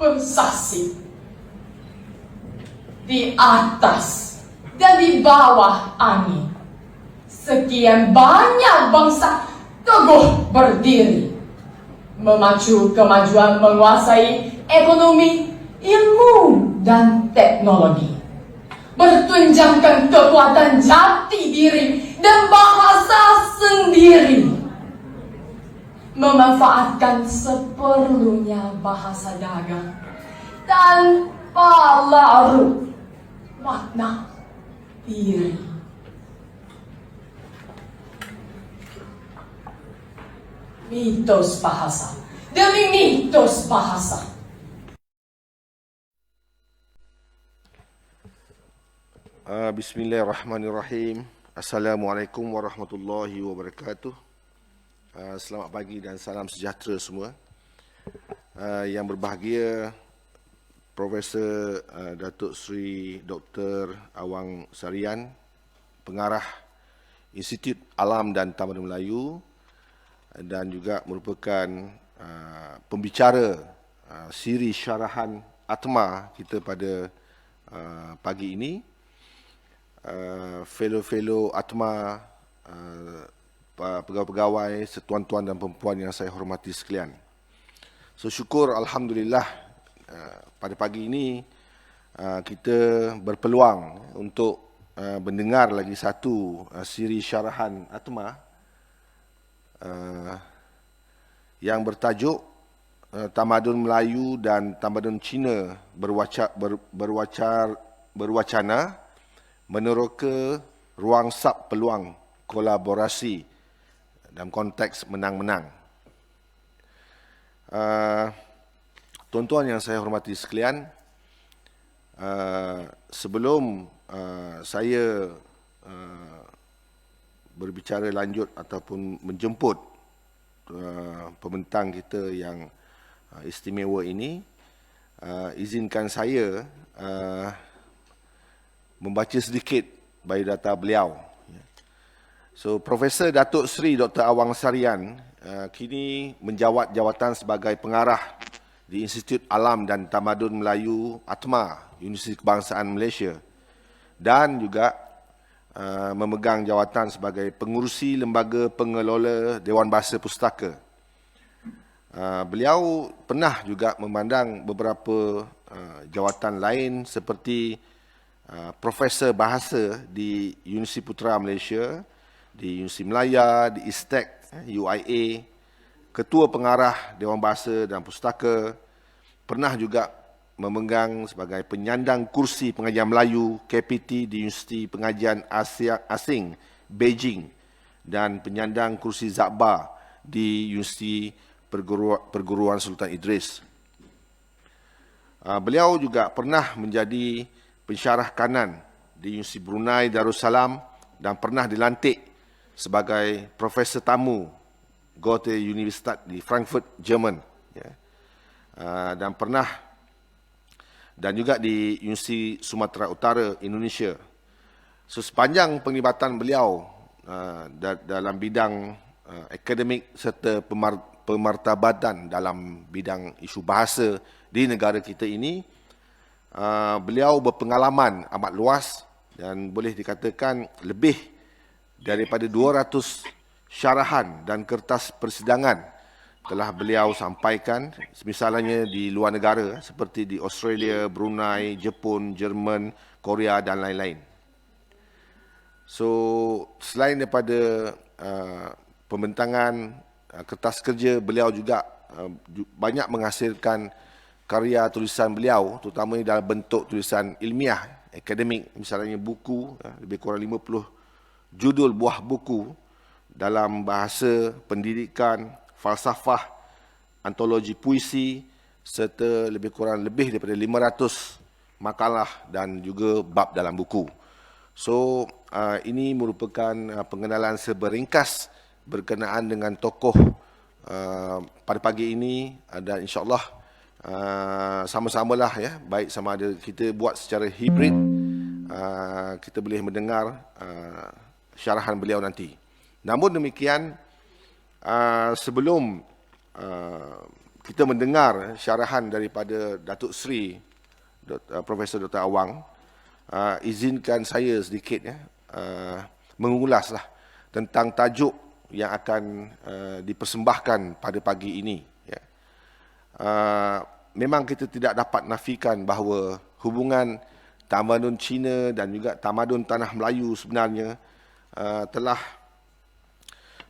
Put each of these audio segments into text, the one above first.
pensasi. Di atas dan di bawah angin, sekian banyak bangsa teguh berdiri, memacu kemajuan menguasai ekonomi, ilmu, dan teknologi, bertunjangkan kekuatan jati diri dan bahasa sendiri, memanfaatkan seperlunya bahasa dagang tanpa larut makna diri. Mitos bahasa demi mitos bahasa. Bismillahirrahmanirrahim. Assalamualaikum warahmatullahi wabarakatuh. Selamat pagi dan salam sejahtera semua. Yang berbahagia Profesor Datuk Seri Dr. Awang Sarian, Pengarah Institut Alam dan Tamadun Melayu, dan juga merupakan pembicara siri syarahan Atma kita pada pagi ini. Fellow Atma, pegawai-pegawai, tuan-tuan dan perempuan yang saya hormati sekalian. So, syukur Alhamdulillah pada pagi ini kita berpeluang untuk mendengar lagi satu siri syarahan Atma yang bertajuk Tamadun Melayu dan Tamadun Cina berwacana meneroka ruang sap peluang kolaborasi dalam konteks menang-menang. Tuan-tuan yang saya hormati sekalian, sebelum saya berbicara lanjut ataupun menjemput pembentang kita yang istimewa ini, izinkan saya membaca sedikit biodata beliau. So, Profesor Datuk Seri Dr. Awang Sarian kini menjawat jawatan sebagai pengarah di Institut Alam dan Tamadun Melayu Atma, Universiti Kebangsaan Malaysia, dan juga memegang jawatan sebagai pengurusi Lembaga Pengelola Dewan Bahasa Pustaka. Beliau pernah juga memandang beberapa jawatan lain seperti Profesor Bahasa di Universiti Putra Malaysia, di Universiti Melaya, di ISTEC, UIA, Ketua Pengarah Dewan Bahasa dan Pustaka, pernah juga memegang sebagai penyandang kursi pengajian Melayu KPT di Universiti Pengajian Asing Beijing dan penyandang kursi Zakbar di Universiti Perguruan Sultan Idris. Beliau juga pernah menjadi pensyarah kanan di Universiti Brunei Darussalam dan pernah dilantik sebagai profesor tamu Goethe Universität di Frankfurt, Jerman, dan juga di Universiti Sumatera Utara, Indonesia. So, sepanjang penglibatan beliau dalam bidang akademik serta pemartabatan dalam bidang isu bahasa di negara kita ini, beliau berpengalaman amat luas dan boleh dikatakan lebih daripada 200 syarahan dan kertas persidangan telah beliau sampaikan, misalnya di luar negara seperti di Australia, Brunei, Jepun, Jerman, Korea dan lain-lain. So, selain daripada pembentangan kertas kerja, beliau juga banyak menghasilkan karya tulisan beliau, terutamanya dalam bentuk tulisan ilmiah, akademik, misalnya buku, lebih kurang 50 judul buah buku dalam bahasa, pendidikan, falsafah, antologi puisi, serta lebih daripada 500 makalah dan juga bab dalam buku. So, ini merupakan pengenalan seberingkas berkenaan dengan tokoh pada pagi ini, dan insyaAllah sama-samalah ya, baik sama ada kita buat secara hibrid, kita boleh mendengar syarahan beliau nanti. Namun demikian, sebelum kita mendengar syarahan daripada Datuk Seri Profesor Dr. Awang, izinkan saya sedikit mengulaslah tentang tajuk yang akan dipersembahkan pada pagi ini. Memang kita tidak dapat nafikan bahawa hubungan tamadun Cina dan juga tamadun Tanah Melayu sebenarnya telah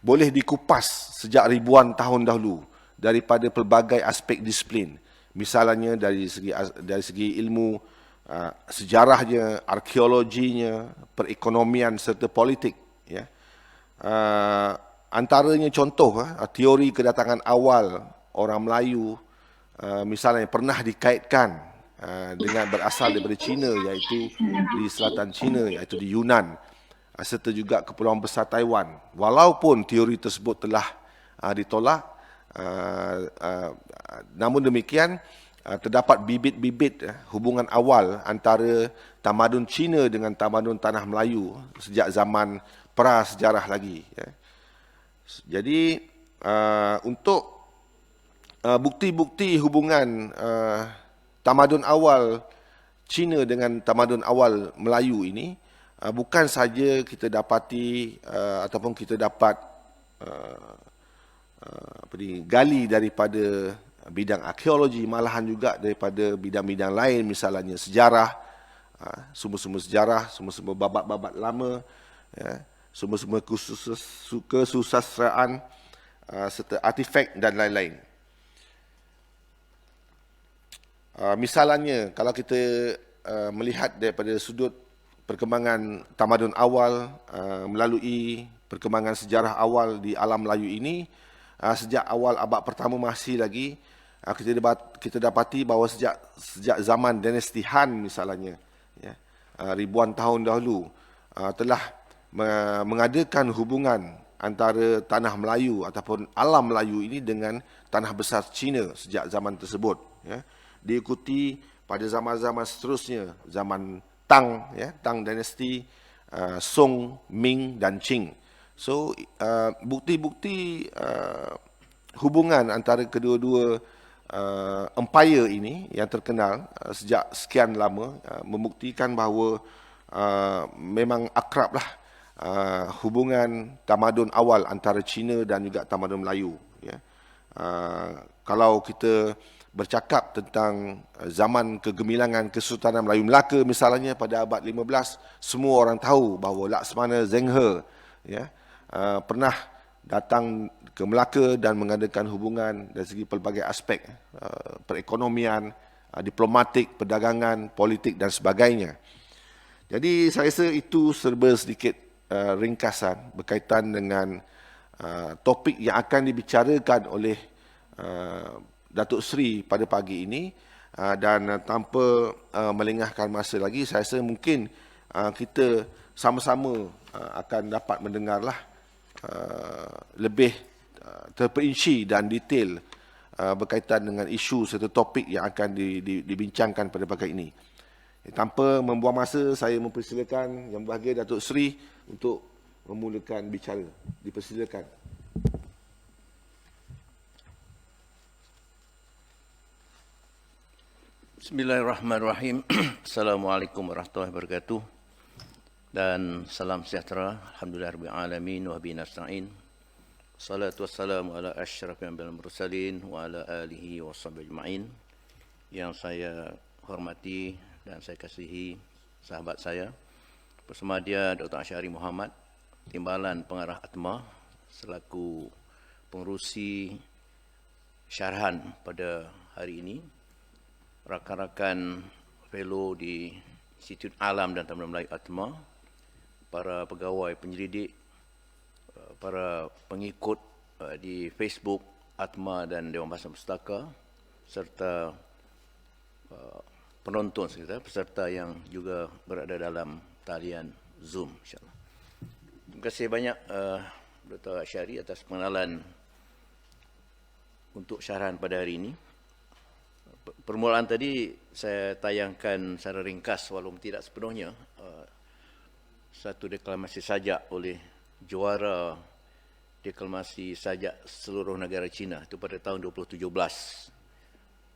boleh dikupas sejak ribuan tahun dahulu daripada pelbagai aspek disiplin. Misalnya dari segi ilmu sejarahnya, arkeologinya, perekonomian serta politik. Antaranya contoh teori kedatangan awal orang Melayu misalnya pernah dikaitkan dengan berasal daripada China, iaitu di selatan China, iaitu di Yunnan, serta juga Kepulauan Besar Taiwan. Walaupun teori tersebut telah ditolak, namun demikian terdapat bibit-bibit hubungan awal antara tamadun Cina dengan tamadun Tanah Melayu sejak zaman prasejarah lagi. Jadi untuk bukti-bukti hubungan tamadun awal Cina dengan tamadun awal Melayu ini bukan saja kita dapati ataupun kita dapat gali daripada bidang arkeologi, malahan juga daripada bidang-bidang lain, misalnya sejarah, sumber-sumber sejarah, sumber-sumber babat-babat lama, sumber-sumber kesusastraan, serta artifak dan lain-lain. Misalnya, kalau kita melihat daripada sudut perkembangan tamadun awal melalui perkembangan sejarah awal di alam Melayu ini, sejak awal abad pertama Masih lagi, kita dapati bahawa sejak zaman dinasti Han misalnya, ribuan tahun dahulu, telah mengadakan hubungan antara tanah Melayu ataupun alam Melayu ini dengan tanah besar Cina sejak zaman tersebut. Diikuti pada zaman-zaman seterusnya, zaman Tang, Tang dinasti, Song, Ming dan Qing. So, bukti-bukti hubungan antara kedua-dua empire ini yang terkenal sejak sekian lama membuktikan bahawa memang akrablah hubungan tamadun awal antara Cina dan juga tamadun Melayu. Kalau kita bercakap tentang zaman kegemilangan Kesultanan Melayu Melaka misalnya pada abad 15, semua orang tahu bahawa Laksmana Zenghe pernah datang ke Melaka dan mengadakan hubungan dari segi pelbagai aspek, perekonomian, diplomatik, perdagangan, politik dan sebagainya. Jadi saya rasa itu serba sedikit ringkasan berkaitan dengan topik yang akan dibicarakan oleh Datuk Seri pada pagi ini, dan tanpa melengahkan masa lagi, saya rasa mungkin kita sama-sama akan dapat mendengarlah lebih terperinci dan detail berkaitan dengan isu serta topik yang akan dibincangkan pada pagi ini. Tanpa membuang masa, saya mempersilakan Yang Berbahagia Datuk Seri untuk memulakan bicara. Dipersilakan. Bismillahirrahmanirrahim. Assalamualaikum warahmatullahi wabarakatuh. Dan salam sejahtera. Alhamdulillahirabbil alamin wa bihi nasta'in. Salatu wassalamu ala asyrafil anbiya'i wal mursalin wa ala alihi washabbihi ajma'in. Yang saya hormati dan saya kasihi sahabat saya, bersama dia Dr. Asyari Muhammad, Timbalan Pengarah Atma, selaku pengerusi syarahan pada hari ini, rakan-rakan fellow di Institut Alam dan Tamadun Melayu Atma, para pegawai penyelidik, para pengikut di Facebook Atma dan Dewan Bahasa Pustaka, serta penonton sekitar, peserta yang juga berada dalam talian Zoom, insyaAllah. Terima kasih banyak Dr. Asyari atas pengenalan untuk syarahan pada hari ini. Permulaan tadi saya tayangkan secara ringkas walaupun tidak sepenuhnya satu deklamasi sajak oleh juara deklarasi sajak seluruh negara China itu pada tahun 2017.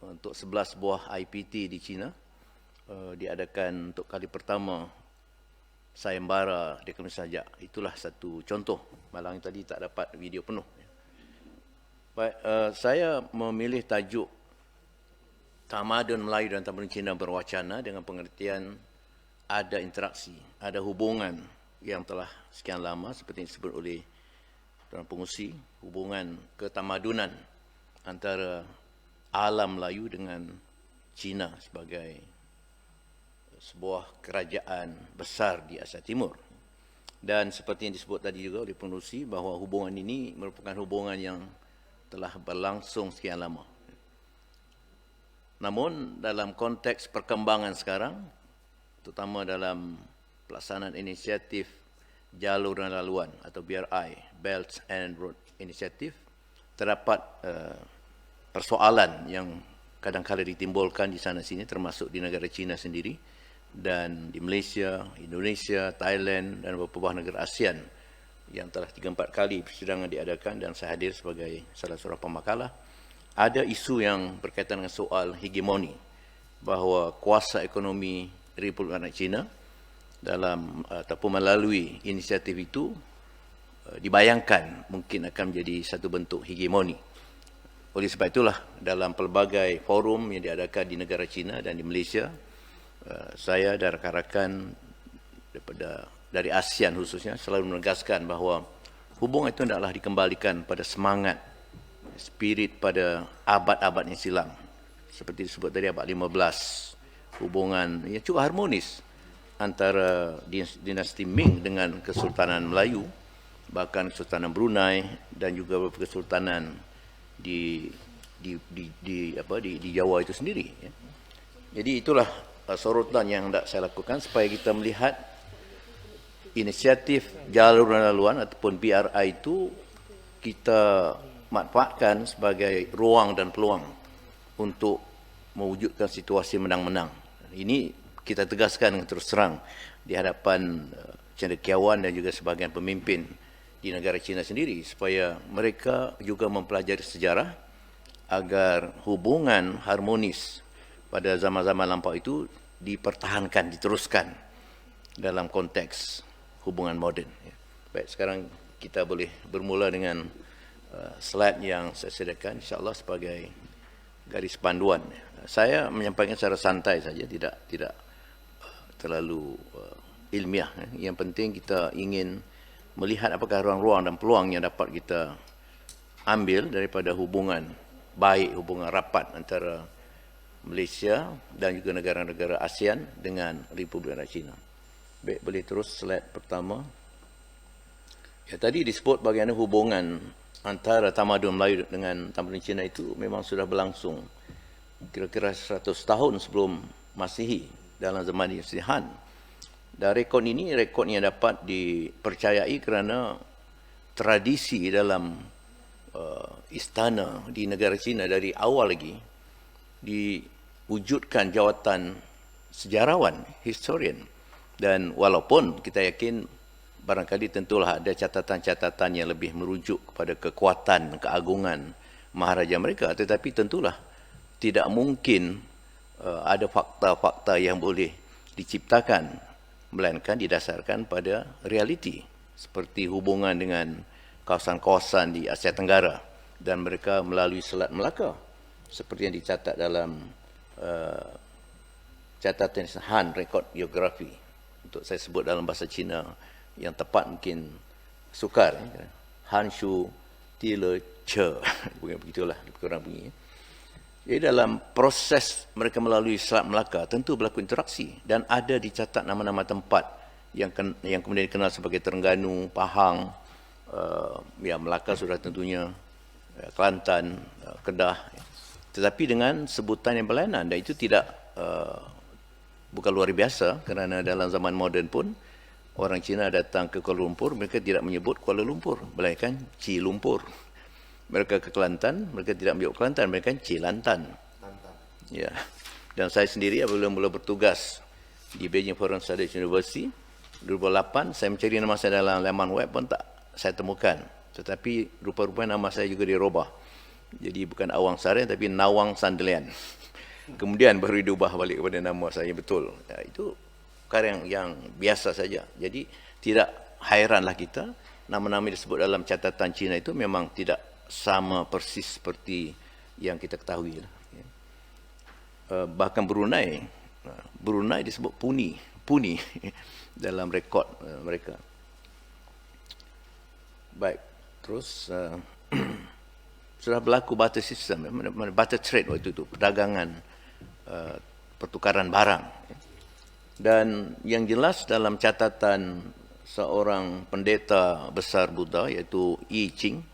Untuk 11 buah IPT di China diadakan untuk kali pertama sayembara deklarasi sajak. Itulah satu contoh. Malang tadi tak dapat video penuh. Baik, saya memilih tajuk Tamadun Melayu dan Tamadun Cina berwacana dengan pengertian ada interaksi, ada hubungan yang telah sekian lama seperti yang disebut oleh Tuan Pengusi, hubungan ketamadunan antara alam Melayu dengan China sebagai sebuah kerajaan besar di Asia Timur. Dan seperti yang disebut tadi juga oleh Pengusi, bahawa hubungan ini merupakan hubungan yang telah berlangsung sekian lama. Namun dalam konteks perkembangan sekarang, terutama dalam pelaksanaan inisiatif Jalur dan Laluan atau BRI, Belt and Road Initiative, terdapat persoalan yang kadang-kadang ditimbulkan di sana-sini, termasuk di negara China sendiri dan di Malaysia, Indonesia, Thailand dan beberapa negara ASEAN yang telah 3-4 kali persidangan diadakan dan saya hadir sebagai salah seorang pemakalah. Ada isu yang berkaitan dengan soal hegemoni, bahawa kuasa ekonomi Republik Rakyat China dalam ataupun melalui inisiatif itu dibayangkan mungkin akan menjadi satu bentuk hegemoni. Oleh sebab itulah dalam pelbagai forum yang diadakan di negara China dan di Malaysia, saya dan rakan-rakan dari ASEAN khususnya selalu menegaskan bahawa hubungan itu hendaklah dikembalikan pada semangat, spirit pada abad-abad yang silam. Seperti disebut tadi abad 15, hubungan yang cukup harmonis antara dinasti Ming dengan Kesultanan Melayu, bahkan Kesultanan Brunei dan juga beberapa kesultanan di Jawa itu sendiri. Jadi itulah sorotan yang hendak saya lakukan supaya kita melihat inisiatif Jalur dan Laluan ataupun BRI itu kita manfaatkan sebagai ruang dan peluang untuk mewujudkan situasi menang-menang. Ini kita tegaskan dengan terus terang di hadapan cendekiawan dan juga sebahagian pemimpin di negara China sendiri supaya mereka juga mempelajari sejarah agar hubungan harmonis pada zaman-zaman lampau itu dipertahankan, diteruskan dalam konteks hubungan moden. Baik, sekarang kita boleh bermula dengan slide yang saya sediakan, insyaAllah sebagai garis panduan. Saya menyampaikan secara santai saja, tidak terlalu ilmiah. Yang penting kita ingin melihat apakah ruang-ruang dan peluang yang dapat kita ambil daripada hubungan baik, hubungan rapat antara Malaysia dan juga negara-negara ASEAN dengan Republik Rakyat China. Baik, boleh terus slide pertama. Ya, tadi disebut bagaimana hubungan antara tamadun Melayu dengan tamadun China itu memang sudah berlangsung kira-kira 100 tahun sebelum Masihi dalam zaman dinasti Han. Dan rekod ini rekod yang dapat dipercayai kerana tradisi dalam istana di negara China dari awal lagi diwujudkan jawatan sejarawan, historian. Dan walaupun kita yakin barangkali tentulah ada catatan-catatan yang lebih merujuk kepada kekuatan, keagungan Maharaja mereka, tetapi tentulah tidak mungkin ada fakta-fakta yang boleh diciptakan, melainkan didasarkan pada realiti seperti hubungan dengan kawasan-kawasan di Asia Tenggara dan mereka melalui Selat Melaka seperti yang dicatat dalam catatan Han rekod geografi, untuk saya sebut dalam bahasa Cina yang tepat mungkin sukar, Hanshu Tile Che, begitulah kurang bunyi. Jadi dalam proses mereka melalui Selat Melaka tentu berlaku interaksi dan ada dicatat nama-nama tempat yang kemudian dikenal sebagai Terengganu, Pahang, ya Melaka sudah tentunya, Kelantan, Kedah, tetapi dengan sebutan yang berlainan, dan itu tidak bukan luar biasa kerana dalam zaman moden pun orang Cina datang ke Kuala Lumpur, mereka tidak menyebut Kuala Lumpur, melainkan Ci Lumpur. Mereka ke Kelantan, mereka tidak menyebut Kelantan, mereka Cilantan. Ya. Dan saya sendiri apabila mula bertugas di Beijing Foreign Studies University 2008, saya mencari nama saya dalam laman web pun tak saya temukan Tetapi rupa-rupanya nama saya juga dirubah. Jadi bukan Awang Sarian tapi Nawang Sandelian. Kemudian baru diubah balik kepada nama saya betul. Ya, itu perkara yang biasa saja. Jadi tidak hairanlah kita, nama-nama disebut dalam catatan Cina itu memang tidak sama persis seperti yang kita ketahui. Bahkan Brunei disebut Puni dalam rekod mereka. Baik, terus sudah berlaku barter system, barter trade waktu itu, perdagangan, pertukaran barang. Dan yang jelas dalam catatan seorang pendeta besar Buddha iaitu I Ching,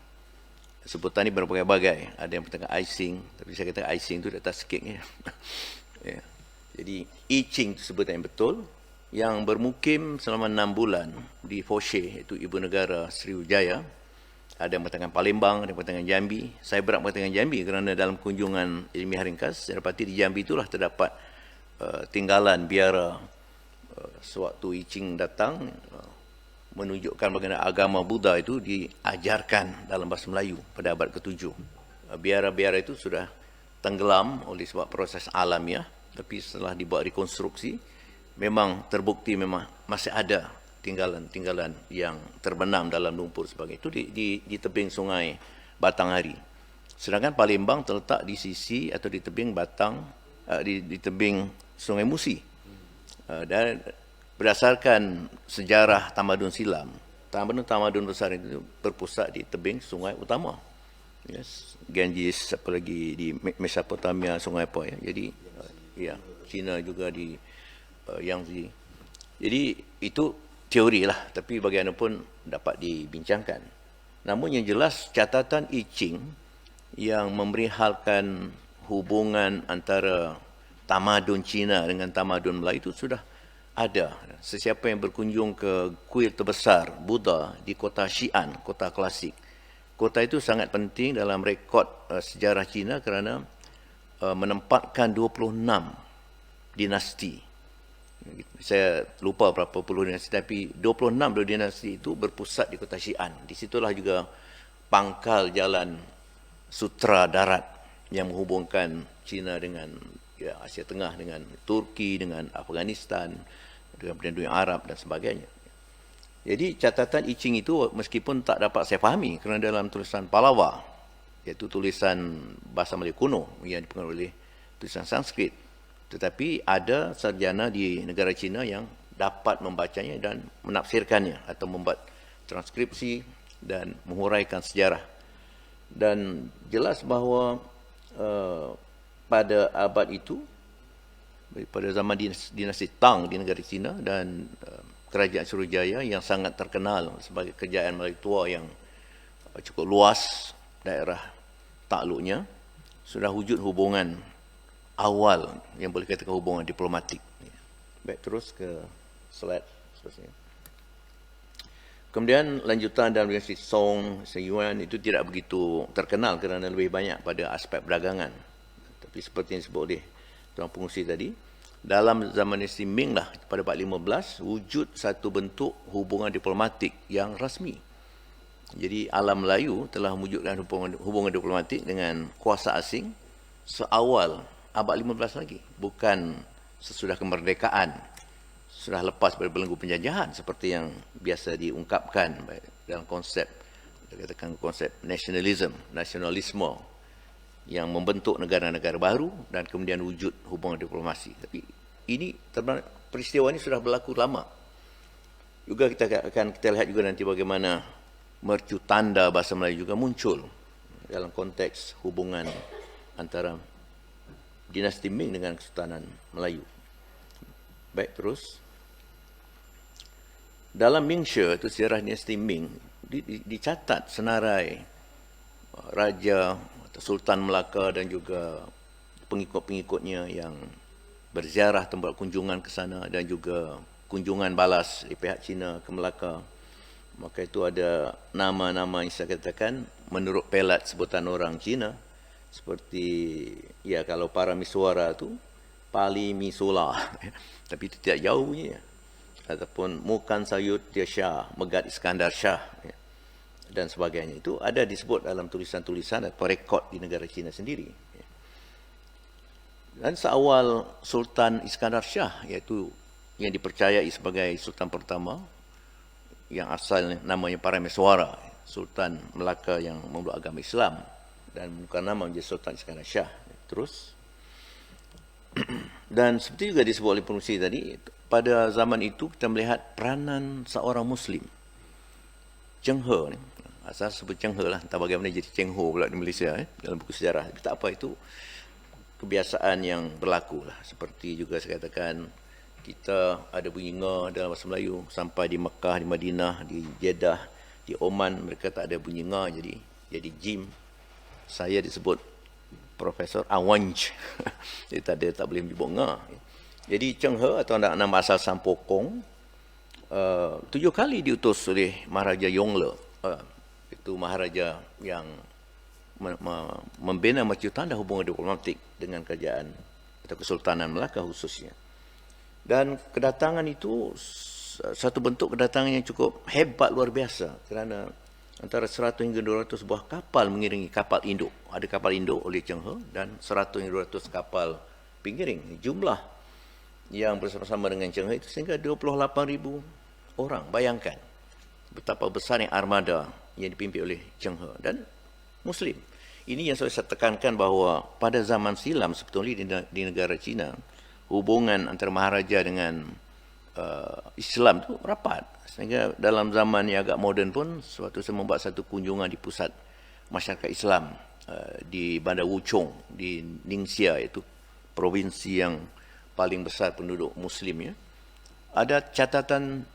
sebutan ini berbagai-bagai, ada yang berkata Icing, tapi saya kata Icing itu di atas sikit. Ya. Jadi I Ching itu sebutan yang betul, yang bermukim selama 6 bulan di Foshe, iaitu ibu negara Sriwijaya. Ada yang mengatakan Palembang, ada yang mengatakan Jambi. Saya berat mengatakan Jambi kerana dalam kunjungan ilmiah ringkas, saya dapati di Jambi itulah terdapat tinggalan biara sewaktu I Ching datang, menunjukkan bagaimana agama Buddha itu diajarkan dalam bahasa Melayu pada abad ke-7. Biara-biara itu sudah tenggelam oleh sebab proses alamiah, tapi setelah dibuat rekonstruksi, memang terbukti memang masih ada tinggalan-tinggalan yang terbenam dalam lumpur sebagainya. Itu di tebing sungai Batanghari. Sedangkan Palembang terletak di sisi atau di tebing di tebing sungai Musi. Dan berdasarkan sejarah tamadun silam, tamadun besar itu berpusat di tebing sungai utama. Yes, Ganges, apalagi di Mesopotamia, sungai apa ya. Jadi ya, China juga di Yangtze. Jadi itu teori lah, tapi bagaimanapun dapat dibincangkan. Namun yang jelas catatan I Ching yang memerihalkan hubungan antara tamadun Cina dengan tamadun Melayu itu sudah ada. Sesiapa yang berkunjung ke kuil terbesar Buddha di kota Xi'an, kota klasik. Kota itu sangat penting dalam rekod sejarah Cina kerana menempatkan 26 dinasti. Saya lupa berapa puluh dinasti, tapi 26 dinasti itu berpusat di kota Xi'an. Di situlah juga pangkal jalan sutra darat yang menghubungkan China dengan Asia Tengah, dengan Turki, dengan Afghanistan, dengan Dunia Arab dan sebagainya. Jadi catatan I Ching itu meskipun tak dapat saya fahami kerana dalam tulisan Pallava, iaitu tulisan bahasa Melayu kuno yang dipengaruhi oleh tulisan Sanskrit, tetapi ada sarjana di negara China yang dapat membacanya dan menafsirkannya atau membuat transkripsi dan menghuraikan sejarah. Dan jelas bahawa pada abad itu, pada zaman dinasti Tang di negara China dan kerajaan Sriwijaya yang sangat terkenal sebagai kerajaan Melayu tua yang cukup luas daerah takluknya, sudah wujud hubungan awal yang boleh katakan hubungan diplomatik. Baik, terus ke slide seterusnya. Kemudian lanjutan dalam dinasti Song, Yuan itu tidak begitu terkenal kerana lebih banyak pada aspek perdagangan. Tapi seperti yang disebut oleh tuan pengurusi tadi, dalam zaman dinasti Ming lah pada abad 15 wujud satu bentuk hubungan diplomatik yang rasmi. Jadi alam Melayu telah mewujudkan hubungan diplomatik dengan kuasa asing seawal abad 15 lagi, bukan sesudah kemerdekaan, sudah lepas dari belenggu penjajahan seperti yang biasa diungkapkan dalam konsep, katakan konsep nasionalisme yang membentuk negara-negara baru dan kemudian wujud hubungan diplomasi. Tapi ini peristiwa ini sudah berlaku lama. Juga kita lihat juga nanti bagaimana mercu tanda bahasa Melayu juga muncul dalam konteks hubungan antara dinasti Ming dengan Kesultanan Melayu. Baik, terus. Dalam Mingxia, itu sejarah dinasti Ming, dicatat senarai Raja atau Sultan Melaka dan juga pengikut-pengikutnya yang berziarah tempat kunjungan ke sana dan juga kunjungan balas di pihak Cina ke Melaka. Maka itu ada nama-nama yang saya katakan menurut pelat sebutan orang Cina, seperti ya kalau para misuara tu Pali Misula tapi itu tidak jauh bunyinya, ataupun Mukan Sayud Dia Shah, Megat Iskandar Shah. dan sebagainya. Itu ada disebut dalam tulisan-tulisan atau rekod di negara China sendiri. Dan seawal Sultan Iskandar Shah, iaitu yang dipercayai sebagai Sultan pertama, yang asal namanya Parameswara, Sultan Melaka yang memeluk agama Islam, dan bukan nama menjadi Sultan Iskandar Shah. Terus, dan seperti juga disebut oleh pengurusi tadi, pada zaman itu kita melihat peranan seorang Muslim, Cheng He ni, asal sebut Cheng He lah, entah bagaimana jadi Cheng Ho pula di Malaysia dalam buku sejarah. Tapi tak apa, itu kebiasaan yang berlaku lah. Seperti juga saya katakan, kita ada bunyi nga dalam bahasa Melayu, sampai di Mekah, di Madinah, di Jeddah, di Oman, mereka tak ada bunyi nga, jadi Jim. Saya disebut Profesor Awanj. Jadi tak boleh menyebut nga. Jadi Cheng He atau nama asal Sampokong 7 kali diutus oleh Maharaja Yongle, itu Maharaja yang membina macam tanda hubungan diplomatik dengan kerajaan atau Kesultanan Melaka khususnya. Dan kedatangan itu satu bentuk kedatangan yang cukup hebat, luar biasa, kerana antara 100 hingga 200 buah kapal mengiringi kapal induk. Ada kapal induk oleh Cheng He dan 100 hingga 200 kapal pengiring. Jumlah yang bersama-sama dengan Cheng He itu sehingga 28,000 orang. Bayangkan betapa besarnya armada yang dipimpin oleh Cheng He dan Muslim. Ini yang saya tekankan bahawa pada zaman silam sebetulnya di negara China, hubungan antara Maharaja dengan Islam itu rapat. Sehingga dalam zaman yang agak moden pun, suatu saya membuat satu kunjungan di pusat masyarakat Islam di Bandar Wuchong, di Ningxia, iaitu provinsi yang paling besar penduduk Muslim. Ada catatan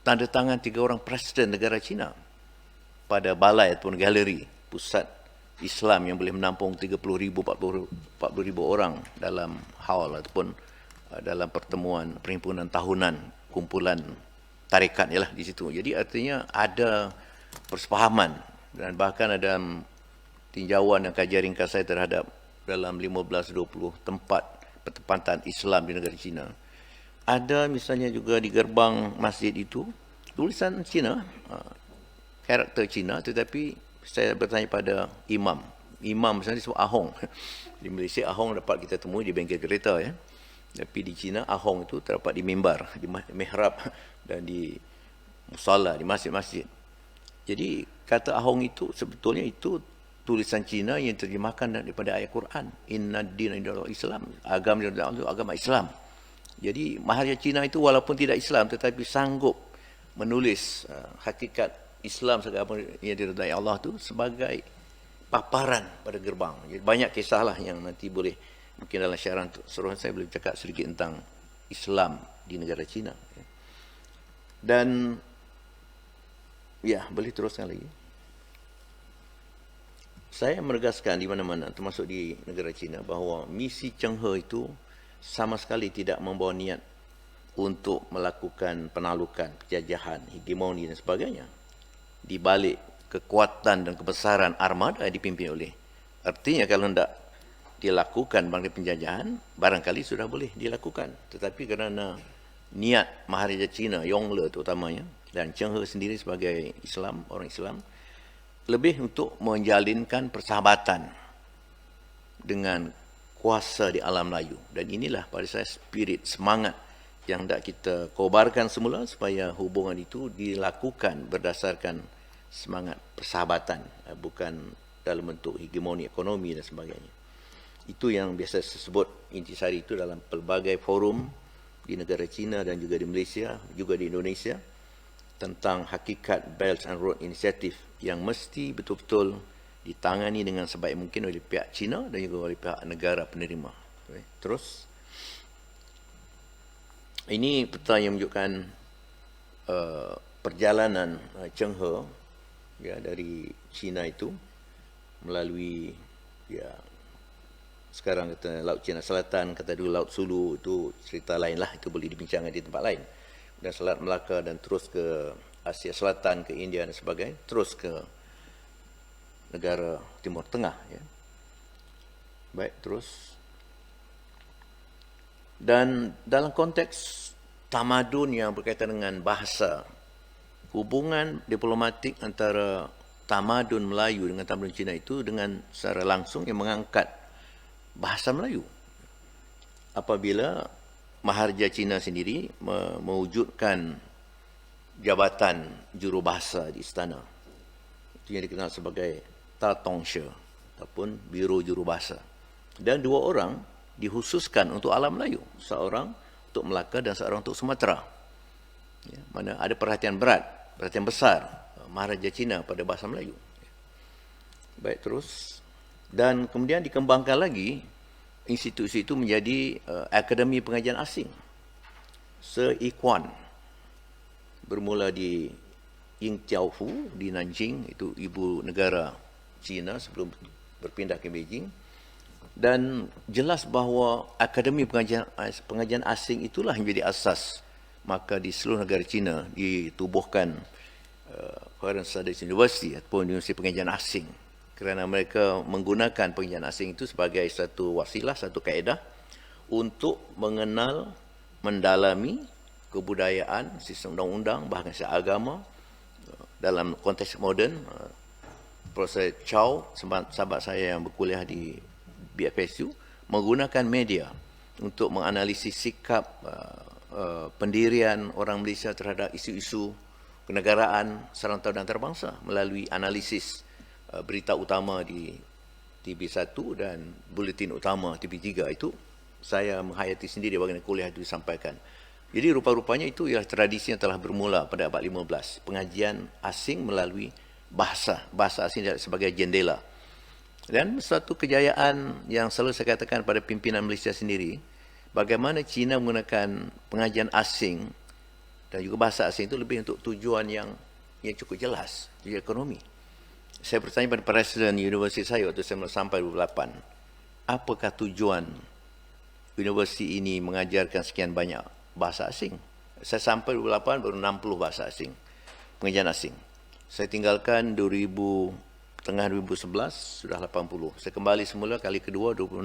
tanda tangan 3 orang presiden negara China pada balai ataupun galeri pusat Islam yang boleh menampung 30,000, 40,000 orang dalam haul ataupun dalam pertemuan perhimpunan tahunan kumpulan tarekat ialah di situ. Jadi artinya ada persefahaman, dan bahkan ada tinjauan dan kajian ringkas saya terhadap dalam 15-20 tempat pertempatan Islam di negara China. Ada misalnya juga di gerbang masjid itu tulisan Cina, karakter Cina, tetapi saya bertanya pada imam. Imam misalnya disebut Ahong. Di Malaysia Ahong dapat kita temui di bengkel kereta ya. Tapi di China Ahong itu terdapat di mimbar, di mihrab dan di musalla, di masjid-masjid. Jadi kata Ahong itu sebetulnya itu tulisan Cina yang terjemahkan daripada ayat Quran. Inna ad-dina indallah Islam. Agama itu agama Islam. Jadi Maharaja Cina itu walaupun tidak Islam tetapi sanggup menulis hakikat Islam sebagai yang diredai Allah itu sebagai paparan pada gerbang. Jadi banyak kisahlah yang nanti boleh, mungkin dalam syarahan seluruh saya boleh cakap sedikit tentang Islam di negara China. Dan ya, boleh teruskan lagi. Saya menegaskan di mana-mana termasuk di negara China bahawa misi Cheng He itu sama sekali tidak membawa niat untuk melakukan penalukan, penjajahan, hegemoni dan sebagainya. Di balik kekuatan dan kebesaran armada yang dipimpin oleh. Artinya kalau tidak dilakukan bangkit penjajahan, barangkali sudah boleh dilakukan. Tetapi kerana niat Maharaja Cina, Yongle terutamanya, dan Cheng He sendiri sebagai Islam, orang Islam, lebih untuk menjalinkan persahabatan dengan kuasa di alam Melayu. Dan inilah pada saya spirit, semangat yang hendak kita kobarkan semula supaya hubungan itu dilakukan berdasarkan semangat persahabatan, bukan dalam bentuk hegemoni ekonomi dan sebagainya. Itu yang biasa disebut intisari itu dalam pelbagai forum di negara China dan juga di Malaysia, juga di Indonesia, tentang hakikat Belt and Road Initiative yang mesti betul-betul ditangani dengan sebaik mungkin oleh pihak China dan juga oleh pihak negara penerima. Terus, ini peta yang menunjukkan perjalanan Cheng He ya, dari China itu melalui ya sekarang kata Laut Cina Selatan, kata dulu Laut Sulu, itu cerita lain lah, itu boleh dibincangkan di tempat lain. Dan Selat Melaka dan terus ke Asia Selatan, ke India dan sebagainya, terus ke negara Timur Tengah ya. Baik, terus. Dan dalam konteks tamadun yang berkaitan dengan bahasa, hubungan diplomatik antara tamadun Melayu dengan tamadun Cina itu dengan secara langsung yang mengangkat bahasa Melayu. Apabila Maharaja Cina sendiri mewujudkan jabatan jurubahasa di istana, itu yang dikenal sebagai Ta Tongshe ataupun Biro Jurubahasa. Dan 2 orang dikhususkan untuk alam Melayu, seorang untuk Melaka dan seorang untuk Sumatera. Ya, mana ada perhatian besar Maharaja Cina pada bahasa Melayu. Baik, terus. Dan kemudian dikembangkan lagi institusi itu menjadi Akademi Pengajian Asing Se-Ikuan, bermula di Yingjiaohu di Nanjing, itu ibu negara Cina sebelum berpindah ke Beijing. Dan jelas bahawa Akademi Pengajian Asing itulah yang menjadi asas. Maka di seluruh negara Cina ditubuhkan Foreign Studies University ataupun Universiti Pengajian Asing, kerana mereka menggunakan pengajian asing itu sebagai satu wasilah, satu kaedah untuk mengenal, mendalami kebudayaan, sistem undang-undang, bahkan secara agama. Dalam konteks moden, Profesor Chow, sahabat saya yang berkuliah di BFSU, menggunakan media untuk menganalisis sikap pendirian orang Malaysia terhadap isu-isu kenegaraan, serantau dan antarabangsa melalui analisis berita utama di TV1 dan buletin utama TV3. Itu saya menghayati sendiri bagaimana kuliah itu disampaikan. Jadi rupa-rupanya itu ialah tradisi yang telah bermula pada abad 15. Pengajian asing melalui bahasa asing sebagai jendela. Dan satu kejayaan yang selalu saya katakan pada pimpinan Malaysia sendiri, bagaimana Cina menggunakan pengajian asing dan juga bahasa asing itu lebih untuk tujuan yang cukup jelas, tujuan ekonomi. Saya bertanya pada Presiden Universiti saya waktu saya sampai 2008, apakah tujuan universiti ini mengajarkan sekian banyak bahasa asing? Saya sampai 2008 baru 60 bahasa asing, pengajian asing. Saya tinggalkan tengah 2011 sudah 80. Saya kembali semula kali kedua 2016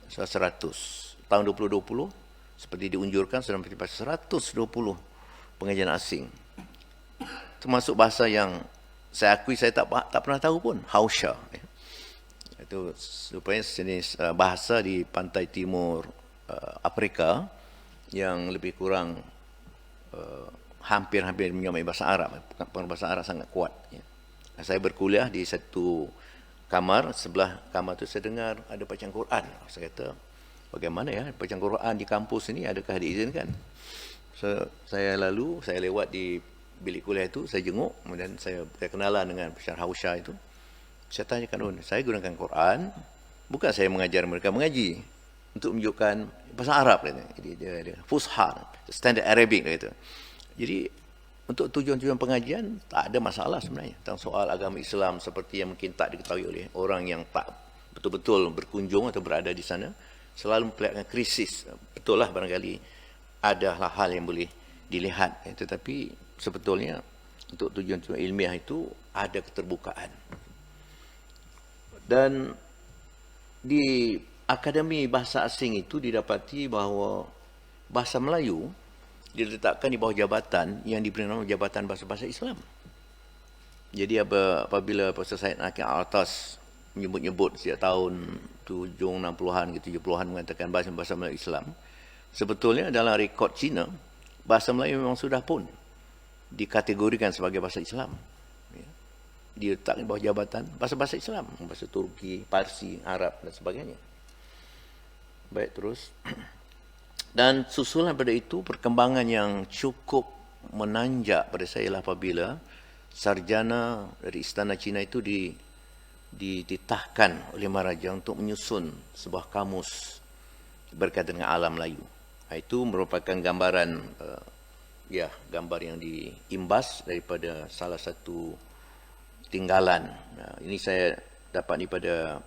sudah 100. Tahun 2020 seperti diunjurkan sudah mencapai 120 pengajian asing. Termasuk bahasa yang saya akui saya tak pernah tahu pun, Hausha. Itu rupanya jenis bahasa di pantai timur Afrika yang lebih kurang hampir-hampir menyamai bahasa Arab. Bahasa Arab sangat kuat. Saya berkuliah di satu kamar, sebelah kamar itu saya dengar ada bacaan Quran. Saya kata, bagaimana ya bacaan Quran di kampus ini, adakah diizinkan? Saya lewat di bilik kuliah itu, saya jenguk, kemudian saya kenalan dengan Syarh Hausha itu. Saya tanyakan, saya gunakan Quran, bukan saya mengajar mereka mengaji, untuk menunjukkan bahasa Arab. Jadi dia Fusha, Standard Arabic. Jadi untuk tujuan-tujuan pengajian tak ada masalah sebenarnya. Tentang soal agama Islam seperti yang mungkin tak diketahui oleh orang yang tak betul-betul berkunjung atau berada di sana, selalu memperlihatkan krisis. Betul lah barangkali ada hal yang boleh dilihat. Tetapi sebetulnya untuk tujuan-tujuan ilmiah itu ada keterbukaan. Dan di Akademi Bahasa Asing itu didapati bahawa bahasa Melayu diletakkan di bawah jabatan yang diberi nama Jabatan Bahasa-Bahasa Islam. Jadi apabila Profesor Syed Akil Al-Atas menyebut sejak tahun 60-an ke 70-an mengatakan bahasa Melayu Islam, sebetulnya dalam rekod Cina, bahasa Melayu memang sudah pun dikategorikan sebagai bahasa Islam. Diletakkan di bawah jabatan bahasa-bahasa Islam, bahasa Turki, Parsi, Arab dan sebagainya. Baik, terus. Dan susulan pada itu perkembangan yang cukup menanjak pada saya ialah apabila sarjana dari Istana Cina itu dititahkan oleh Maharaja untuk menyusun sebuah kamus berkaitan dengan alam Melayu. Itu merupakan gambaran gambar yang diimbas daripada salah satu tinggalan. Ini saya dapat daripada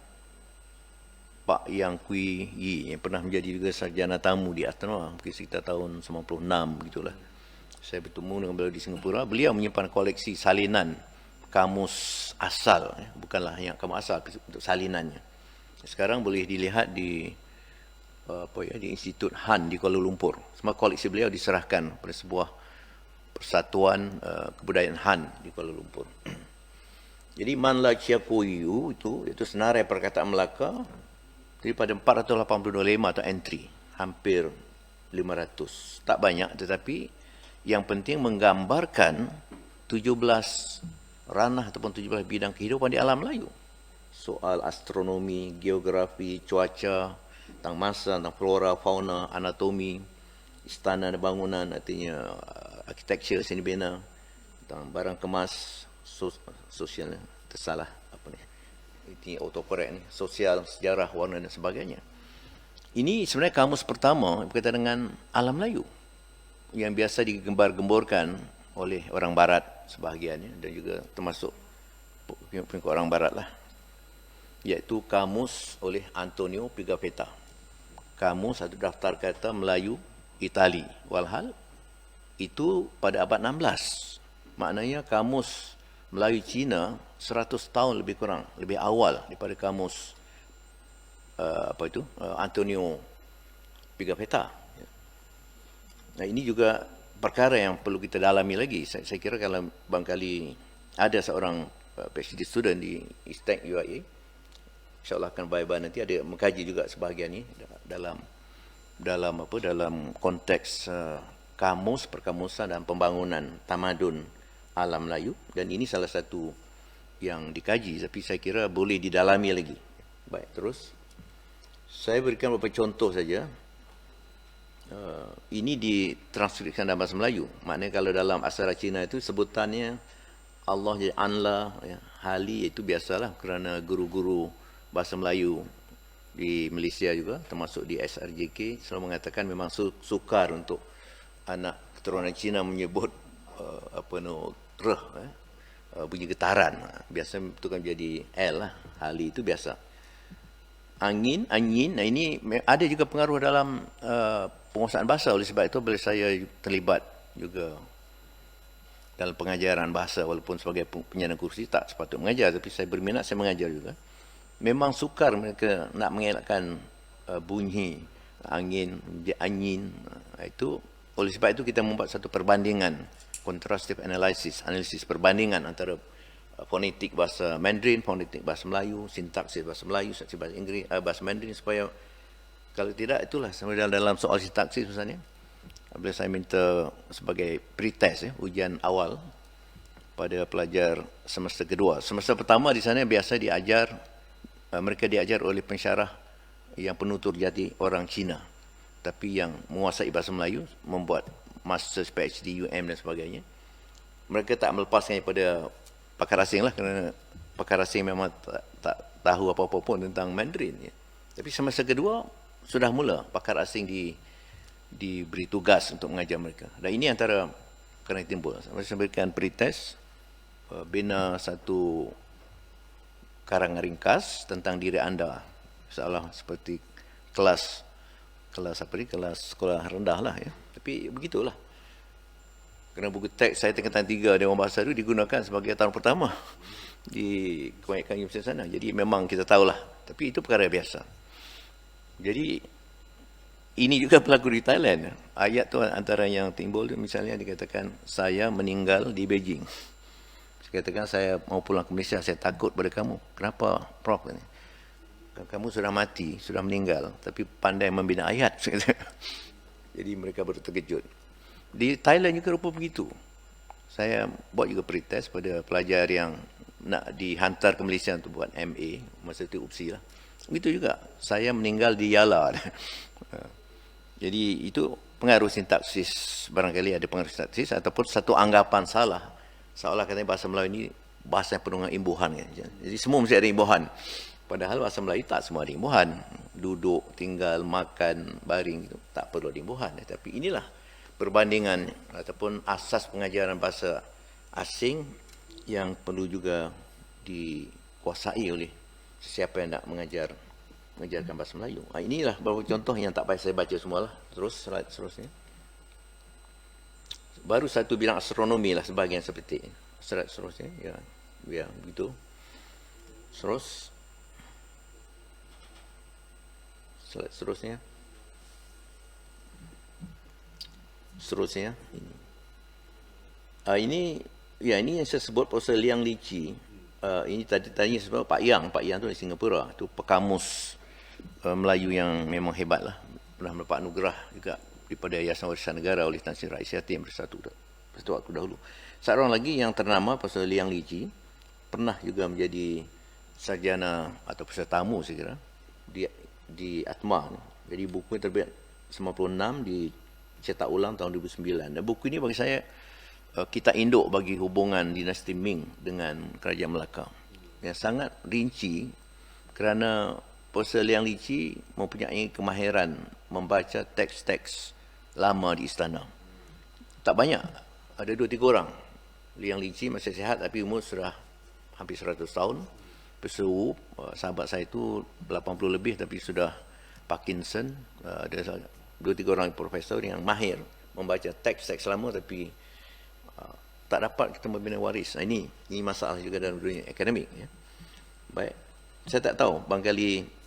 Pak Yang Kui Yi yang pernah menjadi juga sarjana tamu di Astronaut mungkin sekitar tahun 96 begitulah. Saya bertemu dengan beliau di Singapura. Beliau menyimpan koleksi salinan kamus asal, bukanlah yang kamus asal untuk salinannya. Sekarang boleh dilihat di di Institut Han di Kuala Lumpur. Semua koleksi beliau diserahkan pada sebuah persatuan kebudayaan Han di Kuala Lumpur. Jadi Man La Chia Koyu itu senarai perkataan Melaka daripada 482 lema atau entry, hampir 500. Tak banyak, tetapi yang penting menggambarkan 17 ranah ataupun 17 bidang kehidupan di alam Melayu. Soal astronomi, geografi, cuaca, tentang masa, tentang flora, fauna, anatomi, istana dan bangunan, artinya architecture, seni bina, tentang barang kemas, sosial, tersalah apa ni, ini autocorrect ni, sosial, sejarah, warna dan sebagainya. Ini sebenarnya kamus pertama berkaitan dengan alam Melayu yang biasa digembar-gemborkan oleh orang barat sebahagiannya dan juga termasuk pengikut orang barat lah, iaitu kamus oleh Antonio Pigafetta. Kamus atau daftar kata Melayu Itali. Walhal itu pada abad 16. Maknanya kamus Melayu Cina 100 tahun lebih kurang, lebih awal daripada kamus Antonio Pigafetta. Nah, ini juga perkara yang perlu kita dalami lagi. Saya kira kalau barangkali ada seorang PhD student di ISTEC UIA, insyaAllah akan Baiba nanti ada mengkaji juga sebahagian ini dalam konteks kamus, perkamusan dan pembangunan tamadun alam Melayu, dan ini salah satu yang dikaji, tapi saya kira boleh didalami lagi. Baik, terus saya berikan beberapa contoh saja. Ini ditranskripsikan dalam bahasa Melayu. Maknanya kalau dalam aksara Cina itu sebutannya Allah jadi Anla, ya, Hali, itu biasalah kerana guru-guru bahasa Melayu di Malaysia juga, termasuk di SRJK, selalu mengatakan memang sukar untuk anak keturunan Cina menyebut bunyi getaran. Biasa itu kan jadi L lah, Hali itu biasa. Angin, nah ini ada juga pengaruh dalam penguasaan bahasa. Oleh sebab itu bila saya terlibat juga dalam pengajaran bahasa, walaupun sebagai penyandang kursi tak sepatutnya mengajar, tapi saya berminat, saya mengajar juga. Memang sukar mereka nak mengelakkan bunyi angin, anjin. Itu oleh sebab itu kita membuat satu perbandingan, contrastive analysis, analisis perbandingan antara fonetik bahasa Mandarin, fonetik bahasa Melayu, sintaksis bahasa Melayu, sintaksis bahasa Inggeris, bahasa Mandarin, supaya kalau tidak itulah sebenarnya dalam soal sintaksis misalnya, bila saya minta sebagai pretest, ujian awal pada pelajar semester kedua. Semester pertama di sana biasa mereka diajar oleh pensyarah yang penutur jadi orang Cina, tapi yang menguasai bahasa Melayu, membuat master's, PhD, UM dan sebagainya. Mereka tak melepaskannya pada pakar asing lah, kerana pakar asing memang tak tahu apa-apa pun tentang Mandarin. Ya. Tapi semester kedua sudah mula pakar asing diberi tugas untuk mengajar mereka. Dan ini antara kerana timbul. Saya berikan pretest, bina satu karangan ringkas tentang diri anda. Seolah seperti kelas sekolah rendah lah. Ya. Tapi begitulah. Kerana buku teks saya tingkatan 3 Dewan Bahasa itu digunakan sebagai tahun pertama di kebanyakan universiti sana. Jadi memang kita tahulah. Tapi itu perkara biasa. Jadi ini juga berlaku di Thailand. Ayat tu antara yang timbul, misalnya dikatakan saya meninggal di Beijing. Saya katakan saya mau pulang ke Malaysia, saya takut pada kamu. Kenapa, Prof? Kamu sudah mati, sudah meninggal, tapi pandai membina ayat. Jadi mereka baru terkejut. Di Thailand juga rupa begitu. Saya buat juga pretest pada pelajar yang nak dihantar ke Malaysia untuk buat MA, masa itu UPSI lah. Begitu juga, saya meninggal di Yala. Jadi itu pengaruh sintaksis, barangkali ada pengaruh sintaksis ataupun satu anggapan salah. Seolah katanya bahasa Melayu ini bahasa yang penuh dengan imbuhan. Jadi semua mesti ada imbuhan. Padahal bahasa Melayu tak semua ada imbuhan. Duduk, tinggal, makan, baring, itu tak perlu ada imbuhan. Tapi inilah perbandingan ataupun asas pengajaran bahasa asing yang perlu juga dikuasai oleh sesiapa yang nak mengajarkan bahasa Melayu. Inilah beberapa contoh yang tak payah saya baca semualah. Terus slide seterusnya. Baru satu bidang astronomi lah sebahagian seperti ini. Slide seterusnya. Ya, begitu. Terus slide seterusnya. Seterusnya ini yang saya sebut Profesor Liang Liqi ini tadi tanya sebab Pak Yang tu dari Singapura, tu pekamus Melayu yang memang hebat lah. Pernah mendapat anugerah juga daripada Yayasan Warisan Negara oleh Tan Sri Raisi Yatim bersatu waktu dahulu. Seorang lagi yang ternama Profesor Liang Liqi, pernah juga menjadi sarjana atau peserta tamu saya kira di Atma. Jadi buku ini terbit 96, dicetak ulang tahun 2009. Dan buku ini bagi saya kita induk bagi hubungan dinasti Ming dengan Kerajaan Melaka. Yang sangat rinci kerana Profesor Liang Liqi mempunyai kemahiran membaca teks-teks lama di istana. Tak banyak, ada 2-3 orang. Liang Liqi masih sihat tapi umur sudah hampir 100 tahun. Pesu, sahabat saya itu 80 lebih tapi sudah Parkinson. Ada 2-3 orang profesor yang mahir membaca teks-teks lama tapi tak dapat kita membina waris. Ini masalah juga dalam dunia akademik. Ya. Baik, saya tak tahu, barangkali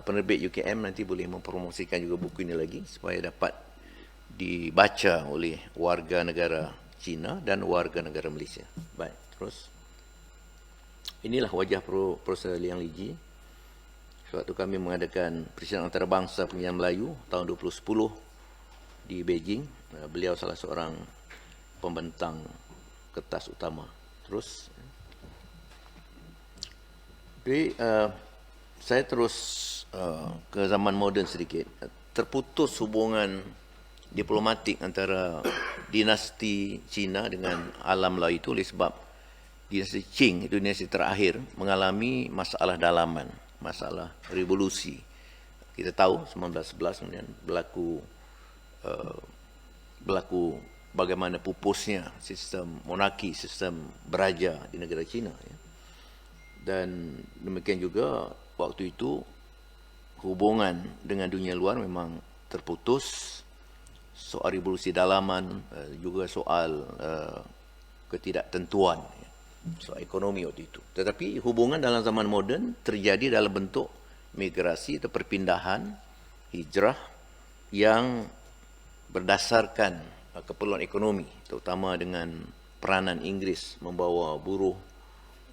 penerbit UKM nanti boleh mempromosikan juga buku ini lagi supaya dapat dibaca oleh warga negara Cina dan warga negara Malaysia. Baik, terus. Inilah wajah Profesor Liang Liqi. Sewaktu kami mengadakan Persidangan Antarabangsa Pemilihan Melayu tahun 2010 di Beijing, beliau salah seorang pembentang kertas utama. Terus, jadi, saya terus ke zaman moden sedikit. Terputus hubungan diplomatik antara dinasti Cina dengan alam Melayu itu oleh sebab dinasti Qing, itu dinasti terakhir, mengalami masalah dalaman, masalah revolusi. Kita tahu 1911 kemudian berlaku bagaimana pupusnya sistem monarki, sistem beraja di negara Cina. Ya. Dan demikian juga waktu itu hubungan dengan dunia luar memang terputus. Soal revolusi dalaman, juga soal ketidaktentuan, soal ekonomi waktu itu. Tetapi hubungan dalam zaman moden terjadi dalam bentuk migrasi atau perpindahan, hijrah yang berdasarkan keperluan ekonomi, terutama dengan peranan Inggris membawa buruh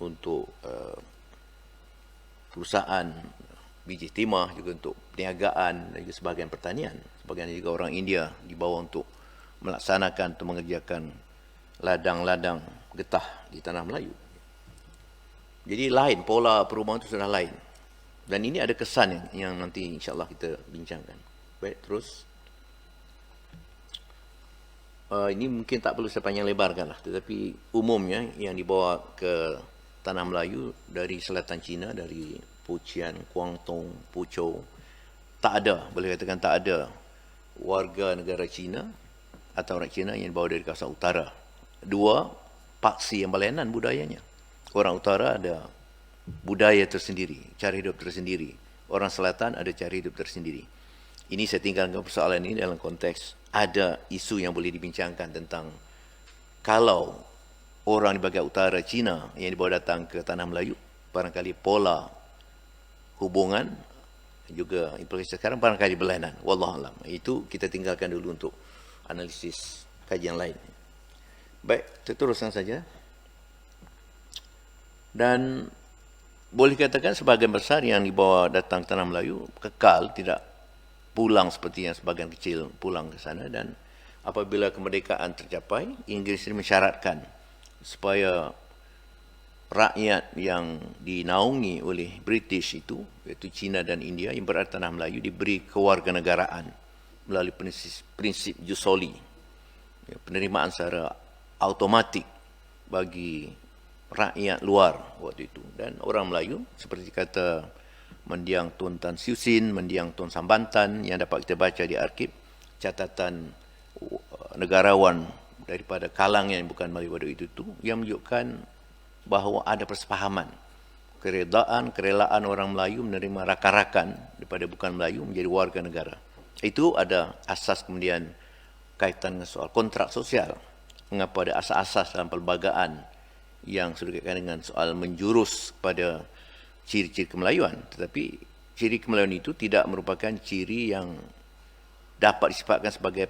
untuk perusahaan biji timah, juga untuk perniagaan dan juga sebahagian pertanian. Sebahagian juga orang India dibawa untuk melaksanakan atau mengerjakan ladang-ladang getah di tanah Melayu. Jadi lain, pola perubahan itu sudah lain. Dan ini ada kesan yang nanti insyaAllah kita bincangkan. Baik, terus. Ini mungkin tak perlu saya panjang lebarkan lah. Tetapi umumnya yang dibawa ke tanah Melayu dari selatan Cina, dari Fujian, Guangdong, Puchou, tak ada, boleh katakan tak ada warga negara Cina atau orang Cina yang dibawa dari kawasan utara. Dua, paksi yang berlainan budayanya. Orang utara ada budaya tersendiri, cara hidup tersendiri. Orang selatan ada cara hidup tersendiri. Ini saya tinggalkan persoalan ini dalam konteks ada isu yang boleh dibincangkan tentang kalau orang di bahagian utara Cina yang dibawa datang ke tanah Melayu, barangkali pola hubungan juga implikasi sekarang barangkali berlainan. Wallahualam. Itu kita tinggalkan dulu untuk analisis kajian lain. Baik, teruskan saja. Dan boleh katakan sebahagian besar yang dibawa datang tanah Melayu kekal, tidak pulang seperti yang sebahagian kecil pulang ke sana. Dan apabila kemerdekaan tercapai, Inggris ini mensyaratkan supaya rakyat yang dinaungi oleh British itu, iaitu Cina dan India yang berada tanah Melayu, diberi kewarganegaraan melalui prinsip jus soli, penerimaan secara automatik bagi rakyat luar waktu itu. Dan orang Melayu seperti kata Mendiang Tun Tan Siew Sin, Mendiang Tun Sambantan yang dapat kita baca di arsip, catatan negarawan daripada kalangan yang bukan Melayu pada itu yang menunjukkan bahawa ada persepahaman, kerelaan orang Melayu menerima rakan-rakan daripada bukan Melayu menjadi warga negara. Itu ada asas kemudian kaitan dengan soal kontrak sosial. Mengapa ada asas-asas dalam perlembagaan yang sudah dikaitkan dengan soal menjurus pada ciri-ciri kemelayuan. Tetapi ciri kemelayuan itu tidak merupakan ciri yang dapat disifatkan sebagai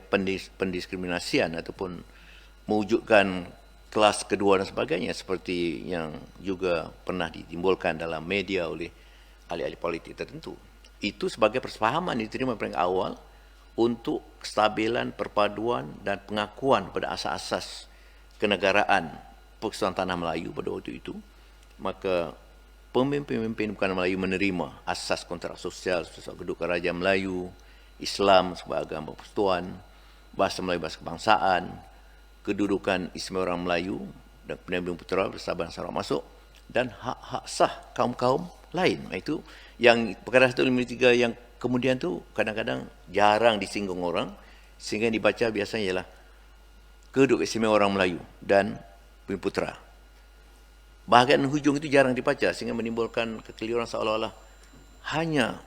pendiskriminasian ataupun mewujudkan kelas kedua dan sebagainya, seperti yang juga pernah ditimbulkan dalam media oleh ahli-ahli politik tertentu. Itu sebagai persefahaman diterima paling awal untuk kestabilan, perpaduan dan pengakuan pada asas-asas kenegaraan Persekutuan Tanah Melayu pada waktu itu. Maka pemimpin-pemimpin bukan Melayu menerima asas kontrak sosial, kedudukan Raja Melayu, Islam sebagai agama persekutuan, bahasa Melayu bahasa kebangsaan, kedudukan istimewa orang Melayu dan Bumi Putra bersama Sarawak masuk, dan hak-hak sah kaum-kaum lain. Itu yang perkara 153 yang kemudian tu kadang-kadang jarang disinggung orang, sehingga yang dibaca biasanya ialah kedudukan istimewa orang Melayu dan Bumi Putra. Bahagian hujung itu jarang dibaca, sehingga menimbulkan kekeliruan seolah-olah hanya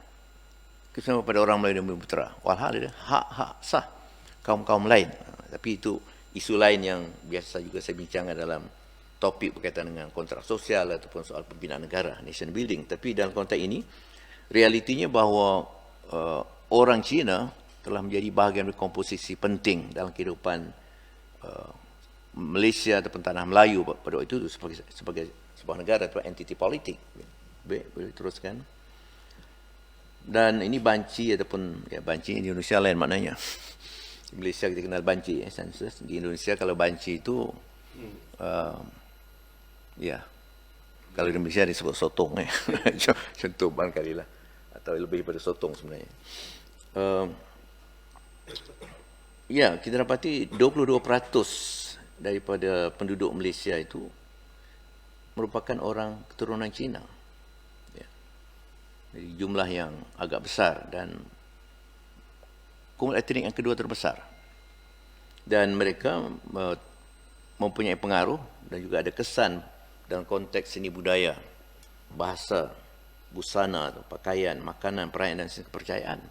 keistimewaan pada orang Melayu dan Bumi Putra. Walhal ada hak-hak sah kaum-kaum lain. Tapi itu isu lain yang biasa juga saya bincangkan dalam topik berkaitan dengan kontrak sosial ataupun soal pembinaan negara, nation building. Tapi dalam konteks ini, realitinya bahawa orang Cina telah menjadi bahagian dari komposisi penting dalam kehidupan Malaysia ataupun Tanah Melayu pada waktu itu sebagai sebuah negara atau entiti politik. Baik, boleh teruskan. Dan ini banci ataupun banci Indonesia lain maknanya. Di Malaysia kita kenal banci, sensus. Di Indonesia kalau banci itu ya, kalau di Malaysia disebut sotong contoh barangkali lah, atau lebih pada sotong sebenarnya. Ya, kita dapati 22% daripada penduduk Malaysia itu merupakan orang keturunan Cina. Ya. Jadi jumlah yang agak besar dan kumul etnik yang kedua terbesar. Dan mereka mempunyai pengaruh dan juga ada kesan dalam konteks seni budaya, bahasa, busana, pakaian, makanan, perayaan dan kepercayaan.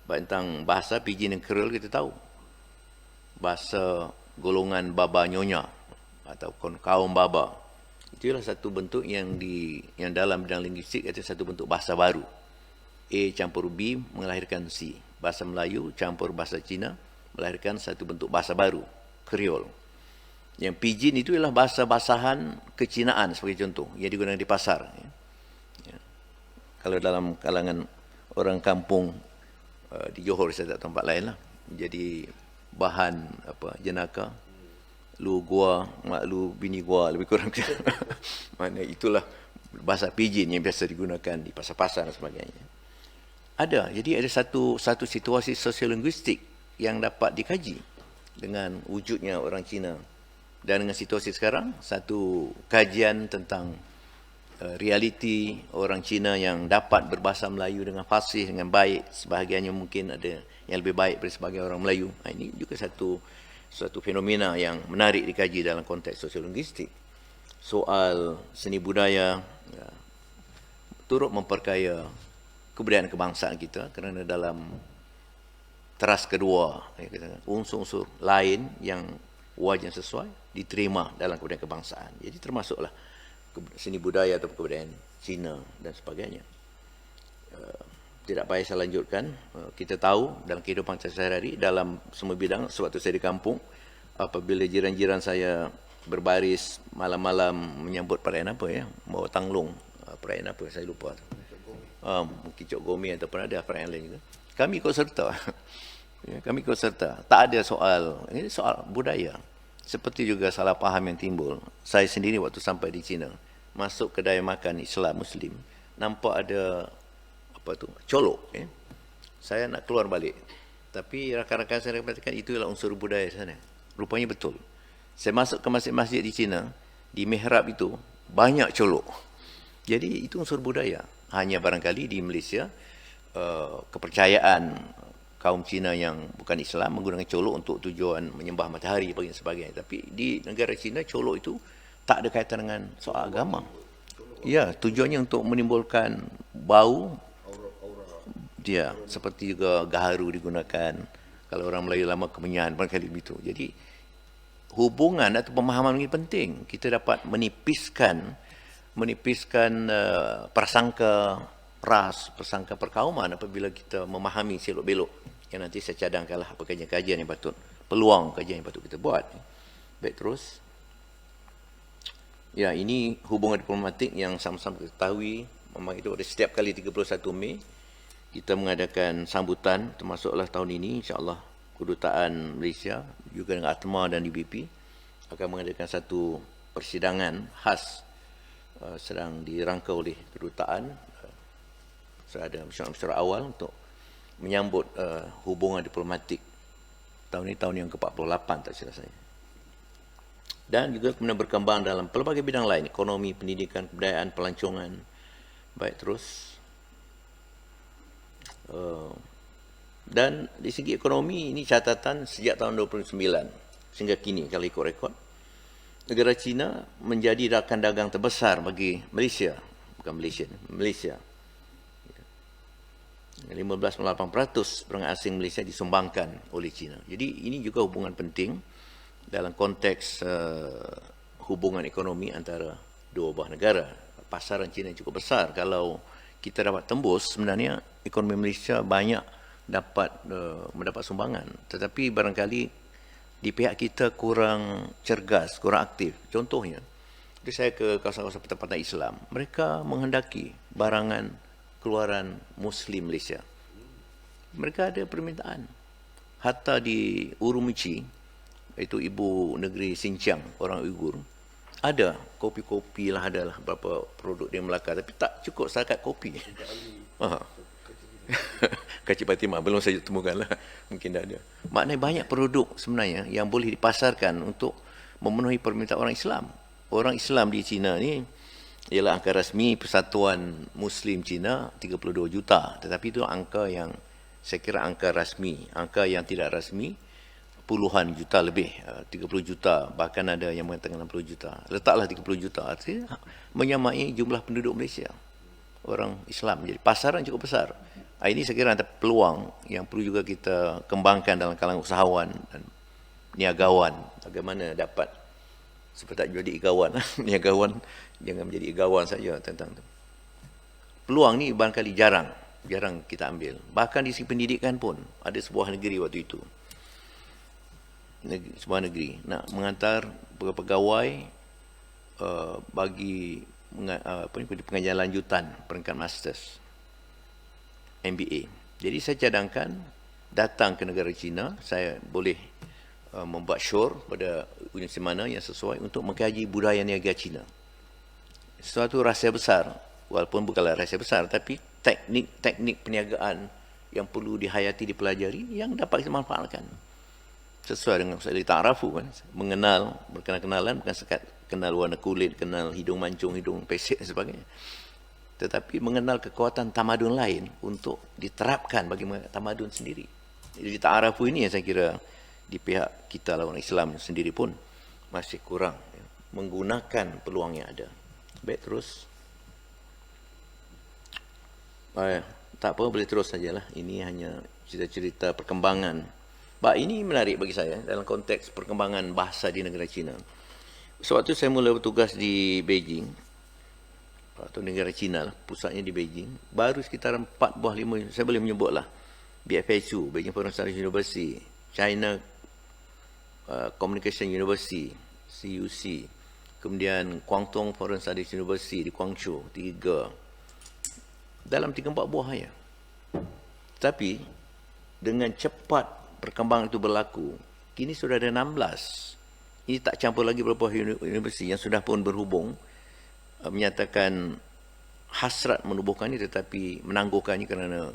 Tentang bahasa Pidgin dan Kriol kita tahu. Bahasa golongan Baba Nyonya atau kaum Baba. Itulah satu bentuk yang dalam bidang linguistik itu satu bentuk bahasa baru. A campur B melahirkan C. Bahasa Melayu campur bahasa Cina melahirkan satu bentuk bahasa baru, Kriol. Yang Pidgin itu ialah bahasa-basahan kecinaan sebagai contoh yang digunakan di pasar. Ya. Kalau dalam kalangan orang kampung di Johor, saya tak tahu tempat lain lah, jadi bahan jenaka, lu gua, mak lu bini gua, lebih kurang. Mana itulah bahasa Pidgin yang biasa digunakan di pasar-pasar dan sebagainya. Jadi ada satu situasi sosiolinguistik yang dapat dikaji dengan wujudnya orang Cina. Dan dengan situasi sekarang, satu kajian tentang realiti orang Cina yang dapat berbahasa Melayu dengan fasih, dengan baik, sebahagiannya mungkin ada yang lebih baik daripada sebagian orang Melayu. Ini juga satu fenomena yang menarik dikaji dalam konteks sosiolinguistik. Soal seni budaya turut memperkaya kebudayaan kebangsaan kita, kerana dalam teras kedua unsur-unsur lain yang wajar sesuai diterima dalam kebudayaan kebangsaan. Jadi termasuklah seni budaya atau kebudayaan Cina dan sebagainya. Tidak payah saya lanjutkan. Kita tahu dalam kehidupan sehari-hari dalam semua bidang, sewaktu saya di kampung, apabila jiran-jiran saya berbaris malam-malam menyambut perayaan apa ya, bawa tanglung, perayaan apa saya lupa. Mungkin Cok Gomi ataupun ada perayaan lain juga. Kami ikut serta. Kami ikut serta. Tak ada soal, ini soal budaya. Seperti juga salah faham yang timbul. Saya sendiri waktu sampai di China, masuk kedai makan Islam Muslim, nampak ada colok. Saya nak keluar balik. Tapi rakan-rakan saya katakan itu adalah unsur budaya sana. Rupanya betul. Saya masuk ke masjid-masjid di China, di mihrab itu banyak colok. Jadi itu unsur budaya. Hanya barangkali di Malaysia kepercayaan kaum Cina yang bukan Islam menggunakan colok untuk tujuan menyembah matahari dan sebagainya. Tapi di negara Cina colok itu tak ada kaitan dengan soal agama. Ya, tujuannya untuk menimbulkan bau. Dia seperti juga gaharu digunakan. Kalau orang Melayu lama kemenyan, barangkali begitu. Jadi hubungan atau pemahaman ini penting. Kita dapat menipiskan prasangka ras, prasangka perkauman apabila kita memahami selok-belok. Yang nanti saya cadangkanlah apa kajian yang patut, peluang kajian yang patut kita buat. Baik, terus. Ya, ini hubungan diplomatik yang sama-sama kita ketahui. Memang itu ada setiap kali 31 Mei kita mengadakan sambutan, termasuklah tahun ini insya-Allah Kedutaan Malaysia juga dengan ATMA dan DBP akan mengadakan satu persidangan khas sedang dirangka oleh kedutaan. Ada mesyuarat awal untuk menyambut hubungan diplomatik tahun ini, tahun yang ke-48 tak silap saya. Dan juga kemudian berkembang dalam pelbagai bidang lain, ekonomi, pendidikan, kebudayaan, pelancongan. Baik, terus. Dan di segi ekonomi, ini catatan sejak tahun 29 sehingga kini, kalau ikut rekod, negara China menjadi rakan dagang terbesar bagi Malaysia. Bukan Malaysia, Malaysia. 15,8% barang asing Malaysia disumbangkan oleh China. Jadi ini juga hubungan penting dalam konteks hubungan ekonomi antara dua buah negara. Pasaran China cukup besar. Kalau kita dapat tembus, sebenarnya ekonomi Malaysia banyak mendapat sumbangan. Tetapi barangkali di pihak kita kurang cergas, kurang aktif. Contohnya, saya ke kawasan-kawasan tempatan Islam, mereka menghendaki barangan keluaran Muslim Malaysia. Mereka ada permintaan. Hatta di Urumqi, itu ibu negeri Xinjiang, orang Uyghur, ada kopi-kopi lah, adalah beberapa produk di Melaka, tapi tak cukup setakat kopi. Kacik Fatimah belum saya temukan lah, mungkin dah ada. Maknanya banyak produk sebenarnya yang boleh dipasarkan untuk memenuhi permintaan orang Islam. Orang Islam di China ni ialah angka rasmi Persatuan Muslim China 32 juta, tetapi itu angka yang saya kira angka rasmi. Angka yang tidak rasmi puluhan juta lebih, 30 juta, bahkan ada yang mengatakan 60 juta. Letaklah 30 juta, artinya menyamai jumlah penduduk Malaysia, orang Islam. Jadi pasaran cukup besar. Ini saya kira ada peluang yang perlu juga kita kembangkan dalam kalangan usahawan dan niagawan. Bagaimana dapat seperti tak jadi igawan, niagawan jangan menjadi igawan saja tentang itu. Peluang ni barangkali jarang kita ambil. Bahkan di segi pendidikan pun ada sebuah negeri waktu itu, sebuah negeri nak menghantar pegawai bagi pengajian lanjutan peringkat masters MBA. Jadi saya cadangkan datang ke negara China, saya boleh membuat syur pada universiti mana yang sesuai untuk mengkaji budaya niaga China. Suatu rahsia besar, walaupun bukanlah rahsia besar, tapi teknik perniagaan yang perlu dihayati, dipelajari, yang dapat kita manfaatkan. Sesuai dengan usaha ta'arafu kan, mengenal, berkenal-kenalan, bukan sekat kenal warna kulit, kenal hidung mancung, hidung pesek dan sebagainya. Tetapi mengenal kekuatan tamadun lain untuk diterapkan bagi tamadun sendiri. Jadi ta'arafu ini yang saya kira di pihak kita lawan Islam sendiri pun masih kurang menggunakan peluang yang ada. Baik, terus. Tak apa, boleh terus sajalah. Ini hanya cerita-cerita perkembangan. Ini menarik bagi saya dalam konteks perkembangan bahasa di negara China. Sewaktu saya mula bertugas di Beijing, atau negara China lah, pusatnya di Beijing, baru sekitar 4-5, saya boleh menyebutlah, BFSU, Beijing Foreign Studies University, China Communication University, CUC, kemudian Guangdong Foreign Studies University di Guangzhou, 3. Dalam 3-4 buah saja. Tapi dengan cepat perkembangan itu berlaku, kini sudah ada 16. Ini tak campur lagi beberapa universiti yang sudah pun berhubung, menyatakan hasrat menubuhkan ini tetapi menangguhkannya kerana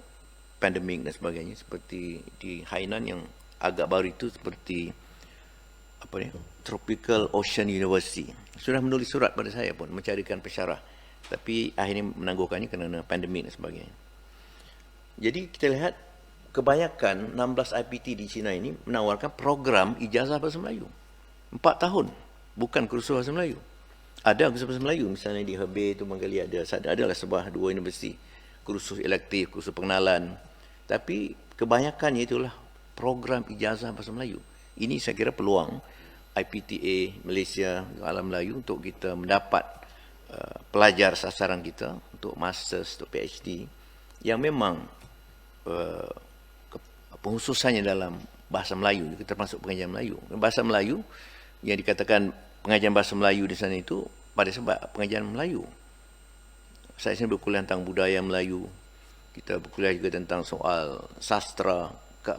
pandemik dan sebagainya. Seperti di Hainan yang agak baru itu, seperti Tropical Ocean University, sudah menulis surat pada saya pun mencarikan pensyarah, tapi akhirnya menangguhkannya kerana pandemik dan sebagainya. Jadi kita lihat kebanyakan 16 IPT di China ini menawarkan program ijazah bahasa Melayu 4 tahun, bukan kursus bahasa Melayu. Ada kursus bahasa Melayu, misalnya di Hebei itu Manggali adalah sebuah 2 universiti, kursus elektif, kursus pengenalan. Tapi kebanyakannya itulah program ijazah bahasa Melayu. Ini saya kira peluang IPTA Malaysia alam Melayu untuk kita mendapat pelajar sasaran kita untuk masters, untuk PhD yang memang penghususannya dalam bahasa Melayu, termasuk pengajian Melayu. Bahasa Melayu yang dikatakan pengajian bahasa Melayu di sana itu pada sebab pengajian Melayu. Saya sendiri berkuliah tentang budaya Melayu. Kita berkuliah juga tentang soal sastra,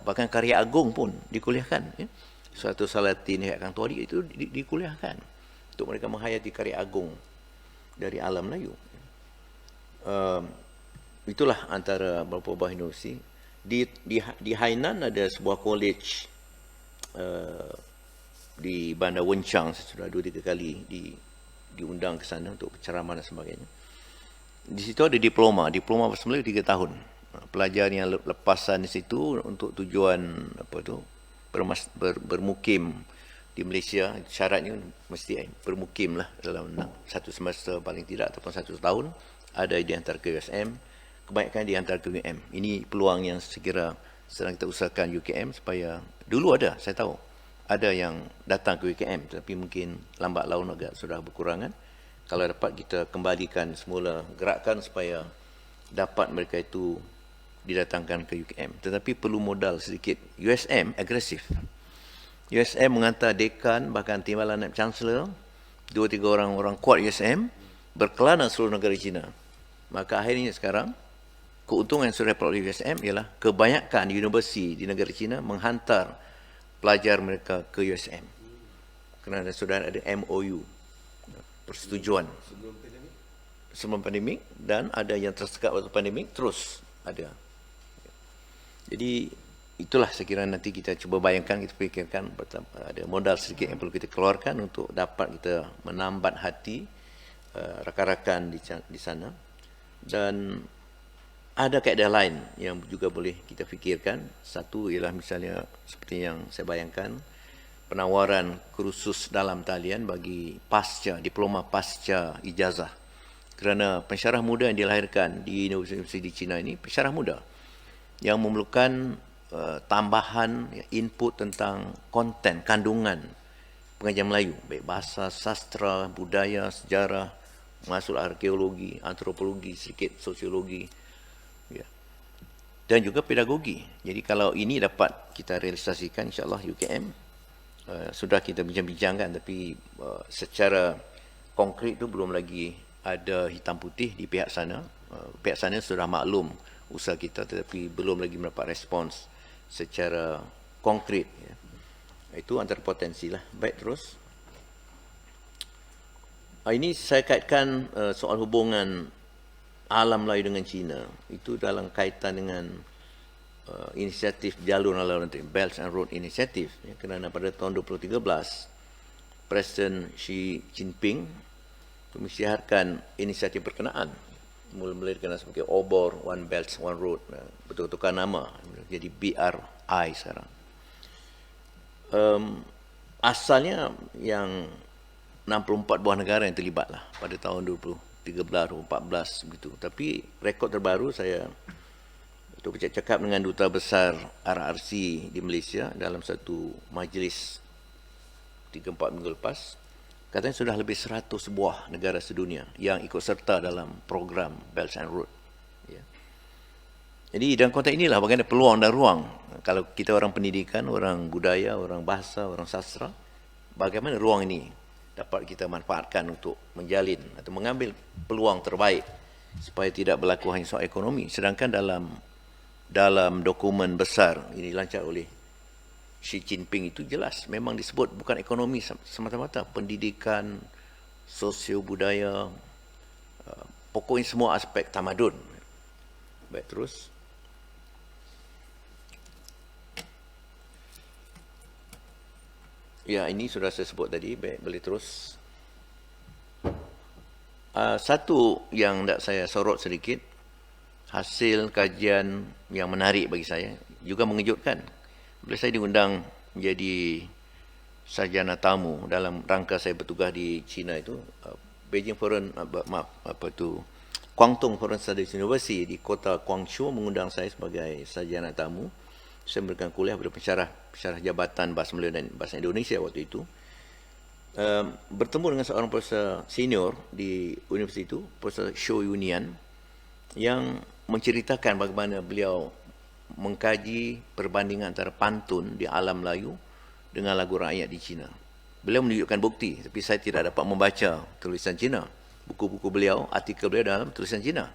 bahkan karya agung pun dikuliahkan. Ya. Suatu Salatin Kang Tuadi itu dikuliahkan untuk mereka menghayati karya agung dari alam Melayu. Itulah antara beberapa buah universiti. Di Hainan ada sebuah college di Bandar Wencang. Saya sudah 2-3 kali diundang ke sana untuk ceramah dan sebagainya. Di situ ada diploma bahasa Melayu 3 tahun. Pelajar yang lepasan di situ untuk tujuan bermukim di Malaysia, syaratnya mesti bermukim lah dalam 1 semester paling tidak ataupun 1 tahun, ada dihantar ke USM, kebanyakan dihantar ke UKM. Ini peluang yang sekira sedang kita usahakan UKM supaya dulu ada, saya tahu ada yang datang ke UKM tapi mungkin lambat laun agak sudah berkurangan. Kalau dapat kita kembalikan semula, gerakkan supaya dapat mereka itu didatangkan ke UKM. Tetapi perlu modal sedikit. USM agresif. USM menghantar dekan, bahkan timbalan naib chancellor, 2-3 orang kuat USM, berkelana seluruh negara China. Maka akhirnya sekarang, keuntungan yang sudah diperoleh USM ialah kebanyakan universiti di negara China menghantar pelajar mereka ke USM. Kerana sudah ada MOU, persetujuan sebelum pandemik, dan ada yang tersekat waktu pandemik, terus ada. Jadi itulah sekiranya nanti kita cuba bayangkan, kita fikirkan ada modal sedikit yang perlu kita keluarkan untuk dapat kita menambat hati rakan-rakan di sana. Dan ada kaedah lain yang juga boleh kita fikirkan. Satu ialah misalnya seperti yang saya bayangkan, penawaran kursus dalam talian bagi diploma pasca ijazah. Kerana pensyarah muda yang dilahirkan di universiti di China ini, pensyarah muda yang memerlukan tambahan input tentang konten, kandungan pengajian Melayu, baik bahasa, sastra, budaya, sejarah, masuk arkeologi, antropologi, sedikit sosiologi, ya. Dan juga pedagogi. Jadi kalau ini dapat kita realisasikan, insyaAllah UKM, sudah kita bincang-bincangkan, tapi secara konkret itu belum lagi ada hitam putih di pihak sana. Pihak sana sudah maklum usaha kita, tetapi belum lagi mendapat respons secara konkret. Ya. Itu antara potensi lah. Baik, terus. Ini saya kaitkan soal hubungan alam Melayu dengan China. Itu dalam kaitan dengan inisiatif jalur alam Melayu, Belt and Road Initiative. Ya, kerana pada tahun 2013, Presiden Xi Jinping mengisytiharkan inisiatif berkenaan. Mula-mula dikenal sebagai OBOR, One Belt, One Road. Betul-betul nama. Jadi BRI sekarang. Asalnya yang 64 buah negara yang terlibat lah pada tahun 2013-2014 begitu. Tapi rekod terbaru saya bercakap dengan Duta Besar RRC di Malaysia dalam satu majlis 3-4 minggu lepas. Katanya sudah lebih 100 buah negara sedunia yang ikut serta dalam program Belt and Road. Ya. Jadi dalam konteks inilah bagaimana peluang dan ruang. Kalau kita orang pendidikan, orang budaya, orang bahasa, orang sastra, bagaimana ruang ini dapat kita manfaatkan untuk menjalin atau mengambil peluang terbaik supaya tidak berlaku hanya soal ekonomi. Sedangkan dalam dokumen besar ini lancar oleh Xi Jinping itu jelas memang disebut bukan ekonomi semata-mata, pendidikan, sosio budaya, pokoknya semua aspek tamadun. Baik, terus. Ya, ini sudah saya sebut tadi. Baik, boleh terus. Satu yang nak saya sorot sedikit, hasil kajian yang menarik bagi saya, juga mengejutkan. Bila saya diundang menjadi sarjana tamu dalam rangka saya bertugas di China itu, Beijing Foreign, Guangdong Foreign Studies University di kota Guangzhou mengundang saya sebagai sarjana tamu. Saya memberikan kuliah kepada pensyarah jabatan bahasa Melayu dan bahasa Indonesia waktu itu. Bertemu dengan seorang profesor senior di universiti itu, Profesor Shou Yunian, yang menceritakan bagaimana beliau mengkaji perbandingan antara pantun di alam Melayu dengan lagu rakyat di China. Beliau menunjukkan bukti, tapi saya tidak dapat membaca tulisan Cina. Buku-buku beliau, artikel beliau dalam tulisan Cina.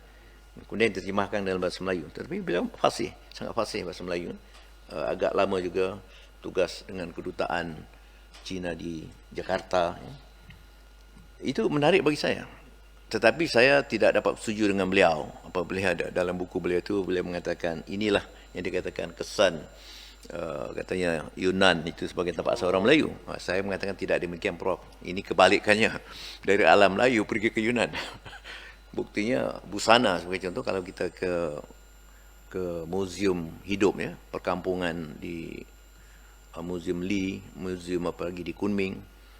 Kemudian diterjemahkan dalam bahasa Melayu. Tapi beliau fasih, sangat fasih bahasa Melayu. Agak lama juga tugas dengan kedutaan Cina di Jakarta. Itu menarik bagi saya. Tetapi saya tidak dapat setuju dengan beliau. Apabila dalam buku beliau itu, beliau mengatakan, inilah yang dikatakan kesan katanya Yunan itu sebagai tempat asal orang Melayu. Saya mengatakan tidak demikian, Prof. Ini kebalikannya. Dari alam Melayu pergi ke Yunan. Buktinya busana sebagai contoh, kalau kita ke muzium hidup ya, perkampungan di Museum Lee, muzium apa lagi di Kunming,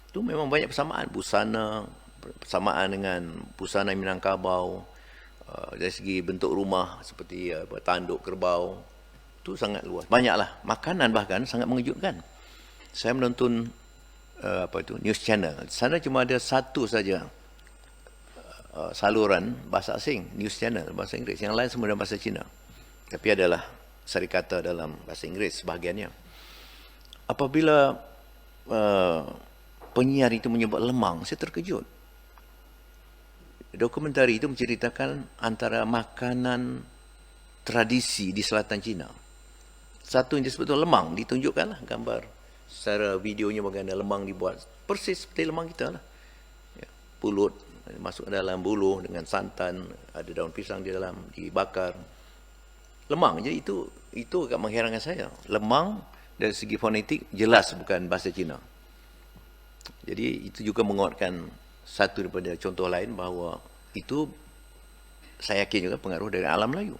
itu memang banyak persamaan. Busana, persamaan dengan busana Minangkabau, dari segi bentuk rumah seperti tanduk kerbau, itu sangat luas. Banyaklah. Makanan bahkan sangat mengejutkan. Saya menonton news channel. Sana cuma ada satu saja saluran bahasa asing, news channel bahasa Inggeris. Yang lain semua dalam bahasa Cina. Tapi adalah sarikata dalam bahasa Inggeris sebahagiannya. Apabila penyiar itu menyebut lemang, saya terkejut. Dokumentari itu menceritakan antara makanan tradisi di selatan Cina. Satu yang disebut lemang, ditunjukkanlah gambar secara videonya bagaimana lemang dibuat. Persis seperti lemang kita lah. Ya, pulut masuk ke dalam buluh dengan santan, ada daun pisang di dalam, dibakar. Lemang, jadi itu agak mengherankan saya. Lemang dari segi fonetik jelas bukan bahasa Cina. Jadi itu juga menguatkan satu daripada contoh lain bahawa itu saya yakin juga pengaruh dari alam Melayu.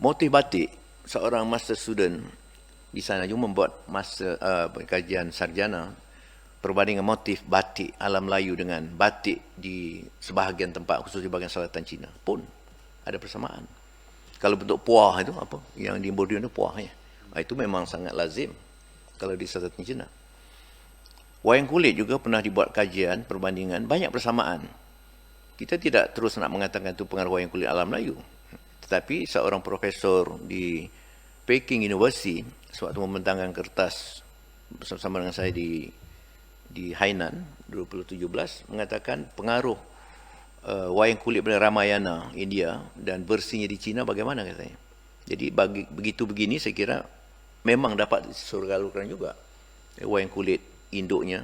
Motif batik, seorang master student di sana juga membuat kajian sarjana perbandingan motif batik alam Melayu dengan batik di sebahagian tempat, khusus di bahagian selatan Cina pun ada persamaan. Kalau bentuk puah itu apa? Yang di Borneo itu puah ya. Itu memang sangat lazim kalau di selatan Cina. Wayang kulit juga pernah dibuat kajian perbandingan, banyak persamaan. Kita tidak terus nak mengatakan itu pengaruh wayang kulit alam Melayu. Tetapi seorang profesor di Peking University sewaktu membentangkan kertas bersama dengan saya di Hainan 2017 mengatakan pengaruh wayang kulit pada Ramayana India dan bersihnya di Cina bagaimana katanya. Jadi begitu begini saya kira memang dapat disurgalukan juga wayang kulit induknya,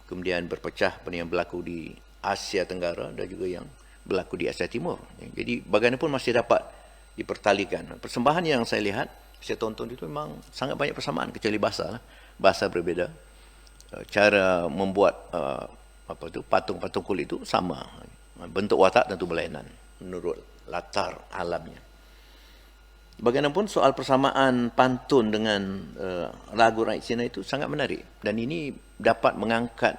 kemudian berpecah pada yang berlaku di Asia Tenggara dan juga yang berlaku di Asia Timur. Jadi bagaimanapun masih dapat dipertalikan. Persembahan yang saya lihat, saya tonton itu memang sangat banyak persamaan, kecuali bahasa lah. Bahasa berbeda. Cara membuat patung-patung kulit itu sama. Bentuk watak tentu berlainan menurut latar alamnya. Bagaimanapun soal persamaan pantun dengan lagu rakyat Cina itu sangat menarik. Dan ini dapat mengangkat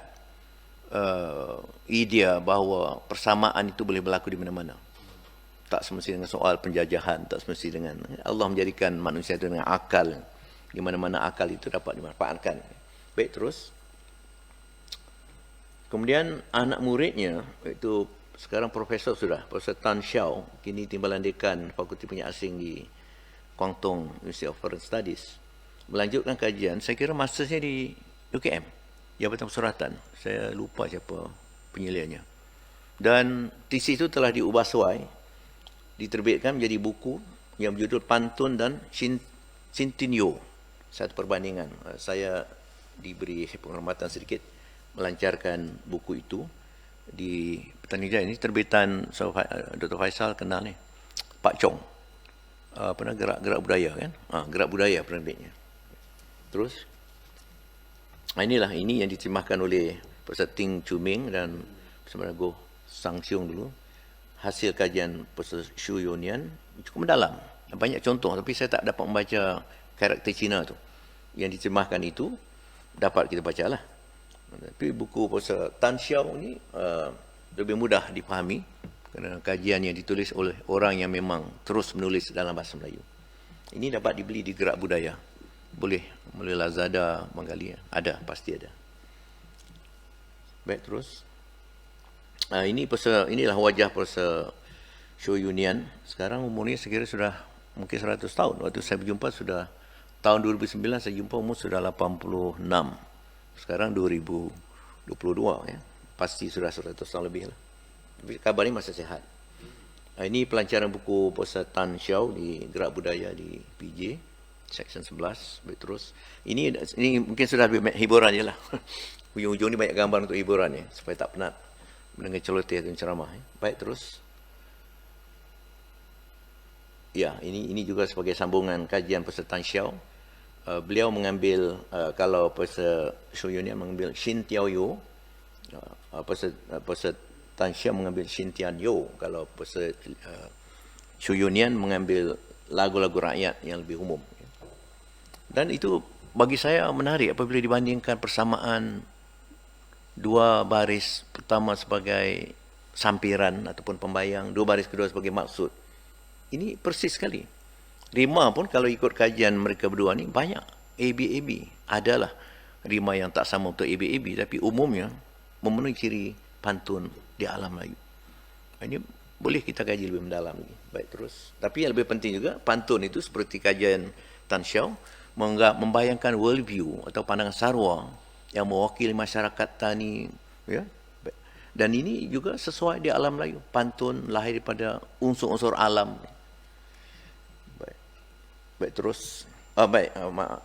idea bahawa persamaan itu boleh berlaku di mana-mana. Tak semestinya dengan soal penjajahan, tak semestinya dengan Allah menjadikan manusia itu dengan akal. Di mana-mana akal itu dapat dimanfaatkan. Baik, terus. Kemudian anak muridnya, itu sekarang profesor sudah, Profesor Tan Xiao, kini timbalan dekan Fakulti Penyiar Asing di Guangdong University of Foreign Studies, melanjutkan kajian, saya kira mastersnya di UKM, Jabatan Persuratan. Saya lupa siapa penyeliannya. Dan tesis itu telah diubah suai, diterbitkan menjadi buku yang berjudul Pantun dan Cintinyo. Satu perbandingan. Saya diberi penghormatan sedikit melancarkan buku itu di Petani Jaya. Ini terbitan Dr. Faisal kenal ni, Pak Chong. Pernah gerak budaya kan? Gerak budaya penerbitnya. Terus ini yang diterjemahkan oleh Profesor Ting Chuming dan bersama Go Sang Siong dulu. Hasil kajian Profesor Xu Yonian cukup mendalam. Banyak contoh, tapi saya tak dapat membaca karakter Cina tu. Yang diterjemahkan itu dapat kita bacalah. Tapi buku Profesor Tan Xiao ni lebih mudah dipahami kerana kajian yang ditulis oleh orang yang memang terus menulis dalam bahasa Melayu. Ini dapat dibeli di Gerak Budaya. Boleh melalui Lazada, menggali. Ada, pasti ada. Baik, terus. Inilah wajah Profesor Xu Yunian. Sekarang umurnya sekira sudah mungkin 100 tahun. Waktu saya berjumpa sudah tahun 2009, saya jumpa umur sudah 86 Sekarang 2022 ya. Pasti sudah 100 tahun lebih lah. Tapi kabar ini masih sehat. Ini pelancaran buku Profesor Tan Xiao di Gerak Budaya di PJ, Section 11. Baik, terus. Ini mungkin sudah lebih hiburan je lah. Hujung-hujung ni banyak gambar untuk hiburan ya, supaya tak penat mendengar celoteh atau ceramah. Ya. Baik, terus. Ya, ini juga sebagai sambungan kajian Profesor Tan Xiao. Beliau mengambil, kalau Profesor Xu Yunian mengambil Xin Tiao Yu, Profesor Tan Xiao mengambil Xin Tian Yo, kalau Profesor Xu Yunian mengambil lagu-lagu rakyat yang lebih umum. Dan itu bagi saya menarik apabila dibandingkan persamaan dua baris pertama sebagai sampiran ataupun pembayang, dua baris kedua sebagai maksud. Ini persis sekali. Rima pun kalau ikut kajian mereka berdua ni banyak AB. Adalah rima yang tak sama untuk AB, tapi umumnya memenuhi ciri pantun di alam Melayu. Ini boleh kita kaji lebih mendalam lagi. Baik, terus. Tapi yang lebih penting juga, pantun itu seperti kajian Tan Xiao, membayangkan world view atau pandangan sarwa yang mewakili masyarakat tani. Ya? Dan ini juga sesuai di alam Melayu. Pantun lahir daripada unsur-unsur alam. Baik, terus.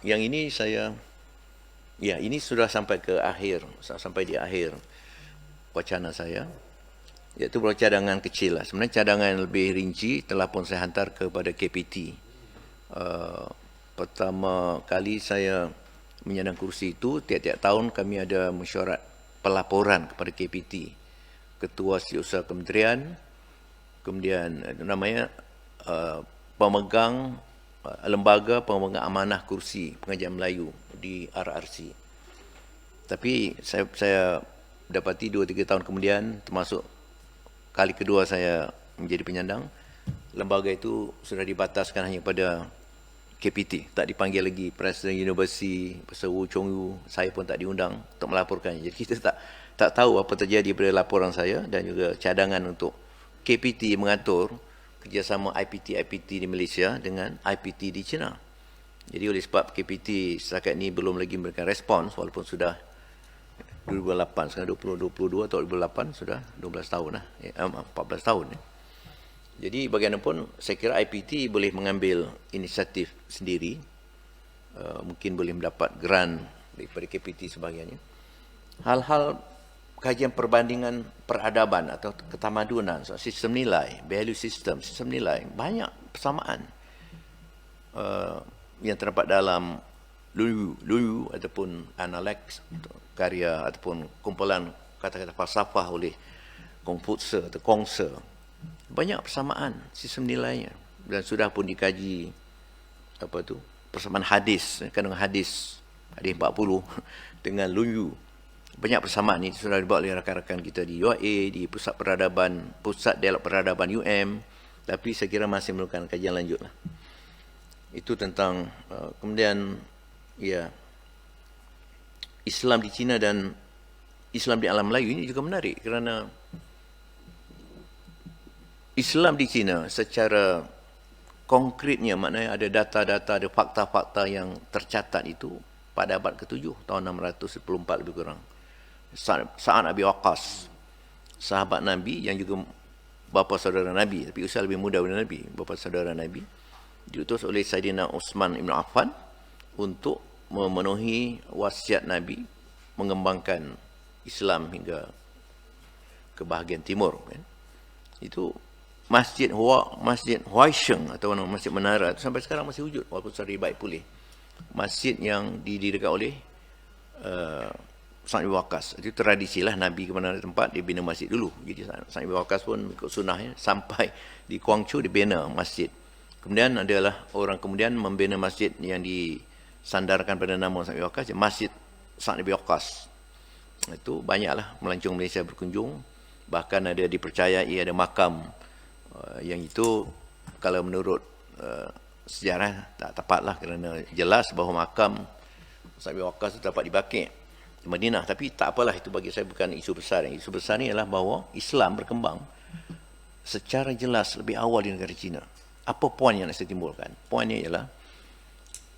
Yang ini saya, ya ini sudah sampai ke akhir, sampai di akhir wacana saya, iaitu cadangan kecil lah. Sebenarnya cadangan yang lebih rinci telah pun saya hantar kepada KPT. Pertama kali saya menyandang kursi itu, tiap-tiap tahun kami ada mesyuarat pelaporan kepada KPT, Ketua Setiausaha Kementerian, kemudian namanya pemegang lembaga pemegang amanah kursi pengajian Melayu di RRC. Tapi saya dapati 2-3 tahun kemudian, termasuk kali kedua saya menjadi penyandang, lembaga itu sudah dibataskan hanya pada KPT. Tak dipanggil lagi Presiden Universiti, Profesor Wu Chong Yu, saya pun tak diundang untuk melaporkan. Jadi kita tak tahu apa terjadi pada laporan saya, dan juga cadangan untuk KPT mengatur kerjasama IPT di Malaysia dengan IPT di China. Jadi oleh sebab KPT setakat ini belum lagi memberikan respons, walaupun sudah 2008, sekarang 2022 atau 2008, sudah 12 tahun lah, 14 tahun. Jadi bagaimanapun saya kira IPT boleh mengambil inisiatif sendiri, mungkin boleh mendapat grant daripada KPT sebagainya. Hal-hal kajian perbandingan peradaban atau ketamadunan, sistem nilai, value system, sistem nilai, banyak persamaan yang terdapat dalam Lunyu ataupun Analects, karya ataupun kumpulan kata-kata falsafah oleh Kongfutsche atau Kongse. Banyak persamaan sistem nilainya, dan sudah pun dikaji persamaan hadis, kandungan hadis 40 dengan Lunyu. Banyak persamaan ini sudah dibawa oleh rakan-rakan kita di UAE, di Pusat Dialog Peradaban UM, tapi saya kira masih memerlukan kajian lanjut lah. Itu tentang kemudian ya, Islam di China dan Islam di alam Melayu ini juga menarik, kerana Islam di China secara konkretnya, maknanya ada data-data, ada fakta-fakta yang tercatat itu pada abad ke-7, tahun 614 lebih kurang. Sa'ad Abi Waqqas, sahabat Nabi yang juga bapa saudara Nabi, tapi usia lebih muda daripada Nabi, bapa saudara Nabi, diutus oleh Saidina Uthman Ibn Affan untuk memenuhi wasiat Nabi mengembangkan Islam hingga ke bahagian timur. Kan? Itu Masjid Huaisheng atau Masjid Menara itu sampai sekarang masih wujud, walaupun sudah dibaik pulih. Masjid yang didirikan oleh Sa'ad bin Waqqas. Itu tradisilah Nabi ke mana tempat dia bina masjid dulu. Jadi Sa'ad bin Waqqas pun ikut sunnahnya, sampai di Guangzhou dibina masjid. Kemudian adalah orang kemudian membina masjid yang disandarkan pada nama Sa'ad bin Waqqas, Masjid Sa'ad bin Waqqas. Itu banyaklah melancong Malaysia berkunjung. Bahkan ada dipercayai ada makam yang itu kalau menurut sejarah tak tepatlah, kerana jelas bahawa makam Sa'ad bin Waqqas itu dapat dibakar di Madinah. Tapi tak apalah, itu bagi saya bukan isu besar. Isu besar ni adalah bahawa Islam berkembang secara jelas lebih awal di negara China. Apa poin yang nak saya timbulkan? Poinnya ialah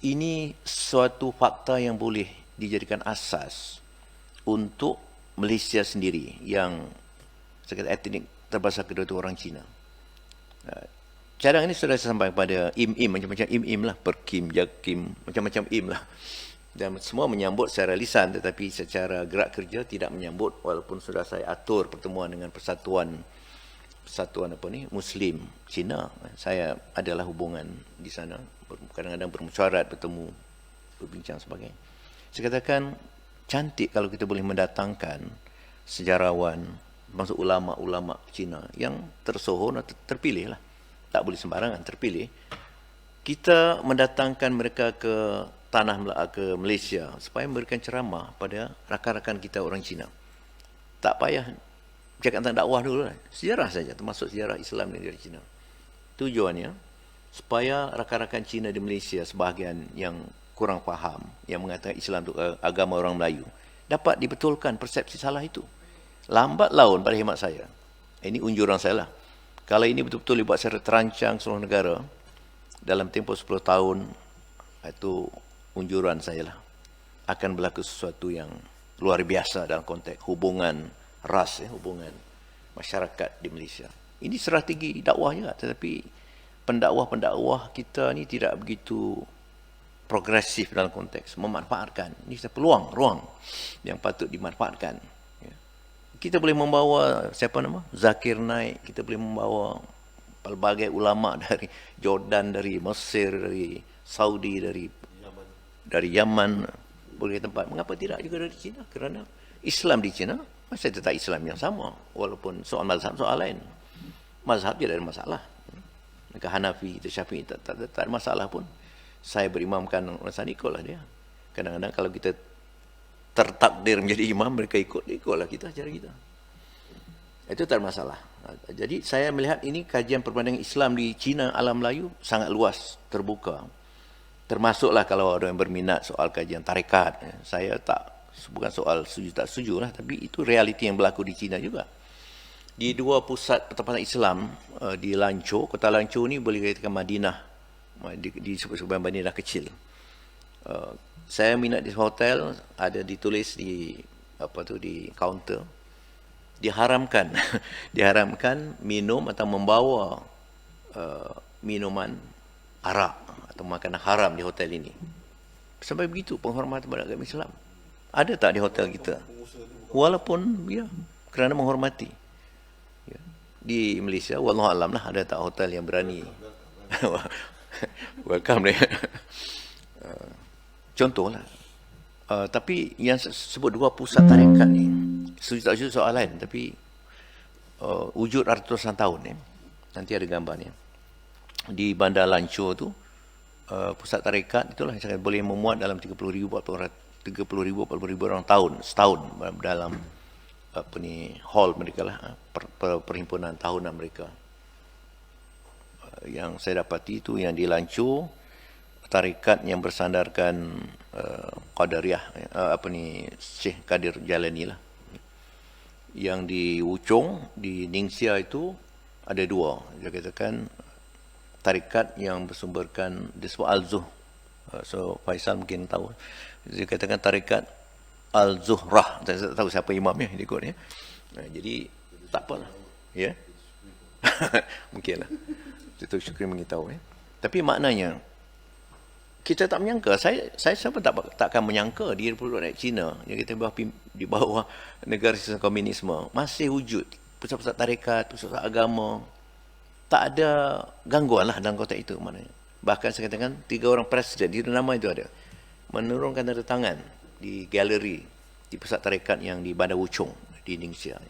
ini suatu fakta yang boleh dijadikan asas untuk Malaysia sendiri yang sekitar etnik terbesar kedua itu orang Cina. Cadangan ini sudah saya sampaikan kepada im-im, macam-macam im-im lah, perkim, jakim, macam-macam im lah. Dan semua menyambut secara lisan, tetapi secara gerak kerja tidak menyambut, walaupun sudah saya atur pertemuan dengan persatuan apa ni, Muslim Cina. Saya adalah hubungan di sana, kadang-kadang bermusyawarat, bertemu, berbincang sebagainya. Saya katakan, cantik kalau kita boleh mendatangkan sejarawan, maksud ulama-ulama Cina yang tersohor atau terpilih lah. Tak boleh sembarangan, terpilih. Kita mendatangkan mereka ke ke Malaysia supaya memberikan ceramah pada rakan-rakan kita orang Cina. Tak payah cakap tentang dakwah dulu lah. Sejarah saja, termasuk sejarah Islam dari Cina. Tujuannya, supaya rakan-rakan Cina di Malaysia sebahagian yang kurang faham, yang mengatakan Islam itu agama orang Melayu, dapat dibetulkan persepsi salah itu. Lambat laun pada khidmat saya. Ini unjuran saya lah. Kalau ini betul-betul dibuat secara terancang seluruh negara, dalam tempoh 10 tahun, itu unjuran saya lah. Akan berlaku sesuatu yang luar biasa dalam konteks hubungan ras, hubungan masyarakat di Malaysia. Ini strategi dakwah juga, tetapi pendakwah-pendakwah kita ni tidak begitu progresif dalam konteks memanfaatkan. Ini peluang, ruang yang patut dimanfaatkan. Kita boleh membawa Zakir Naik, kita boleh membawa pelbagai ulama dari Jordan, dari Mesir, dari Saudi, dari Yaman, boleh tempat. Mengapa tidak juga dari China? Kerana Islam di China masih tetap Islam yang sama, walaupun soal mazhab soal lain. Mazhab tidak ada masalah. Mereka Hanafi, Syafi'i tak ada masalah pun. Saya berimamkan orang sana, ikutlah dia. Kadang-kadang kalau kita tertakdir menjadi imam, mereka ikutlah kita, cara kita. Itu tak ada masalah. Jadi saya melihat ini kajian perbandingan Islam di China, alam Melayu sangat luas, terbuka. Termasuklah kalau ada yang berminat soal kajian tarekat. Saya bukan soal setuju tak setuju lah, tapi itu realiti yang berlaku di China juga. Di dua pusat pertempatan Islam, di Lanchou, kota Lanchou ni boleh dikatakan Madinah, di sebuah Madinah kecil. Saya minat di hotel, ada ditulis di di kaunter, diharamkan minum atau membawa minuman arak atau makanan haram di hotel ini. Sampai begitu penghormatan pada agama Islam. Ada tak di hotel kita? Walaupun kerana menghormati. Di Malaysia, wallahu alam lah, ada tak hotel yang berani? Welcome dia. Contohlah. Tapi yang sebut dua pusat tarekat ni, setuju tak setuju soal lain, tapi wujud ratusan tahun ni. Nanti ada gambarnya. Di Bandar Lanchou tu, pusat tarekat itulah yang boleh memuat dalam 30,000 orang setahun dalam hall mereka lah, perhimpunan tahunan mereka. Yang saya dapati itu yang di Lanchou, tarekat yang bersandarkan Qadariyah, Syekh Qadir Jalani lah. Yang di Wuchong, di Ningxia itu ada dua. Dia katakan tarekat yang bersumberkan disebut Al-Zuh. So Faisal mungkin tahu. Dia katakan tarekat Al-Zuhrah. Saya tak tahu siapa imamnya dia ikut ya. Jadi tak apalah. Ya. Mungkin lah. Itu Syukri mengetahui. Tapi maknanya kita tak menyangka, saya siapa tak akan menyangka di Republik China yang kita di bawah negara sistem komunisme masih wujud pusat-pusat tarekat, pusat agama. Tak ada gangguan lah dalam konteks itu maknanya. Bahkan saya katakan 3 orang presiden di nama itu ada menurunkan tanda tangan di galeri di pusat tarekat yang di Bandar Wuchong di Ningxia.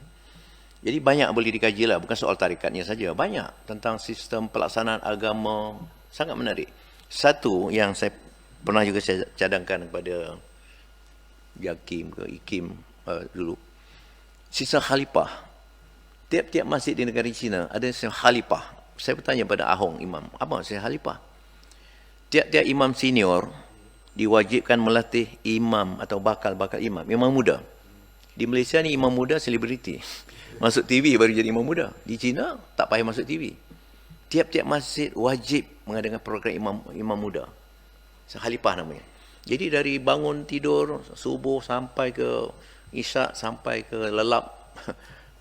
Jadi banyak boleh dikaji lah, bukan soal tarekatnya saja, banyak tentang sistem pelaksanaan agama, sangat menarik. Satu yang saya pernah juga saya cadangkan kepada Jakim ke Ikim dulu, sistem khalifah. Tiap-tiap masjid di negara China ada sistem khalifah. Saya bertanya pada Ahong Imam, apa sistem khalifah? Tiap-tiap imam senior diwajibkan melatih imam atau bakal imam muda. Di Malaysia ni imam muda selebriti. Masuk TV baru jadi imam muda. Di China tak payah masuk TV. Tiap-tiap masjid wajib mengadakan program imam muda. Khalifah namanya. Jadi dari bangun tidur subuh sampai ke isyak sampai ke lelap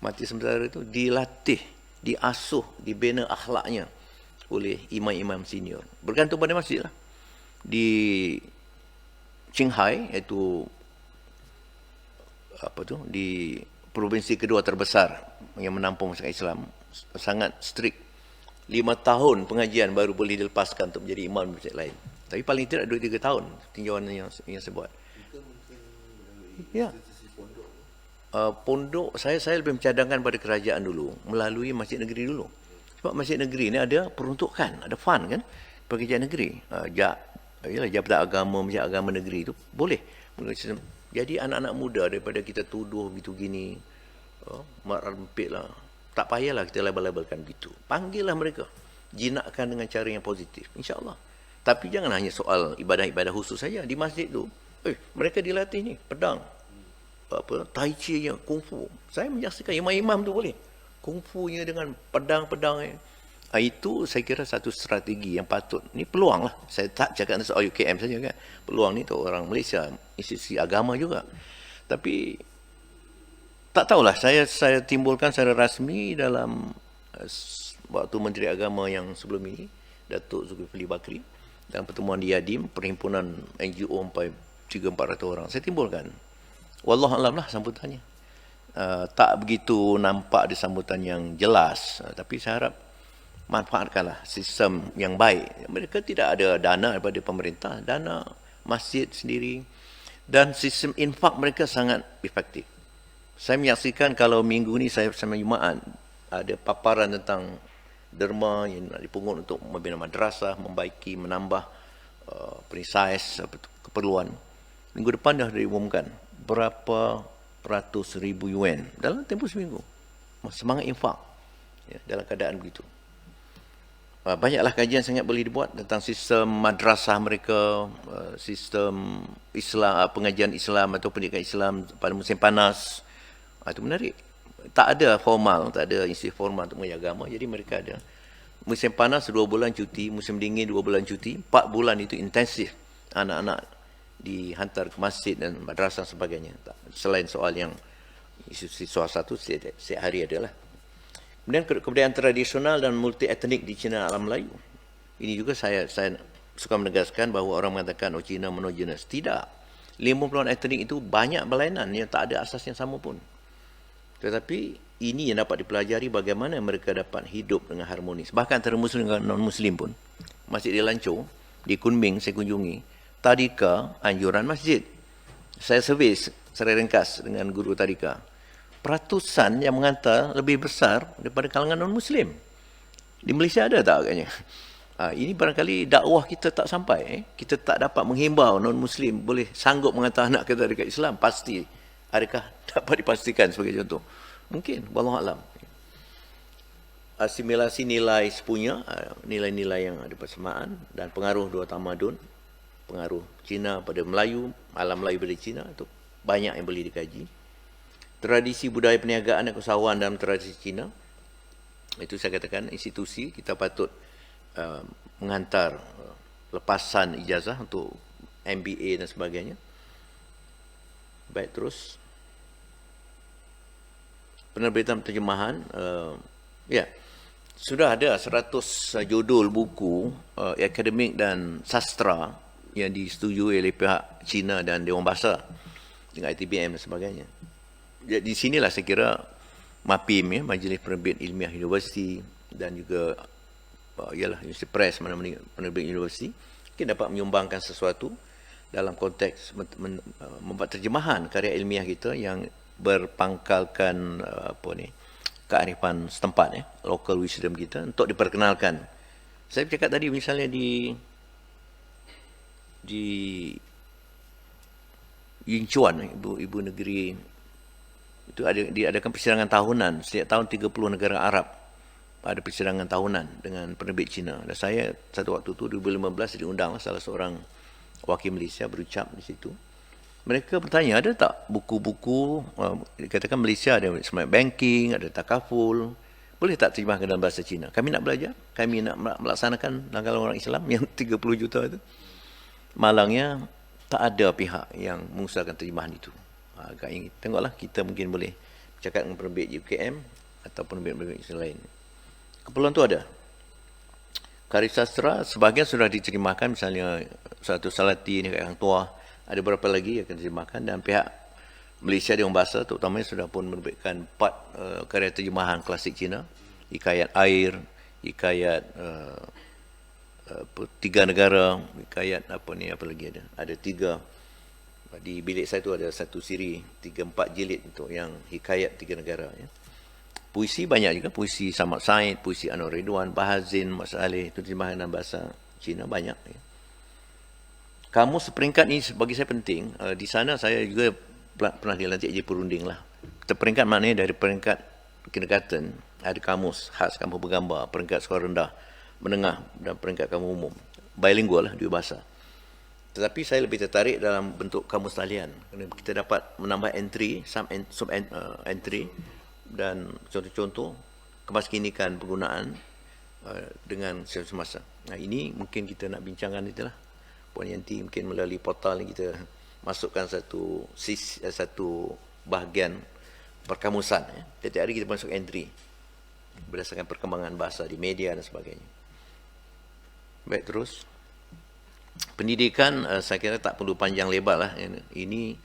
mati sementara itu dilatih, diasuh, dibina akhlaknya oleh imam-imam senior. Bergantung pada masjid lah. Di Qinghai, iaitu di provinsi kedua terbesar yang menampung masyarakat Islam, sangat strict. 5 tahun pengajian baru boleh dilepaskan untuk menjadi imam di masjid lain. Tapi paling tidak 2-3 tahun tinjauan yang saya buat. Ya. Pondok saya lebih mencadangkan pada kerajaan dulu melalui masjid negeri dulu. Sebab masjid negeri ni ada peruntukan, ada fund kan kerajaan negeri. Jabatan agama, masjid agama negeri itu boleh. Jadi anak-anak muda daripada kita tuduh gitu gini, mak rempit lah. Tak payahlah kita label-labelkan gitu. Panggillah mereka. Jinakkan dengan cara yang positif. InsyaAllah. Tapi jangan hanya soal ibadah-ibadah khusus saja. Di masjid tu, mereka dilatih ni, pedang. Tai chi nya, kungfu. Saya menyaksikan imam-imam tu boleh. Kungfunya dengan pedang-pedang. Itu saya kira satu strategi yang patut. Ni peluang lah. Saya tak cakap soal UKM saja kan. Peluang ni tu orang Malaysia, institusi agama juga. Tapi tak tahulah, saya timbulkan secara rasmi dalam waktu Menteri Agama yang sebelum ini, Datuk Zulkifli Bakri, dalam pertemuan di Yadim, perhimpunan NGO sampai 300-400 orang. Saya timbulkan. Wallahualam lah sambutannya. Tak begitu nampak di sambutan yang jelas, tapi saya harap manfaatkanlah sistem yang baik. Mereka tidak ada dana daripada pemerintah, dana masjid sendiri, dan sistem infak mereka sangat efektif. Saya menyaksikan kalau minggu ni saya bersama Jumaat ada paparan tentang derma yang nak dipungut untuk membina madrasah, membaiki, menambah precise keperluan. Minggu depan dah diumumkan berapa ratus ribu yuan dalam tempoh seminggu. Semangat infak dalam keadaan begitu. Banyaklah kajian sangat boleh dibuat tentang sistem madrasah mereka, sistem Islam, pengajian Islam atau pendidikan Islam pada musim panas. Itu menarik. Tak ada formal, tak ada institusi formal untuk mengajar agama. Jadi mereka ada. Musim panas 2 bulan cuti, musim dingin 2 bulan cuti, 4 bulan itu intensif. Anak-anak dihantar ke masjid dan madrasah dan sebagainya. Selain soal yang institusi swasta itu setiap hari adalah. Kemudian kebudayaan tradisional dan multi etnik di Cina alam Melayu. Ini juga saya suka menegaskan bahawa orang mengatakan Cina monogenes. Tidak. 50 etnik itu banyak berlainan yang tak ada asas yang sama pun. Tetapi ini yang dapat dipelajari bagaimana mereka dapat hidup dengan harmonis. Bahkan antara Muslim dengan non-Muslim pun. Masjid di Lanchou, di Kunming saya kunjungi, tadika anjuran masjid. Saya servis secara ringkas dengan guru tadika. Peratusan yang mengantar lebih besar daripada kalangan non-Muslim. Di Malaysia ada tak agaknya? Ini barangkali dakwah kita tak sampai. Kita tak dapat menghimbau non-Muslim boleh sanggup mengantar anak kita dekat Islam. Pasti. Adakah dapat dipastikan sebagai contoh? Mungkin. Wallahualam. Asimilasi nilai sepunya, nilai-nilai yang ada persamaan dan pengaruh dua tamadun, pengaruh Cina pada Melayu, alam Melayu pada Cina, itu banyak yang boleh dikaji. Tradisi budaya perniagaan dan usahawan dalam tradisi Cina, itu saya katakan institusi kita patut menghantar lepasan ijazah untuk MBA dan sebagainya. Baik, terus penerbitan terjemahan, sudah ada 100 judul buku akademik dan sastra yang disetujui oleh pihak Cina dan Dewan Bahasa dengan ITBM dan sebagainya. Di sinilah saya kira MAPIM, Majlis Penerbit Ilmiah Universiti, dan juga University Press, mana-mana penerbit universiti, mungkin dapat menyumbangkan sesuatu dalam konteks membuat terjemahan karya ilmiah kita yang berpangkalkan kearifan setempat, local wisdom kita, untuk diperkenalkan. Saya cakap tadi misalnya di Yinchuan, ibu negeri itu diadakan persidangan tahunan. Setiap tahun 30 negara Arab ada persidangan tahunan dengan penerbit Cina. Dan saya satu waktu tu 2015 diundang salah seorang wakil Malaysia berucap di situ. Mereka bertanya, ada tak buku-buku, katakan Malaysia ada smart banking, ada takaful, boleh tak terjemahkan dalam bahasa Cina? Kami nak belajar, kami nak melaksanakan langkah orang Islam yang 30 juta itu. Malangnya tak ada pihak yang mengusahakan terjemahan itu. Agak ingin tengoklah, kita mungkin boleh cakap dengan penerbit UKM ataupun penerbit lain. Keperluan tu ada. Karya sastra sebahagian sudah diterjemahkan, misalnya satu Salati ni kat Hang Tuah, ada beberapa lagi yang akan diterjemahkan, dan pihak Malaysia Dewan Bahasa terutamanya sudah pun menerbitkan 4 karya terjemahan klasik Cina, Hikayat Air, Hikayat 3 Negara, Hikayat apa lagi ada 3. Di bilik saya tu ada satu siri 3-4 jilid untuk yang Hikayat 3 Negara, ya. Puisi banyak juga, puisi Samad Said, puisi Anwar Ridwan, Bahazin, Mat Saleh, itu terjemahan dalam bahasa Cina banyak, ya. Kamus peringkat ni bagi saya penting. Di sana saya juga pernah dilantik jadi perunding lah. Terperingkat maknanya dari peringkat kindergarten ada kamus khas kamus bergambar, peringkat sekolah rendah, menengah, dan peringkat kamus umum. Bilingual lah, 2 bahasa. Tetapi saya lebih tertarik dalam bentuk kamus talian. Kerana kita dapat menambah entry, sub entry, dan contoh-contoh kemaskinikan penggunaan dengan semasa. Nah, ini mungkin kita nak bincangkan itulah. Puan Yanti mungkin melalui portal ni kita masukkan satu bahagian perkamusan. Setiap hari kita masuk entry berdasarkan perkembangan bahasa di media dan sebagainya. Baik, terus. Pendidikan saya kira tak perlu panjang lebar lah. Ini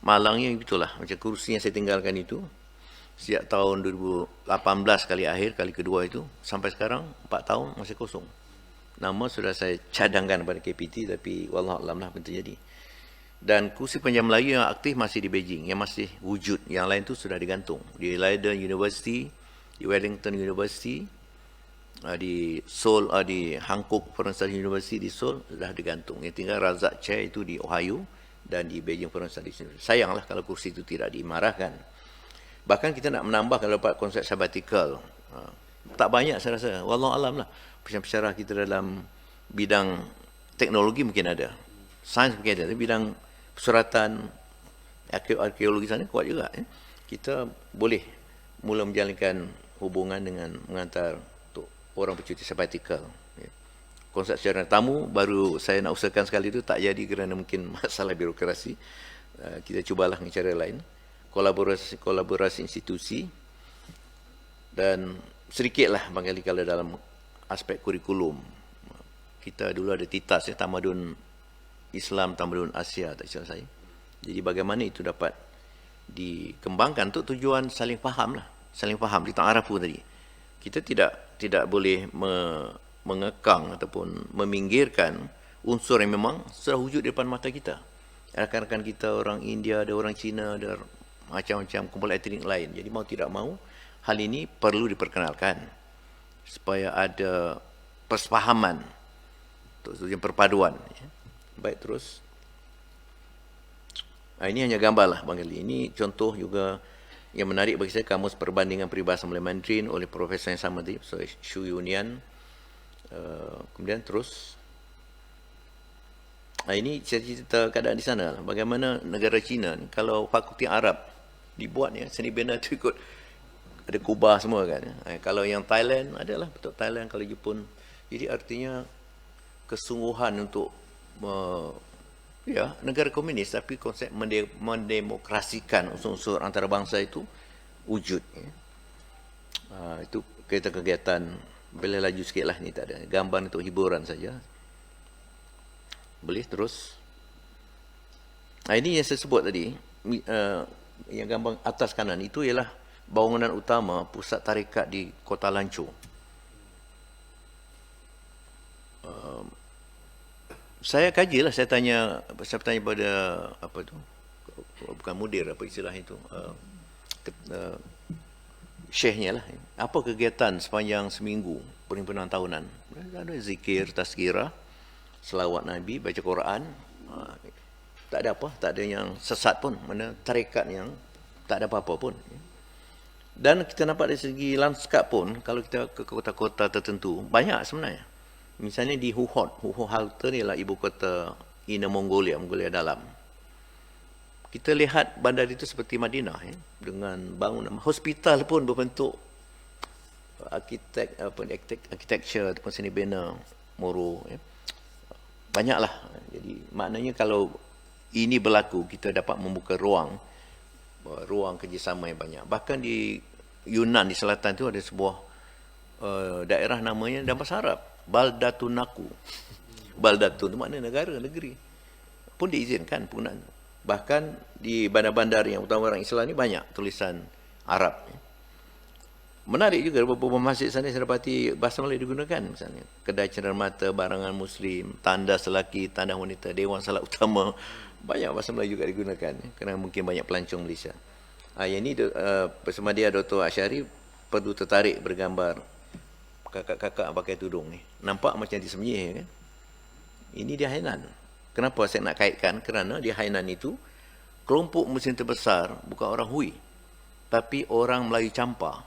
malangnya betul lah. Macam kursi yang saya tinggalkan itu, sejak tahun 2018 kali akhir, kali kedua itu, sampai sekarang 4 tahun masih kosong. Nama sudah saya cadangkan pada KPT, tapi wallahualam lah betul jadi. Dan kursi penjam Melayu yang aktif masih di Beijing, yang masih wujud. Yang lain tu sudah digantung. Di Leiden University, di Wellington University, di Seoul, di Hankook Foreign Studies University di Seoul sudah digantung. Yang tinggal Razak Chair itu di Ohio dan di Beijing Foreign Studies University. Sayanglah kalau kursi itu tidak dimarahkan. Bahkan kita nak menambah kalau dapat konsep sabbatical. Tak banyak saya rasa. Wallahualam lah. Pensyarah kita dalam bidang teknologi mungkin ada. Sains mungkin ada. Tapi bidang persuratan, arkeologi sana kuat juga. Kita boleh mula menjalankan hubungan dengan mengantar orang bercuti sabbatical. Konsep secara tamu baru saya nak usahakan sekali itu tak jadi kerana mungkin masalah birokrasi. Kita cubalah dengan cara lain. Kolaborasi institusi, dan sedikitlah barangkali kalau dalam aspek kurikulum. Kita dulu ada TITAS, Tamadun Islam, Tamadun Asia, tak silap saya. Jadi bagaimana itu dapat dikembangkan untuk tujuan saling faham lah. Saling faham, di ta'arafu tadi. Kita tidak boleh mengekang ataupun meminggirkan unsur yang memang sudah wujud di depan mata kita. Rakan-rakan kita orang India, ada orang Cina, ada macam-macam kumpulan etnik lain. Jadi mau tidak mau, hal ini perlu diperkenalkan supaya ada persefahaman untuk tujuan perpaduan. Baik, terus. Ini hanya gambar lah Bang Ali. Ini contoh juga yang menarik bagi saya, kamus perbandingan peribahasa Melayu Mandarin oleh profesor yang sama tadi, Profesor Xu Yunian. Kemudian terus, ini cerita keadaan di sana. Bagaimana negara China ni, kalau fakulti Arab dibuatnya, seni bina tu ikut ada Kubah semua kan. Kalau yang Thailand adalah betul Thailand, kalau Jepun. Jadi artinya kesungguhan untuk negara komunis, tapi konsep mendemokrasikan unsur-unsur antarabangsa itu wujud. Itu kegiatan boleh laju sikit lah, ni tak ada gambar untuk hiburan saja. Boleh terus. Ini yang saya sebut tadi, yang gambar atas kanan itu ialah bangunan utama pusat tarikat di Kota Lancho. Saya kaji lah, saya tanya pada apa tu, bukan mudir, apa istilah itu, syekhnya lah, apa kegiatan sepanjang seminggu perhimpunan tahunan. Ada zikir, tazkirah, selawat Nabi, baca Quran. Tak ada apa, tak ada yang sesat pun, mana tarikat yang tak ada apa-apa pun. Dan kita nampak dari segi lanskap pun, kalau kita ke kota-kota tertentu, banyak sebenarnya. Misalnya di Huhot Halte ni ialah ibu kota Inner Mongolia, Mongolia Dalam. Kita lihat bandar itu seperti Madinah, dengan bangunan hospital pun berbentuk architecture ataupun seni bina Moro. Banyaklah. Jadi maknanya kalau ini berlaku, kita dapat membuka ruang ruang kerjasama yang banyak. Bahkan di Yunan, di selatan tu ada sebuah daerah namanya dalam bahasa Arab, Baldatun Naku. Baldatun itu makna negara, negeri. Pun diizinkan penggunaan. Bahkan di bandar-bandar yang utama orang Islam ni banyak tulisan Arab. Menarik juga beberapa masjid sana saya dapati bahasa Melayu digunakan, misalnya kedai cenderamata, barangan Muslim, tanda lelaki, tanda wanita, dewan salat utama, banyak bahasa Melayu juga digunakan kerana mungkin banyak pelancong Malaysia. Yang ini bersama dia Dr. Asyari perlu tertarik bergambar kakak-kakak pakai tudung ni. Nampak macam disembunyi kan? Ini di Hainan. Kenapa saya nak kaitkan? Kerana di Hainan itu kelompok Muslim terbesar bukan orang Hui, tapi orang Melayu Campa.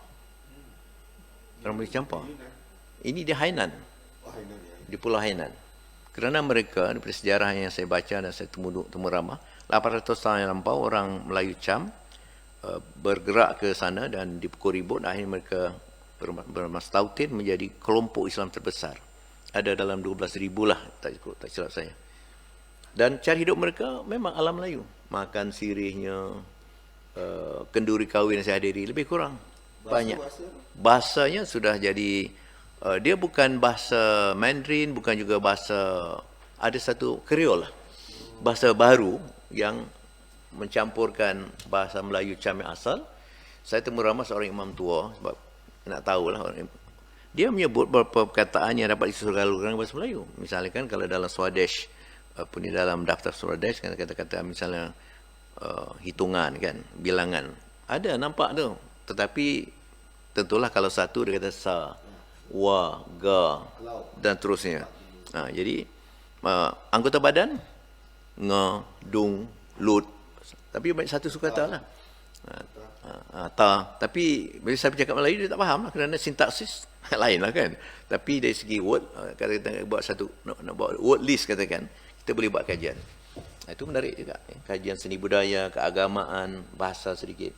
Orang Melayu Campa. Ini di Hainan. Di Pulau Hainan. Kerana mereka, daripada sejarah yang saya baca dan saya temu ramah, 800 tahun yang lampau orang Melayu Cam bergerak ke sana dan dipukul ribut. Akhirnya mereka bermastautin menjadi kelompok Islam terbesar. Ada dalam 12,000 lah, tak silap saya. Dan cara hidup mereka memang alam Melayu. Makan sirihnya, kenduri kahwin yang saya hadiri, lebih kurang. Banyak. Bahasanya sudah jadi, dia bukan bahasa Mandarin, bukan juga bahasa, ada satu Kriol lah. Bahasa baru yang mencampurkan bahasa Melayu Cam yang asal. Saya temu ramai seorang imam tua, sebab nak tahulah. Dia menyebut beberapa perkataan yang dapat disalurkan bahasa Melayu. Misalnya kan kalau dalam Swadesh, pun di dalam daftar Swadesh, kan kata-kata misalnya hitungan kan, bilangan. Ada, nampak tu. Tetapi tentulah kalau satu dia kata sa, wa, ga dan terusnya. Jadi anggota badan nge, dung, lut. Tapi banyak satu sukata lah. Ta. Tapi bila saya bercakap Melayu dia tak faham lah kerana sintaksis lain lah kan. Tapi dari segi word, kalau kita buat satu nak buat word list katakan, kita boleh buat kajian. Itu menarik juga. Kajian seni budaya, keagamaan, bahasa sedikit.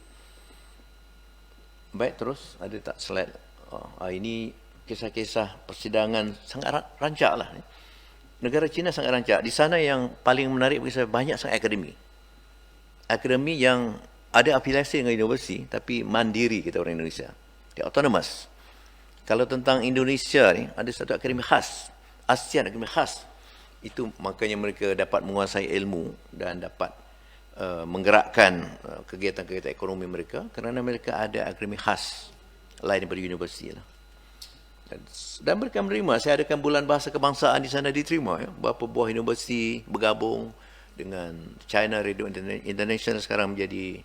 Baik, terus ada tak slide? Ini kisah-kisah persidangan sangat rancak lah. Negara China sangat rancak. Di sana yang paling menarik bagi saya, banyak sangat akademi. Akademi yang ada afiliasi dengan universiti, tapi mandiri kita orang Indonesia. Dia autonomous. Kalau tentang Indonesia ni, ada satu akademi khas. ASEAN akademi khas. Itu makanya mereka dapat menguasai ilmu dan dapat menggerakkan kegiatan-kegiatan ekonomi mereka kerana mereka ada akademi khas lain daripada universiti lah. Dan mereka menerima. Saya adakan bulan bahasa kebangsaan di sana, diterima. Beberapa buah universiti bergabung dengan China Radio International, sekarang menjadi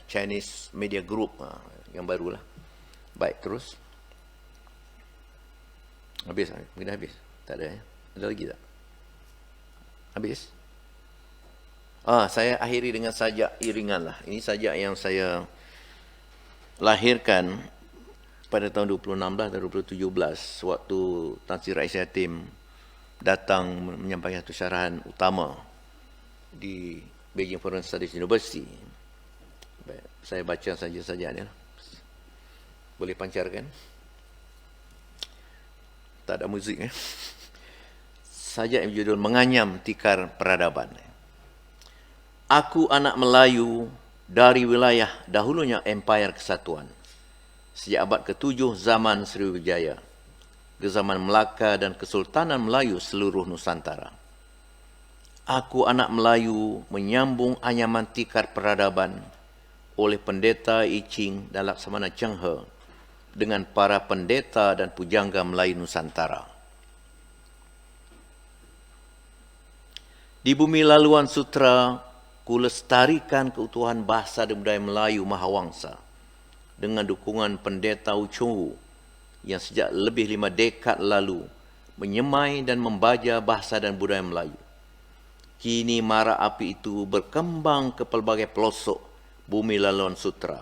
Chinese Media Group yang barulah. Baik, terus. Habis? Mungkin dah habis? Tak ada ya? Ada lagi tak? Habis? Saya akhiri dengan sajak iringan lah. Ini sajak yang saya lahirkan pada tahun 2016 dan 2017 waktu Tan Sri Rais Yatim datang menyampaikan satu syarahan utama di Beijing Foreign Studies University. Baik, saya baca saja sajaknya. Boleh pancarkan? Tak ada muzik. Sajak yang berjudul Menganyam Tikar Peradaban. Aku anak Melayu dari wilayah dahulunya Empire Kesatuan. Sejak abad ke-7 zaman Sriwijaya, ke zaman Melaka dan Kesultanan Melayu seluruh Nusantara. Aku anak Melayu menyambung anyaman tikar peradaban oleh pendeta I Ching dan Laksamana Cheng He dengan para pendeta dan pujangga Melayu Nusantara. Di bumi laluan sutra, ku lestarikan keutuhan bahasa dan budaya Melayu Mahawangsa dengan dukungan pendeta Uchowu yang sejak lebih 5 dekad lalu menyemai dan membaja bahasa dan budaya Melayu. Kini mara api itu berkembang ke pelbagai pelosok bumi laluan sutra.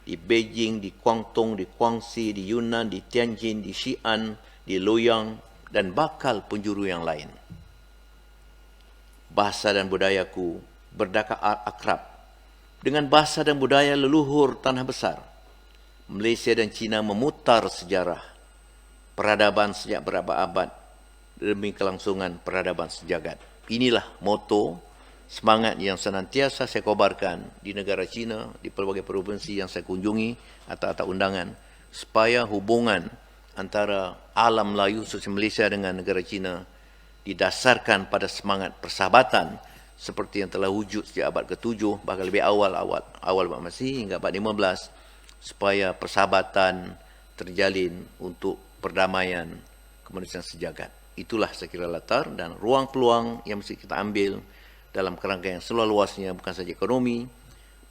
Di Beijing, di Guangdong, di Guangxi, di Yunnan, di Tianjin, di Xi'an, di Luoyang, dan bakal penjuru yang lain. Bahasa dan budayaku berdakar akrab dengan bahasa dan budaya leluhur tanah besar. Malaysia dan China memutar sejarah peradaban sejak berabad-abad demi kelangsungan peradaban sejagat. Inilah moto semangat yang senantiasa saya kobarkan di negara China, di pelbagai provinsi yang saya kunjungi atas undangan, supaya hubungan antara alam Melayu khususnya Malaysia dengan negara China didasarkan pada semangat persahabatan seperti yang telah wujud sejak abad ke-7, bahkan lebih awal abad Masih hingga abad 15, supaya persahabatan terjalin untuk perdamaian kemanusiaan sejagat. Itulah saya kira latar dan ruang peluang yang mesti kita ambil dalam kerangka yang seluas-luasnya, bukan saja ekonomi,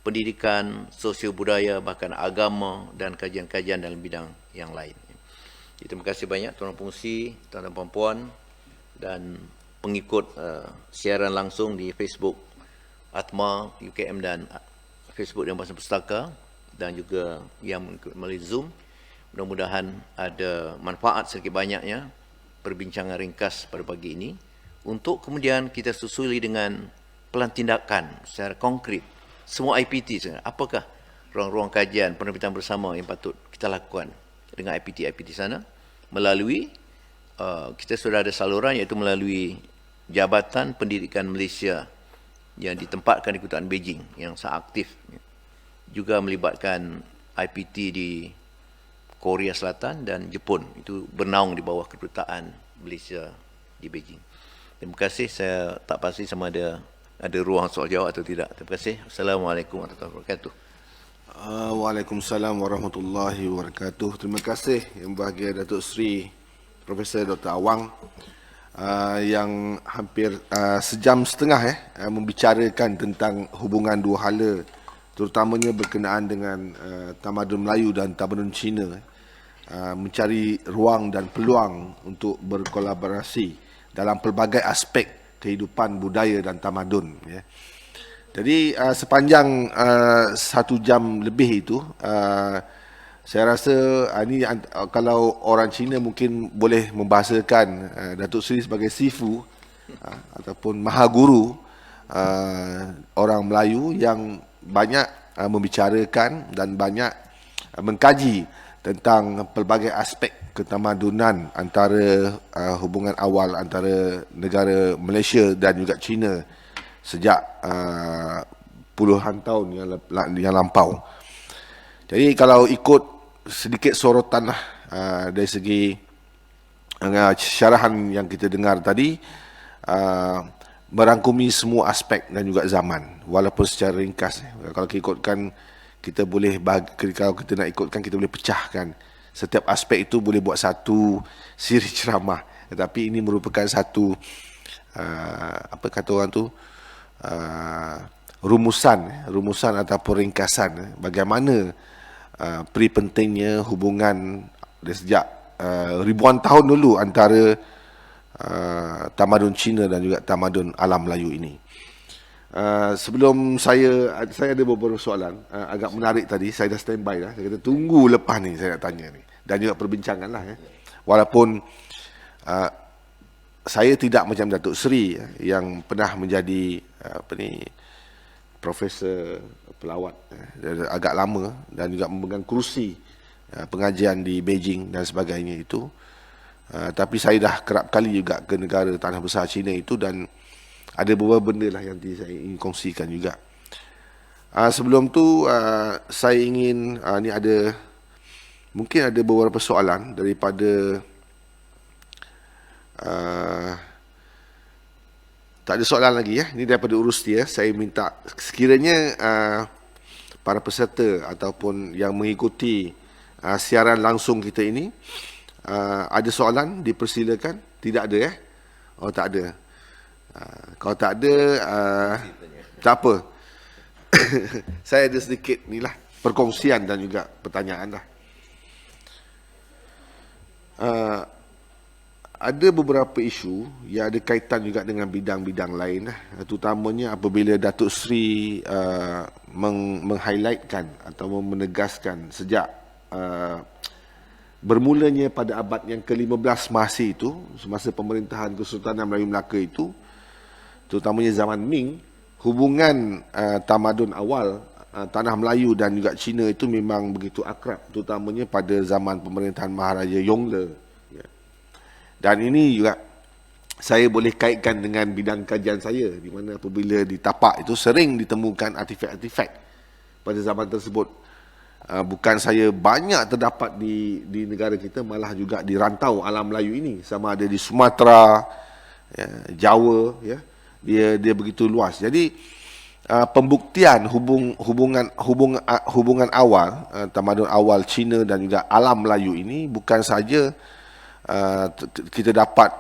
pendidikan, sosio budaya, bahkan agama dan kajian-kajian dalam bidang yang lain. Terima kasih banyak tuan-tuan pengurusi, tuan-tuan dan puan dan pengikut siaran langsung di Facebook Atma UKM dan Facebook Dewan Bahasa Pustaka dan juga yang melalui Zoom. Mudah-mudahan ada manfaat sedikit banyaknya perbincangan ringkas pada pagi ini untuk kemudian kita susuli dengan pelan tindakan secara konkret. Semua IPT sebenarnya, apakah ruang-ruang kajian penerbitan bersama yang patut kita lakukan dengan IPT sana melalui kita sudah ada saluran iaitu melalui Jabatan Pendidikan Malaysia yang ditempatkan di Kedutaan Beijing yang sangat aktif, juga melibatkan IPT di Korea Selatan dan Jepun, itu bernaung di bawah Kedutaan Malaysia di Beijing. Terima kasih, saya tak pasti sama ada ruang soal jawab atau tidak. Terima kasih. Assalamualaikum warahmatullahi wabarakatuh. Waalaikumsalam warahmatullahi wabarakatuh. Terima kasih Yang Berbahagia Datuk Seri Profesor Dr. Awang yang hampir sejam setengah membicarakan tentang hubungan dua hala, terutamanya berkenaan dengan tamadun Melayu dan tamadun Cina, mencari ruang dan peluang untuk berkolaborasi dalam pelbagai aspek kehidupan budaya dan tamadun. Jadi sepanjang 1 jam lebih itu, saya rasa ini kalau orang Cina mungkin boleh membahasakan Datuk Seri sebagai sifu ataupun maha guru orang Melayu yang banyak membicarakan dan banyak mengkaji tentang pelbagai aspek ketamadunan antara hubungan awal antara negara Malaysia dan juga China sejak puluhan tahun yang lampau. Jadi kalau ikut sedikit sorotan dari segi syarahan yang kita dengar tadi, merangkumi semua aspek dan juga zaman, walaupun secara ringkas. Kalau ikutkan, kita boleh kalau kita nak ikutkan, kita boleh pecahkan. Setiap aspek itu boleh buat satu siri ceramah. Tetapi ini merupakan satu apa kata orang tu, rumusan ataupun ringkasan bagaimana peri pentingnya hubungan dari sejak ribuan tahun dulu antara tamadun Cina dan juga tamadun alam Melayu ini. Sebelum saya ada beberapa soalan agak menarik tadi, saya dah standby dah. Saya kata tunggu lepas ni saya nak tanya ni, dan juga perbincangan lah Walaupun saya tidak macam Datuk Seri yang pernah menjadi profesor pelawat agak lama dan juga memegang kerusi pengajian di Beijing dan sebagainya itu. Tapi saya dah kerap kali juga ke negara tanah besar China itu, dan ada beberapa benda lah yang saya ingin kongsikan juga. Sebelum tu saya ingin mungkin ada beberapa soalan daripada tak ada soalan lagi ini daripada urus dia. Saya minta sekiranya para peserta ataupun yang mengikuti siaran langsung kita ini ada soalan, dipersilakan. Tidak ada Oh, tak ada. Kalau tak ada tak apa. Saya ada sedikit perkongsian dan juga pertanyaan lah. Ada beberapa isu yang ada kaitan juga dengan bidang-bidang lain, terutamanya apabila Datuk Seri meng-highlightkan atau menegaskan sejak bermulanya pada abad yang ke-15 Masih itu, semasa pemerintahan Kesultanan Melayu Melaka itu, terutamanya zaman Ming, hubungan tamadun awal tanah Melayu dan juga Cina itu memang begitu akrab, terutamanya pada zaman pemerintahan Maharaja Yongle. Dan ini juga saya boleh kaitkan dengan bidang kajian saya, di mana apabila di tapak itu sering ditemukan artifak-artifak pada zaman tersebut. Bukan saya banyak terdapat di negara kita, malah juga di rantau alam Melayu ini, sama ada di Sumatera, ya, Jawa, ya, dia begitu luas. Jadi pembuktian hubungan awal, tamadun awal Cina dan juga alam Melayu ini bukan saja kita dapat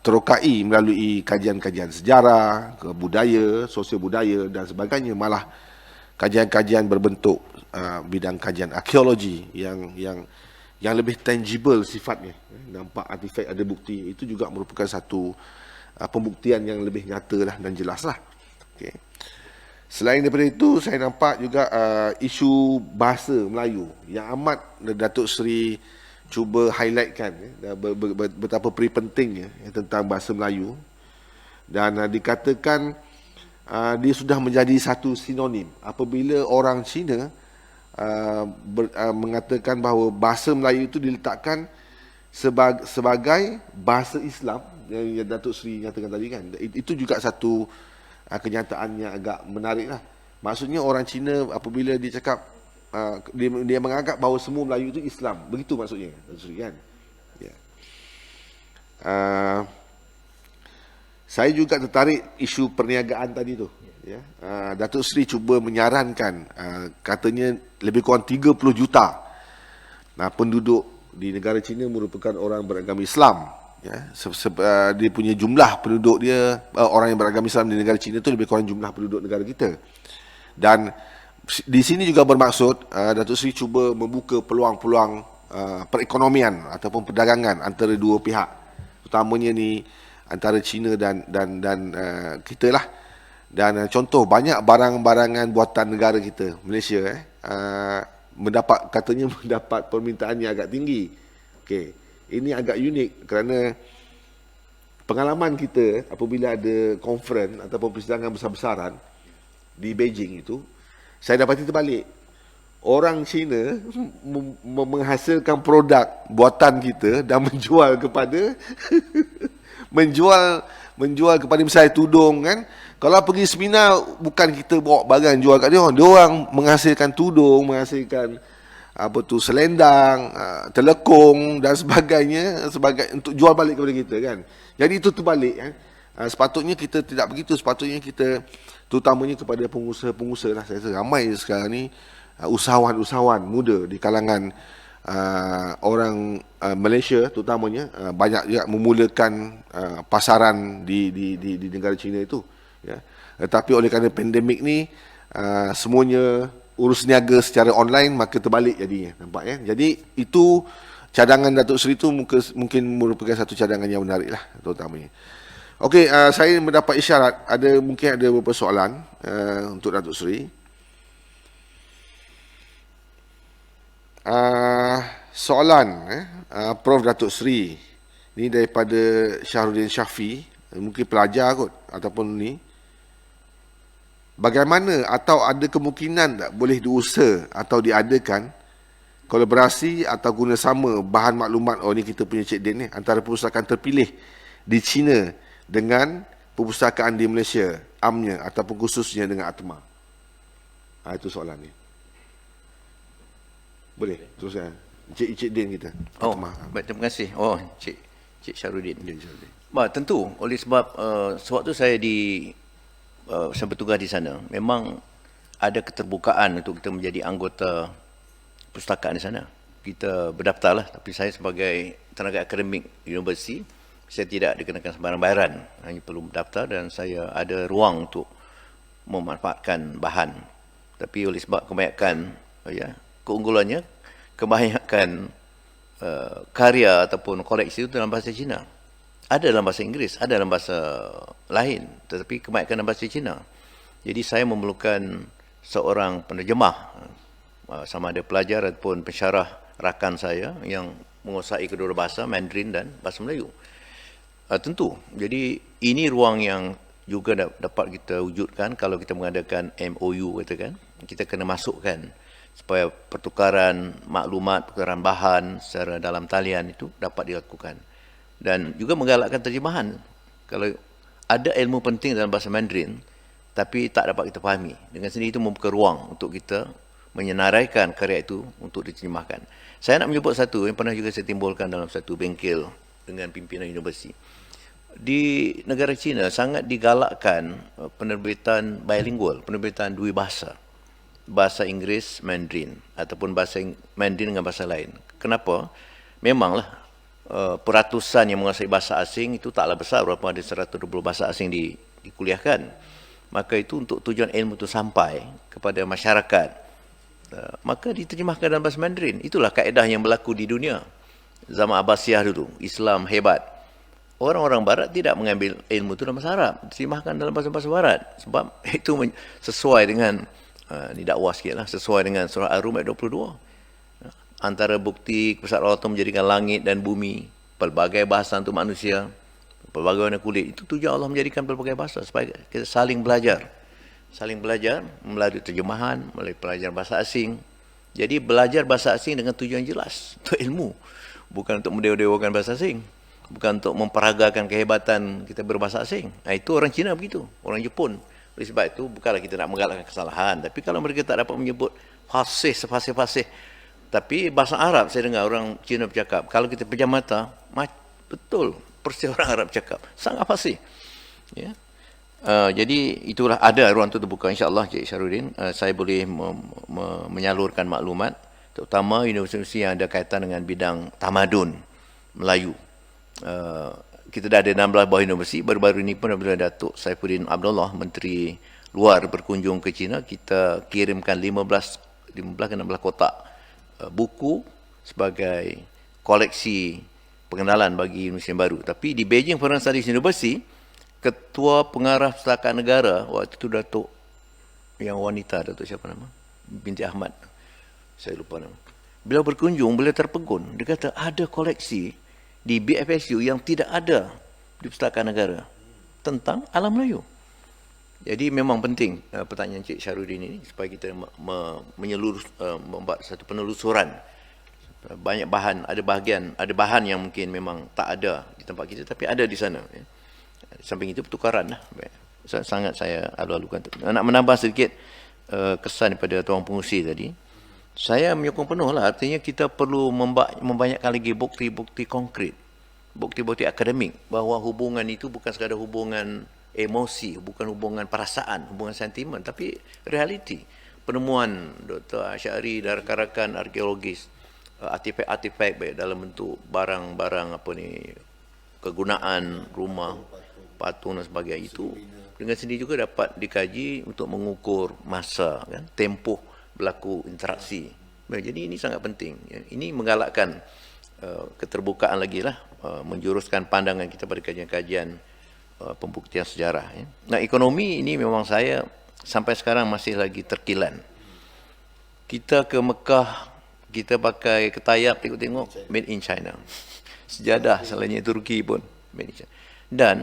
terokai melalui kajian-kajian sejarah, budaya, sosial budaya dan sebagainya, malah kajian-kajian berbentuk bidang kajian arkeologi yang lebih tangible sifatnya, nampak artifak, ada bukti, itu juga merupakan satu pembuktian yang lebih nyata lah dan jelas lah. Okay. Selain daripada itu, saya nampak juga isu bahasa Melayu yang amat Datuk Seri cuba highlightkan, betapa pentingnya tentang bahasa Melayu, dan dikatakan dia sudah menjadi satu sinonim apabila orang Cina mengatakan bahawa bahasa Melayu itu diletakkan sebagai bahasa Islam yang Datuk Seri nyatakan tadi kan. Itu juga satu kenyataan yang agak menarik lah. Maksudnya orang Cina apabila dia cakap dia menganggap bahawa semua Melayu itu Islam, begitu maksudnya Datuk Seri kan. Ya. Saya juga tertarik isu perniagaan tadi tu. Ya. Datuk Seri cuba menyarankan, katanya lebih kurang 30 juta penduduk di negara China merupakan orang beragama Islam. Ya. Dia punya jumlah penduduk dia, orang yang beragama Islam di negara China itu lebih kurang jumlah penduduk negara kita. Dan di sini juga bermaksud Datuk Seri cuba membuka peluang-peluang perekonomian ataupun perdagangan antara dua pihak, utamanya ni antara China dan kita lah. Dan contoh banyak barang-barangan buatan negara kita, Malaysia, katanya mendapat permintaan yang agak tinggi. Okey, ini agak unik kerana pengalaman kita apabila ada konferens ataupun persidangan besar-besaran di Beijing itu, saya dapati terbalik. Orang Cina menghasilkan produk buatan kita dan menjual kepada menjual kepada misalnya tudung kan. Kalau pergi seminar, bukan kita bawa barang jual kat dia orang menghasilkan tudung, menghasilkan selendang, telekung dan sebagainya untuk jual balik kepada kita kan. Jadi itu terbalik kan. Sepatutnya kita tidak begitu, sepatutnya kita terutamanya kepada pengusaha-pengusaha lah. Saya rasa ramai sekarang ni usahawan-usahawan muda di kalangan orang Malaysia terutamanya banyak juga memulakan pasaran di negara China itu, ya. Tetapi oleh kerana pandemik ni semuanya urus niaga secara online, maka terbalik jadinya, nampak ya. Jadi itu cadangan Datuk Seri itu mungkin merupakan satu cadangan yang menarik lah terutamanya. Okey, saya mendapat isyarat mungkin ada beberapa soalan untuk Datuk Seri. Soalan Prof Datuk Seri ni daripada Syahrudin Syafi, mungkin pelajar kot ataupun ni. Bagaimana atau ada kemungkinan tak boleh diusaha atau diadakan kolaborasi atau guna sama bahan maklumat, ni kita punya Cik Din ni, antara perpustakaan terpilih di China dengan perpustakaan di Malaysia, amnya ataupun khususnya dengan Atma? Itu soalan ni. Boleh teruskan Cik Din kita. Atma. Baik, terima kasih. Cik Syahrudin. Tentu oleh sebab sewaktu saya saya bertugas di sana, memang ada keterbukaan untuk kita menjadi anggota perpustakaan di sana. Kita berdaftarlah, tapi saya sebagai tenaga akademik universiti, saya tidak dikenakan sembarang bayaran, hanya perlu berdaftar dan saya ada ruang untuk memanfaatkan bahan. Tapi oleh sebab kebanyakan keunggulannya, kebanyakan karya ataupun koleksi itu dalam bahasa Cina. Ada dalam bahasa Inggeris, ada dalam bahasa lain, tetapi kebanyakan dalam bahasa Cina. Jadi saya memerlukan seorang penerjemah, sama ada pelajar ataupun pensyarah rakan saya yang menguasai kedua bahasa, Mandarin dan bahasa Melayu. Tentu, jadi ini ruang yang juga dapat kita wujudkan kalau kita mengadakan MOU, katakan. Kita kena masukkan supaya pertukaran maklumat, pertukaran bahan secara dalam talian itu dapat dilakukan. Dan juga menggalakkan terjemahan. Kalau ada ilmu penting dalam bahasa Mandarin, tapi tak dapat kita fahami, dengan sendiri itu membuka ruang untuk kita menyenaraikan karya itu untuk diterjemahkan. Saya nak menyebut satu yang pernah juga saya timbulkan dalam satu bengkel dengan pimpinan universiti. Di negara China sangat digalakkan penerbitan bilingual, penerbitan dua bahasa. Bahasa Inggeris, Mandarin, ataupun bahasa Mandarin dengan bahasa lain. Kenapa? Memanglah peratusan yang menguasai bahasa asing itu taklah besar, berapa ada 120 bahasa asing dikuliahkan. Maka itu untuk tujuan ilmu itu sampai kepada masyarakat, maka diterjemahkan dalam bahasa Mandarin. Itulah kaedah yang berlaku di dunia. Zaman Abbasiyah dulu, Islam hebat. Orang-orang barat tidak mengambil ilmu itu dalam bahasa Arab, diterjemahkan dalam bahasa-bahasa barat. Sebab itu sesuai dengan, ini dakwah sikit lah, sesuai dengan surah Ar-Rum ayat 22. Antara bukti kebesaran Allah itu menjadikan langit dan bumi, pelbagai bahasa untuk manusia, pelbagai warna kulit. Itu tujuan Allah menjadikan pelbagai bahasa supaya kita saling belajar. Saling belajar melalui terjemahan, melalui pelajaran bahasa asing. Jadi belajar bahasa asing dengan tujuan jelas, untuk ilmu. Bukan untuk mendewa-dewakan bahasa asing. Bukan untuk memperagakan kehebatan kita berbahasa asing. Itu orang Cina begitu, orang Jepun. Oleh sebab itu, bukanlah kita nak menggalakkan kesalahan. Tapi kalau mereka tak dapat menyebut fasih, sefasih-fasih. Tapi bahasa Arab, saya dengar orang Cina bercakap, kalau kita pejam mata, betul, persis orang Arab cakap. Sangat fasih. Ya. Jadi itulah ada ruang itu terbuka, insyaAllah Cik Syarudin. Saya boleh menyalurkan maklumat, terutama universiti yang ada kaitan dengan bidang tamadun Melayu. Kita dah ada 16 buah universiti. Baru-baru ini pun apabila Datuk Saifuddin Abdullah, Menteri Luar, berkunjung ke China, kita kirimkan 15 ke 16 kotak buku sebagai koleksi pengenalan bagi universiti yang baru. Tapi di Beijing Foreign Studies University, Ketua Pengarah Perpustakaan Negara waktu itu Datuk yang wanita, Datuk siapa nama? Binti Ahmad. Saya lupa nama. Beliau berkunjung, beliau terpegun. Dia kata ada koleksi di BFSU yang tidak ada di Perpustakaan Negara tentang alam Melayu. Jadi memang penting pertanyaan Cik Syarudin ini supaya kita membuat satu penelusuran. Banyak bahan, ada bahan yang mungkin memang tak ada di tempat kita tapi ada di sana. Ya. Samping itu pertukaran lah. Sangat saya alu-alukan. Nak menambah sedikit kesan daripada Tuan Pengurusi tadi. Saya menyokong penuh lah. Artinya kita perlu membanyakkan lagi bukti-bukti konkret. Bukti-bukti akademik. Bahawa hubungan itu bukan sekadar hubungan emosi, bukan hubungan perasaan, hubungan sentimen, tapi realiti. Penemuan Dr. Asy'ari dan rakan-rakan arkeologis, artifak-artifak baik dalam bentuk barang-barang kegunaan rumah, patung dan sebagainya itu dengan sendiri juga dapat dikaji untuk mengukur masa, kan, tempoh berlaku interaksi. Jadi ini sangat penting. Ini menggalakkan keterbukaan lagi lah, menjuruskan pandangan kita pada kajian-kajian pembuktian sejarah. Ya. Nah, ekonomi ini memang saya sampai sekarang masih lagi terkilan. Kita ke Mekah, kita pakai ketayap, tengok-tengok, made in China. Sejadah, selainnya Turki pun made in China. Dan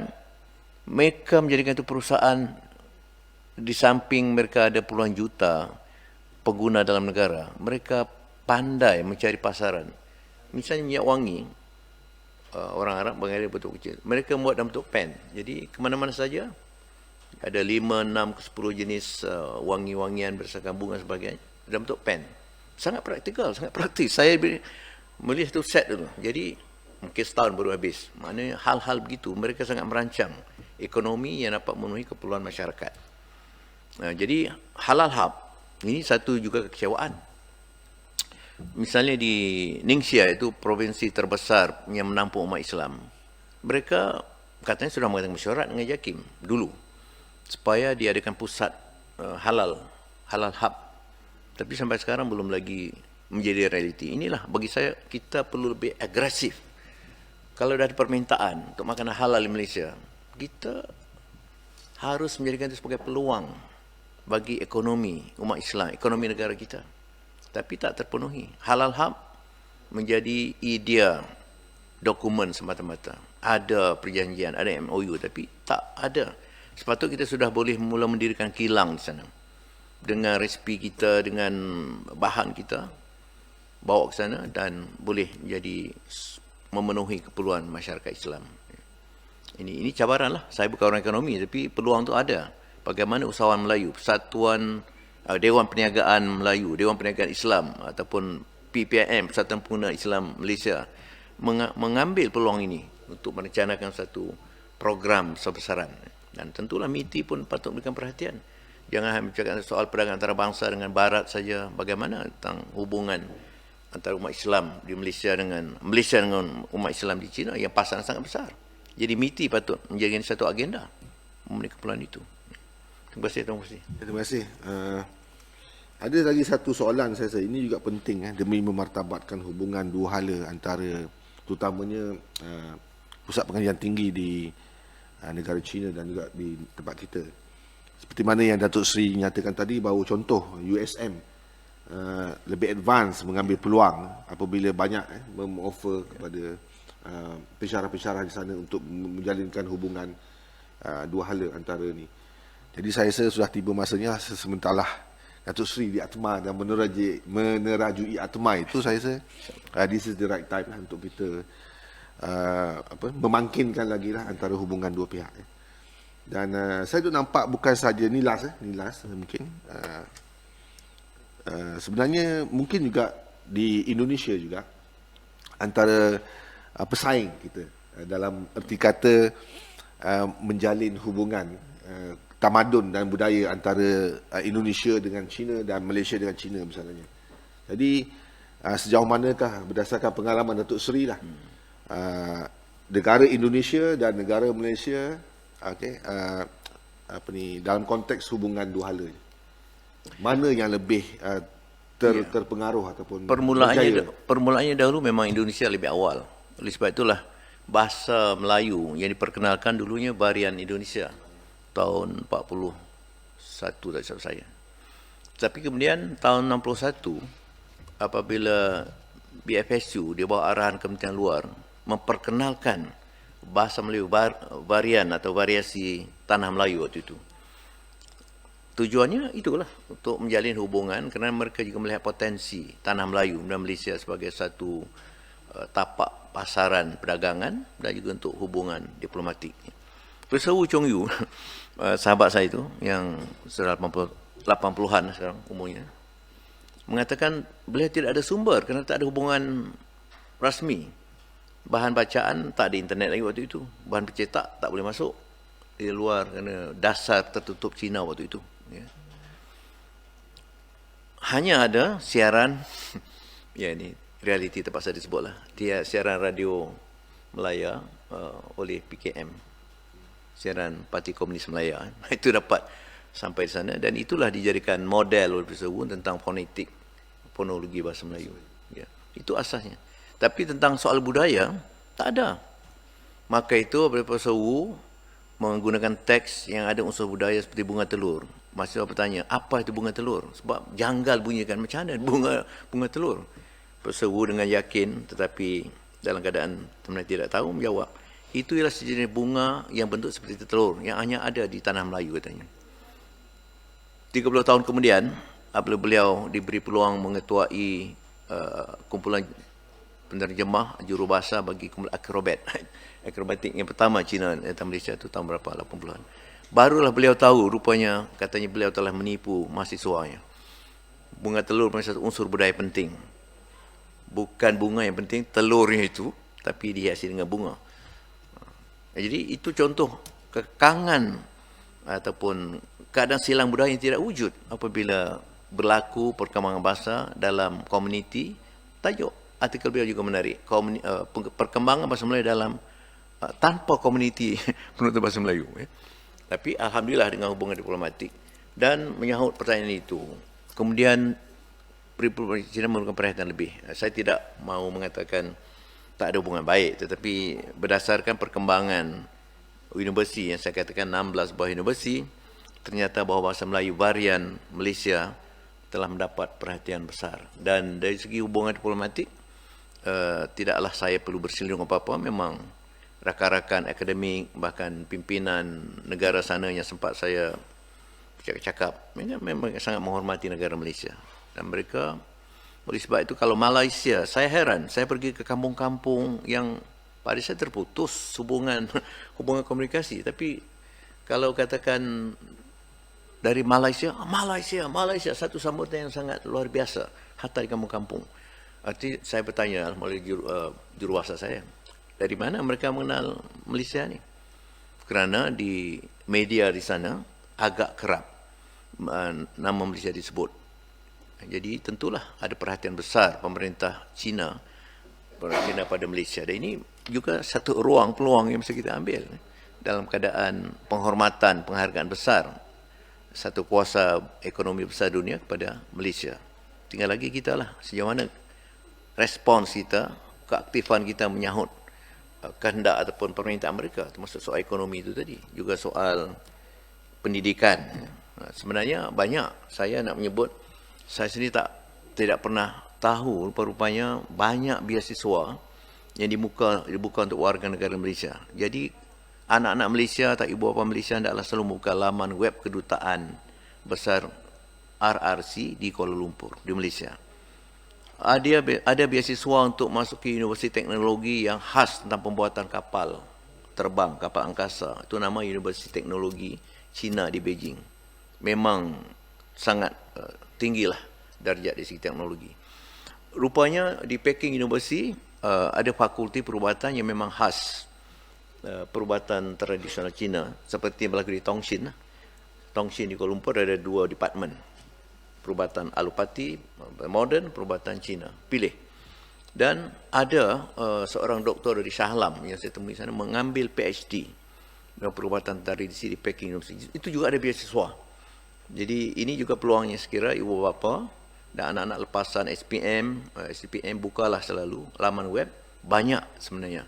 mereka menjadikan itu perusahaan, di samping mereka ada puluhan juta pengguna dalam negara, mereka pandai mencari pasaran. Misalnya minyak wangi, orang Arab mengalir bentuk kecil. Mereka buat dalam bentuk pen. Jadi ke mana-mana saja ada 5, 6 ke 10 jenis wangi-wangian berdasarkan bunga dan sebagainya dalam bentuk pen. Sangat praktikal, sangat praktis. Saya melihat itu set dulu. Jadi mungkin setahun baru habis. Maknanya hal-hal begitu mereka sangat merancang ekonomi yang dapat memenuhi keperluan masyarakat. Jadi halal hub ini satu juga kekecewaan. Misalnya di Ningxia, itu provinsi terbesar yang menampung umat Islam. Mereka katanya sudah mengadakan mesyuarat dengan JAKIM dulu supaya diadakan pusat halal hub. Tapi sampai sekarang belum lagi menjadi realiti. Inilah bagi saya kita perlu lebih agresif. Kalau ada permintaan untuk makanan halal di Malaysia, kita harus menjadikan itu sebagai peluang bagi ekonomi umat Islam, ekonomi negara kita. Tapi tak terpenuhi. Halal hub menjadi idea dokumen semata-mata. Ada perjanjian, ada MOU, tapi tak ada. Sepatutnya kita sudah boleh mula mendirikan kilang di sana. Dengan resipi kita, dengan bahan kita, bawa ke sana dan boleh menjadi memenuhi keperluan masyarakat Islam. Ini cabaran lah. Saya bukan orang ekonomi, tapi peluang tu ada. Bagaimana usahawan Melayu, Persatuan Dewan Perniagaan Melayu, Dewan Perniagaan Islam ataupun PPIM, Persatuan Pengguna Islam Malaysia mengambil peluang ini untuk merencanakan satu program besar-besaran. Dan tentulah MITI pun patut memberikan perhatian. Jangan hanya bercakap soal perdagangan antarabangsa dengan Barat saja. Bagaimana tentang hubungan antara umat Islam di Malaysia dengan umat Islam di China yang pasaran sangat besar. Jadi MITI patut menjadi satu agenda memenuhi keperluan itu. Terima kasih. Terima kasih. Ada lagi satu soalan saya rasa ini juga penting demi memartabatkan hubungan dua hala antara terutamanya pusat pengajian tinggi di negara China dan juga di tempat kita. Seperti mana yang Datuk Seri nyatakan tadi, bahawa contoh USM lebih advance mengambil peluang apabila banyak mengoffer kepada pensyarah-pensyarah di sana untuk menjalinkan hubungan dua hala antara ni. Jadi saya rasa sudah tiba masanya sementara Datuk Seri di Atma dan menerajui Atma itu, saya rasa this is the right time untuk kita memangkinkan lagi lah antara hubungan dua pihak. Dan saya tu nampak bukan saja ni last mungkin sebenarnya mungkin juga di Indonesia juga antara pesaing kita dalam erti kata menjalin hubungan tamadun dan budaya antara Indonesia dengan China dan Malaysia dengan China misalnya. Jadi sejauh manakah berdasarkan pengalaman Datuk Seri lah negara Indonesia dan negara Malaysia dalam konteks hubungan dua hala ni, mana yang lebih terpengaruh ataupun permulaannya dahulu memang Indonesia lebih awal. Oleh sebab itulah bahasa Melayu yang diperkenalkan dulunya varian Indonesia tahun 41 tak silap saya. Tapi kemudian tahun 61 apabila BFSU di bawah arahan Kementerian Luar memperkenalkan bahasa Melayu varian atau variasi tanah Melayu waktu itu. Tujuannya itulah untuk menjalin hubungan kerana mereka juga melihat potensi tanah Melayu dan Malaysia sebagai satu tapak pasaran perdagangan dan juga untuk hubungan diplomatik. Profesor Wu Chong Yu, sahabat saya itu yang sudah 80-an sekarang umurnya, mengatakan beliau tidak ada sumber kerana tak ada hubungan rasmi. Bahan bacaan tak ada internet lagi waktu itu. Bahan pencetak tak boleh masuk di luar kerana dasar tertutup Cina waktu itu. Ya. Hanya ada siaran, ya ini realiti terpaksa disebutlah, dia siaran radio Melaya oleh PKM, siaran Parti Komunis Melaya. Itu dapat sampai di sana dan itulah dijadikan model oleh Profesor Wu tentang fonetik, fonologi bahasa Melayu. Ya. Itu asasnya. Tapi tentang soal budaya, tak ada. Maka itu Profesor Wu menggunakan teks yang ada unsur budaya seperti bunga telur. Mahasiswa bertanya, apa itu bunga telur? Sebab janggal bunyikan, macam mana bunga telur? Profesor Wu dengan yakin, tetapi dalam keadaan teman tidak tahu, menjawab, itu ialah sejenis bunga yang bentuk seperti telur, yang hanya ada di tanah Melayu katanya. 30 tahun kemudian, apabila beliau diberi peluang mengetuai kumpulan penerjemah jurubahasa bagi kumpulan akrobatik yang pertama Cina datang Malaysia itu tahun berapa, 80-an. Barulah beliau tahu, rupanya katanya beliau telah menipu mahasiswanya. Bunga telur memang satu unsur budaya penting. Bukan bunga yang penting, telurnya itu, tapi dihiasi dengan bunga. Jadi itu contoh kekangan ataupun keadaan silang budaya yang tidak wujud apabila berlaku perkembangan bahasa dalam komuniti. Tajuk artikel beliau juga menarik, perkembangan bahasa Melayu dalam tanpa komuniti penutur bahasa Melayu. Tapi alhamdulillah dengan hubungan diplomatik. Dan menyahut pertanyaan itu, kemudian China memerlukan perhatian lebih. Saya tidak mahu mengatakan tak ada hubungan baik, tetapi berdasarkan perkembangan universiti yang saya katakan 16 buah universiti, ternyata bahawa bahasa Melayu varian Malaysia telah mendapat perhatian besar. Dan dari segi hubungan diplomatik, tidaklah saya perlu berselindung apa-apa. Memang rakan-rakan akademik, bahkan pimpinan negara sana yang sempat saya cakap, memang sangat menghormati negara Malaysia. Dan mereka Oleh sebab itu kalau Malaysia, saya heran, saya pergi ke kampung-kampung yang pada saya terputus hubungan komunikasi. Tapi kalau katakan dari Malaysia, Malaysia, satu sambutan yang sangat luar biasa, hatta di kampung-kampung. Arti saya bertanya melalui juruwasa saya, dari mana mereka mengenal Malaysia ni? Kerana di media di sana agak kerap nama Malaysia disebut. Jadi tentulah ada perhatian besar pemerintah China pada Malaysia. Dan ini juga satu peluang yang bisa kita ambil dalam keadaan penghormatan, penghargaan besar satu kuasa ekonomi besar dunia kepada Malaysia. Tinggal lagi kita lah sejauh mana respons kita, keaktifan kita menyahut kehendak ataupun permintaan mereka, termasuk soal ekonomi itu tadi, juga soal pendidikan. Sebenarnya banyak, saya nak menyebut, saya sendiri tidak pernah tahu, rupa-rupanya banyak beasiswa yang dibuka untuk warga negara Malaysia. Jadi anak-anak Malaysia atau ibu bapa Malaysia hendaklah selalu membuka laman web kedutaan besar RRC di Kuala Lumpur, di Malaysia. Ada beasiswa untuk masuk ke Universiti Teknologi yang khas tentang pembuatan kapal terbang, kapal angkasa. Itu nama Universiti Teknologi China di Beijing. Memang sangat tinggilah darjat dari segi teknologi. Rupanya di Peking University ada fakulti perubatan yang memang khas perubatan tradisional Cina, seperti yang berlaku di Tongshin. Tongshin di Kuala Lumpur ada 2 departmen, perubatan alopati moden, perubatan Cina, pilih. Dan ada seorang doktor dari Shah Alam yang saya temui sana mengambil PhD dalam perubatan tradisi di Peking University. Itu juga ada beasiswa. Jadi ini juga peluangnya sekira ibu bapa dan anak-anak lepasan SPM bukalah selalu laman web, banyak sebenarnya.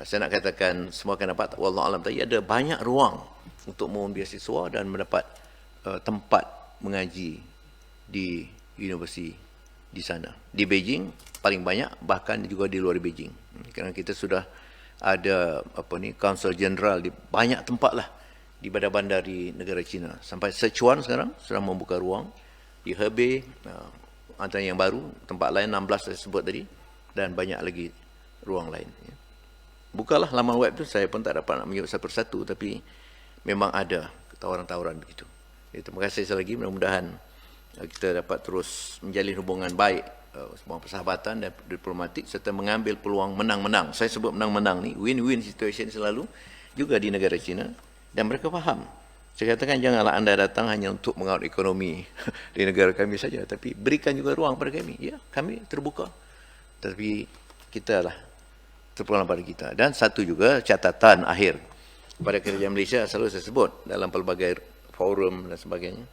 Saya nak katakan semua akan dapat, wallahu alam, tadi ada banyak ruang untuk mohon beasiswa dan mendapat tempat mengaji di universiti di sana. Di Beijing paling banyak, bahkan juga di luar Beijing. Kerana kita sudah ada Kaunsil Jeneral di banyak tempat lah di bandar-bandar di negara China. Sampai Sichuan sekarang sudah membuka ruang, di Hebei antara yang baru, tempat lain 16 saya sebut tadi, dan banyak lagi ruang lain. Bukalah laman web tu, saya pun tak dapat nak menyebut satu persatu, tapi memang ada tawaran-tawaran begitu. Jadi, terima kasih sekali lagi, mudah-mudahan kita dapat terus menjalin hubungan baik, semua persahabatan dan diplomatik, serta mengambil peluang menang-menang. Saya sebut menang-menang ni, win-win situation selalu, juga di negara China, dan mereka faham. Saya katakan janganlah anda datang hanya untuk mengaut ekonomi di negara kami saja, tapi berikan juga ruang pada kami. Ya, kami terbuka. Tapi kita lah terpulang pada kita. Dan satu juga catatan akhir pada kerajaan Malaysia, selalu saya sebut dalam pelbagai forum dan sebagainya.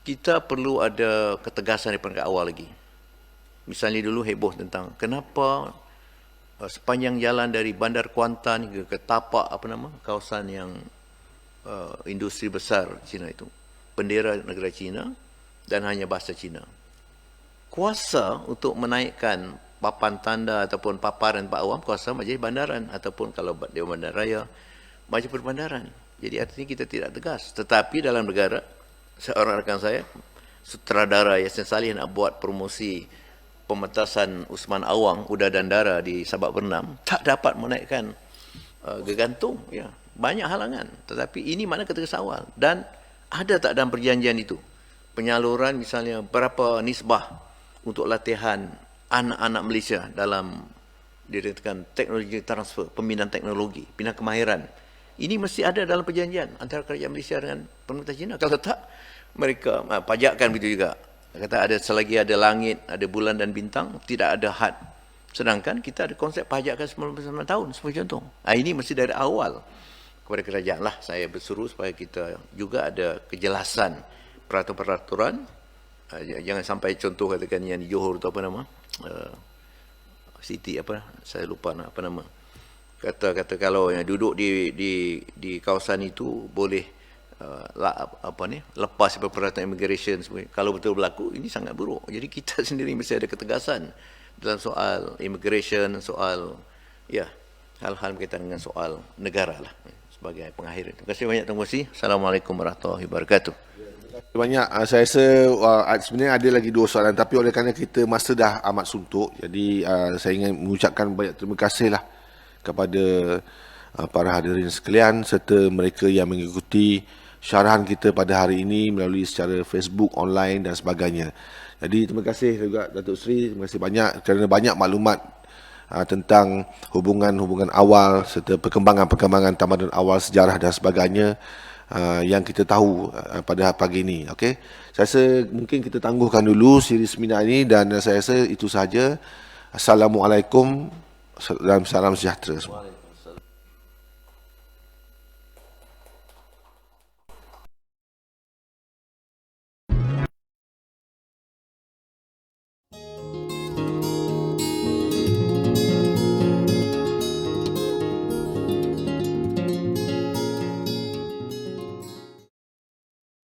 Kita perlu ada ketegasan daripada awal lagi. Misalnya dulu heboh tentang kenapa sepanjang jalan dari Bandar Kuantan hingga ke tapak kawasan yang industri besar Cina itu, bendera negara Cina dan hanya bahasa Cina. Kuasa untuk menaikkan papan tanda ataupun paparan Pak Awam, kuasa Majlis Bandaran, ataupun kalau Dewan Bandaraya, Majlis Perbandaran. Jadi artinya kita tidak tegas. Tetapi dalam negara, seorang rekan saya, sutradara Yasin Salih nak buat promosi pementasan Usman Awang, Uda dan Dara di Sabak Bernam, tak dapat menaikkan gegantung. Ya, banyak halangan. Tetapi ini mana ketegasan awal. Dan ada tak dalam perjanjian itu penyaluran misalnya berapa nisbah untuk latihan anak-anak Malaysia dalam dikatakan teknologi transfer, pembinaan teknologi, pembinaan kemahiran. Ini mesti ada dalam perjanjian antara kerajaan Malaysia dengan pemerintah China. Kalau tak, mereka pajakkan begitu juga. Kata ada selagi ada langit, ada bulan dan bintang, tidak ada had. Sedangkan kita ada konsep pajakkan 99 tahun, sebagai contoh. Ini mesti dari awal kepada kerajaan lah. Saya bersuruh supaya kita juga ada kejelasan peraturan-peraturan. Jangan sampai contoh katakan yang di Johor tu Siti saya lupa apa nama. Kata kalau yang duduk di kawasan itu boleh lepas peraturan immigration semua. Kalau betul berlaku, ini sangat buruk. Jadi kita sendiri mesti ada ketegasan dalam soal immigration, soal hal-hal berkaitan dengan soal negara lah sebagai pengakhiran. Terima kasih banyak, terima kasih. Assalamualaikum warahmatullahi wabarakatuh. Banyak. Saya rasa sebenarnya ada lagi 2 soalan, tapi oleh kerana kita masa dah amat suntuk, jadi saya ingin mengucapkan banyak terima kasih lah kepada para hadirin sekalian serta mereka yang mengikuti syarahan kita pada hari ini melalui secara Facebook, online dan sebagainya. Jadi terima kasih juga Datuk Seri, terima kasih banyak kerana banyak maklumat tentang hubungan-hubungan awal serta perkembangan-perkembangan tamadun awal, sejarah dan sebagainya yang kita tahu pada pagi ini. Okey, saya rasa mungkin kita tangguhkan dulu siri seminar ini dan saya rasa itu sahaja. Assalamualaikum dan salam sejahtera semua.